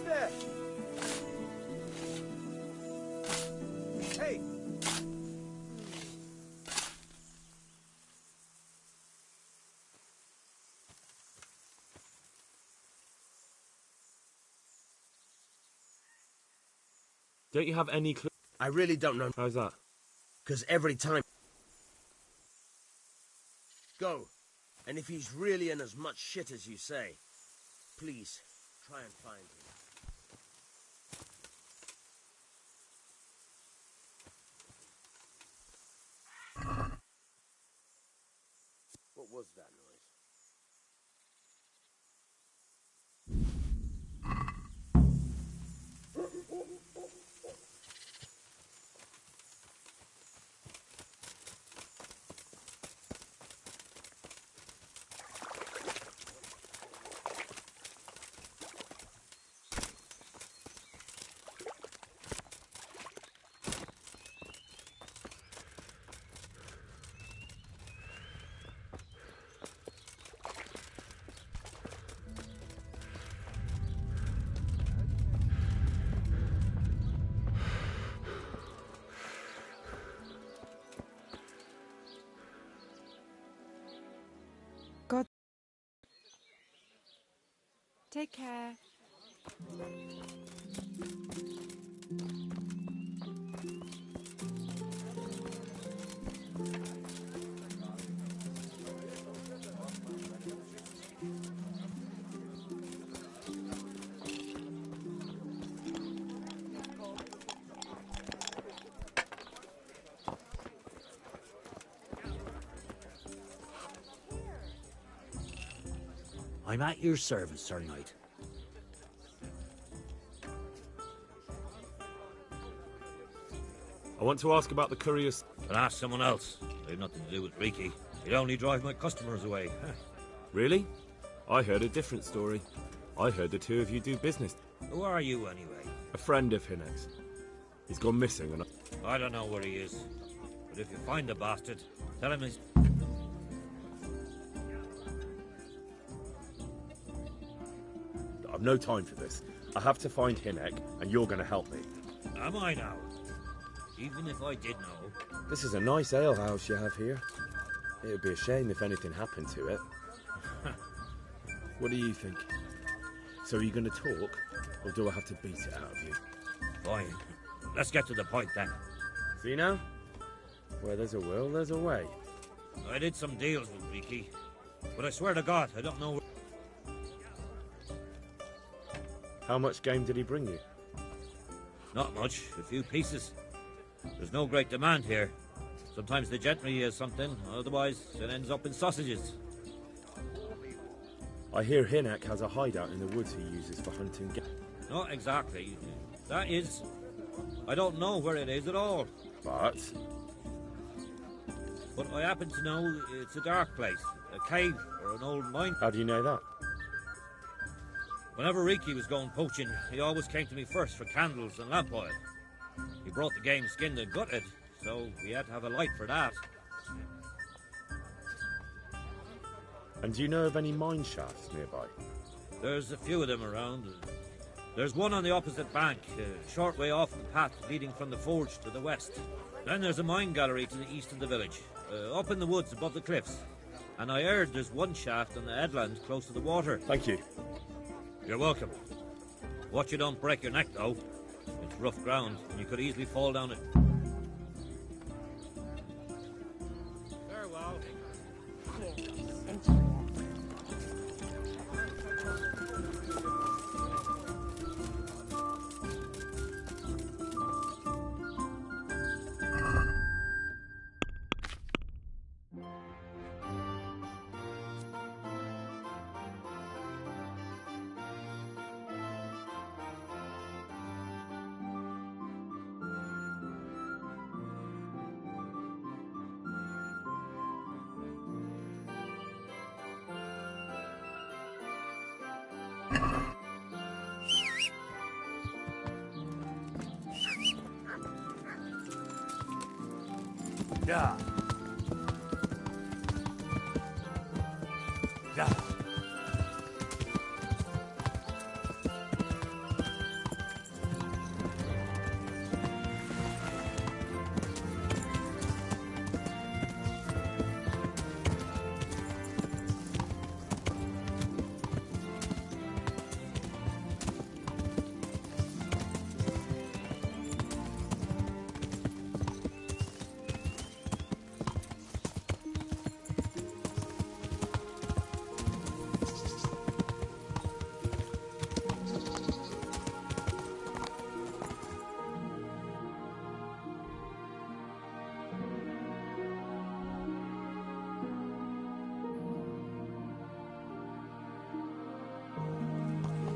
there? Hey! Don't you have any clue? I really don't know. How's that? Because every time... Go. And if he's really in as much shit as you say, please, try and find him. What was that noise? God. Take care. I'm at your service, Sir Knight. I want to ask about the couriers. But ask someone else. I have nothing to do with Riki. He'd only drive my customers away. Really? I heard a different story. I heard the two of you do business. Who are you, anyway? A friend of Hinek's. He's gone missing and I don't know where he is. But if you find the bastard, tell him he's... I've no time for this. I have to find Hinek, and you're going to help me. Am I now? Even if I did know... This is a nice alehouse you have here. It would be a shame if anything happened to it. What do you think? So are you going to talk, or do I have to beat it out of you? Fine. Let's get to the point then. See now? Where there's a will, there's a way. I did some deals with Riki, but I swear to God, I don't know... How much game did he bring you? Not much, a few pieces. There's no great demand here. Sometimes the gentry has something, otherwise it ends up in sausages. I hear Hinek has a hideout in the woods he uses for hunting game. Not exactly. That is... I don't know where it is at all. But I happen to know it's a dark place, a cave or an old mine. How do you know that? Whenever Riki was going poaching, he always came to me first for candles and lamp oil. He brought the game skinned and gutted, so we had to have a light for that. And do you know of any mine shafts nearby? There's a few of them around. There's one on the opposite bank, a short way off the path leading from the forge to the west. Then there's a mine gallery to the east of the village, up in the woods above the cliffs. And I heard there's one shaft on the headland close to the water. Thank you. You're welcome. Watch you don't break your neck, though. It's rough ground, and you could easily fall down it. Farewell. Yeah. Yeah.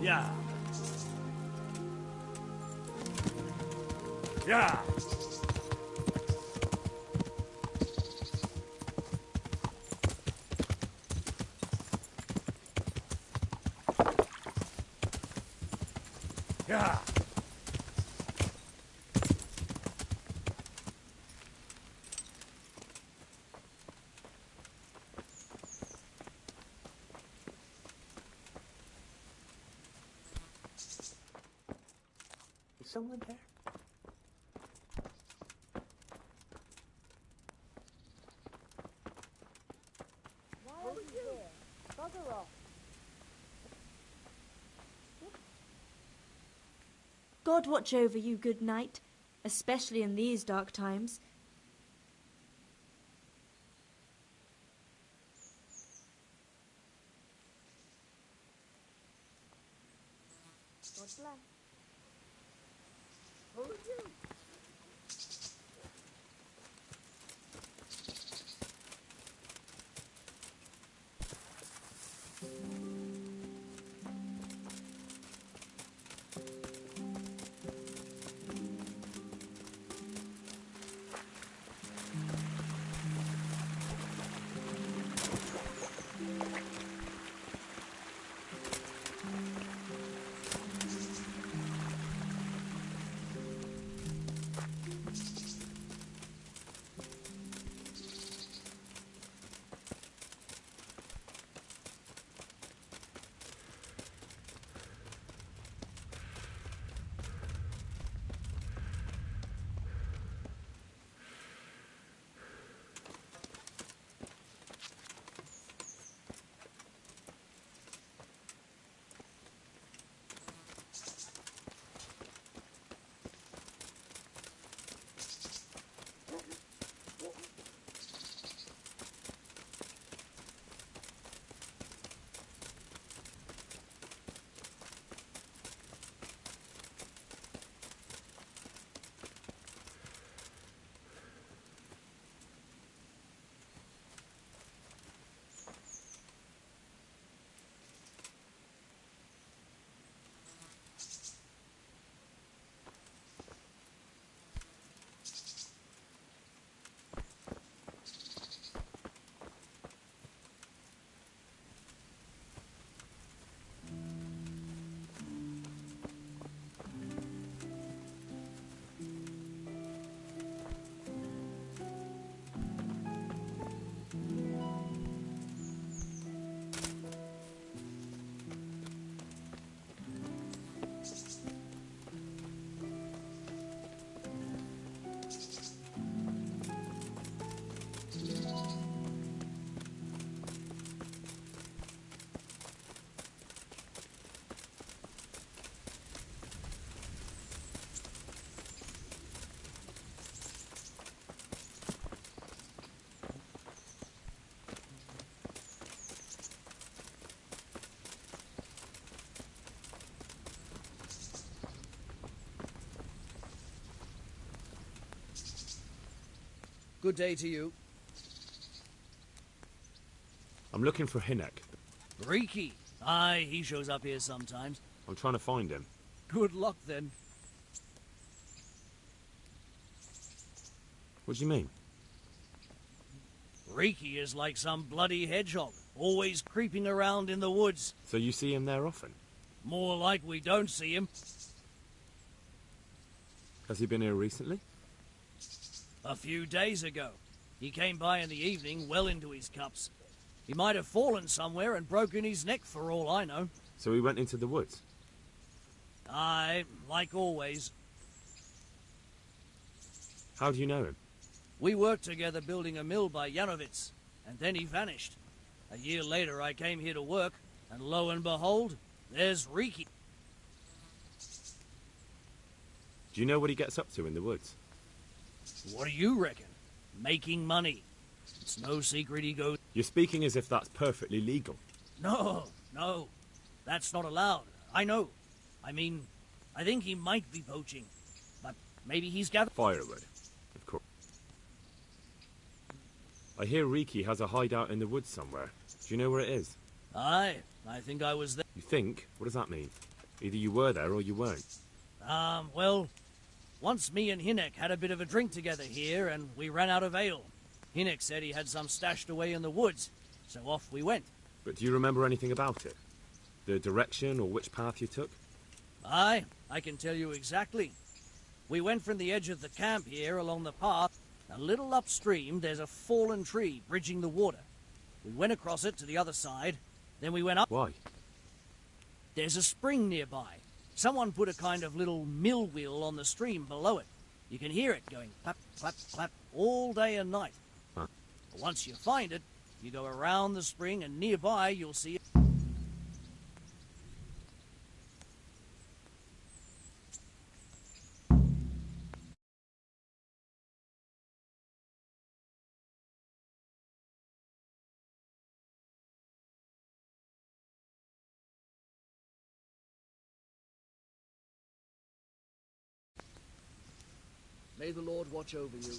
Yeah. Yeah. Yeah. Is someone there? Why are we here? Bugger off. God watch over you, good knight, especially in these dark times. God bless. Who are you? Good day to you. I'm looking for Hinnock. Reeky. Aye, he shows up here sometimes. I'm trying to find him. Good luck, then. What do you mean? Reeky is like some bloody hedgehog, always creeping around in the woods. So you see him there often? More like we don't see him. Has he been here recently? A few days ago. He came by in the evening, well into his cups. He might have fallen somewhere and broken his neck for all I know. So he went into the woods? Aye, like always. How do you know him? We worked together building a mill by Yanovitz, and then he vanished. A year later I came here to work, and lo and behold, there's Riki. Do you know what he gets up to in the woods? What do you reckon? Making money. It's no secret he goes... You're speaking as if that's perfectly legal. No, that's not allowed. I know. I mean, I think he might be poaching, but maybe he's gathered... Firewood, of course. I hear Riki has a hideout in the woods somewhere. Do you know where it is? Aye, I think I was there. You think? What does that mean? Either you were there or you weren't. Well, once me and Hinnek had a bit of a drink together here, and we ran out of ale. Hinnek said he had some stashed away in the woods, so off we went. But do you remember anything about it? The direction or which path you took? Aye, I can tell you exactly. We went from the edge of the camp here along the path. A little upstream, there's a fallen tree bridging the water. We went across it to the other side, then we went up... Why? There's a spring nearby. Someone put a kind of little mill wheel on the stream below it. You can hear it going clap, clap, clap all day and night. Huh. Once you find it, you go around the spring and nearby you'll see it. May the Lord watch over you.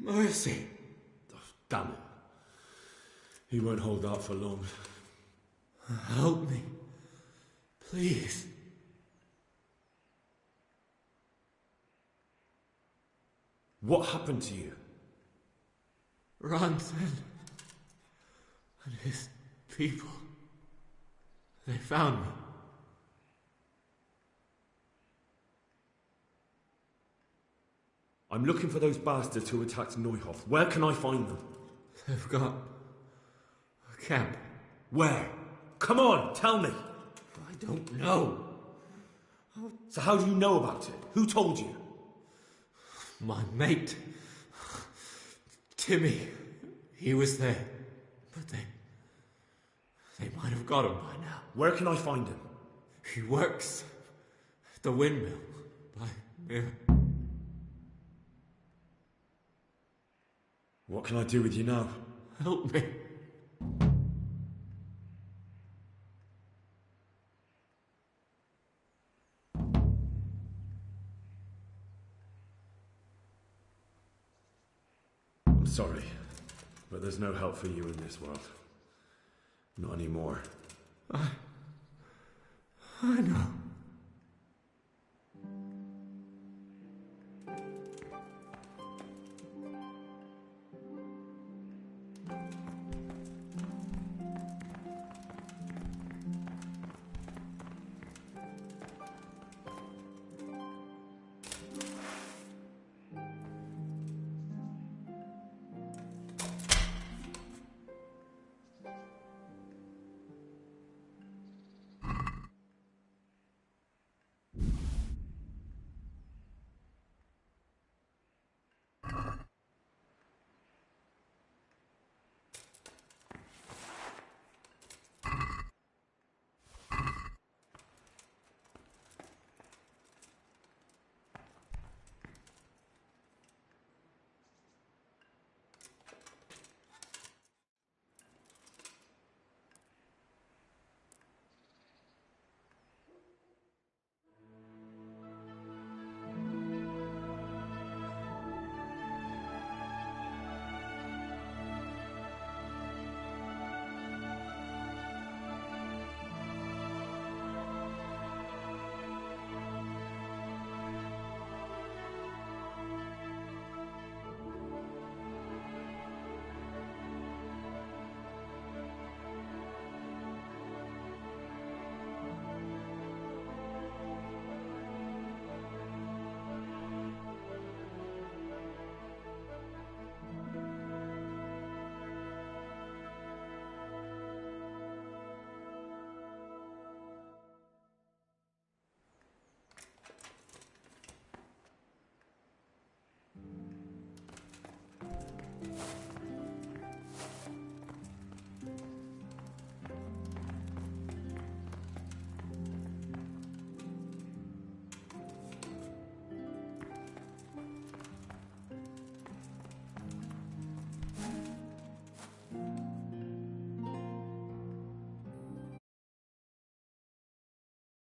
Mercy! Oh, damn it. He won't hold out for long. Help me. Please. What happened to you? Ransen and his people. They found me. I'm looking for those bastards who attacked Neuhoff. Where can I find them? They've got a camp. Where? Come on, tell me. I don't know. So how do you know about it? Who told you? My mate, Timmy, he was there. But they might have got him by now. Where can I find him? He works at the windmill by Mir. What can I do with you now? Help me. I'm sorry, but there's no help for you in this world. Not anymore. I know.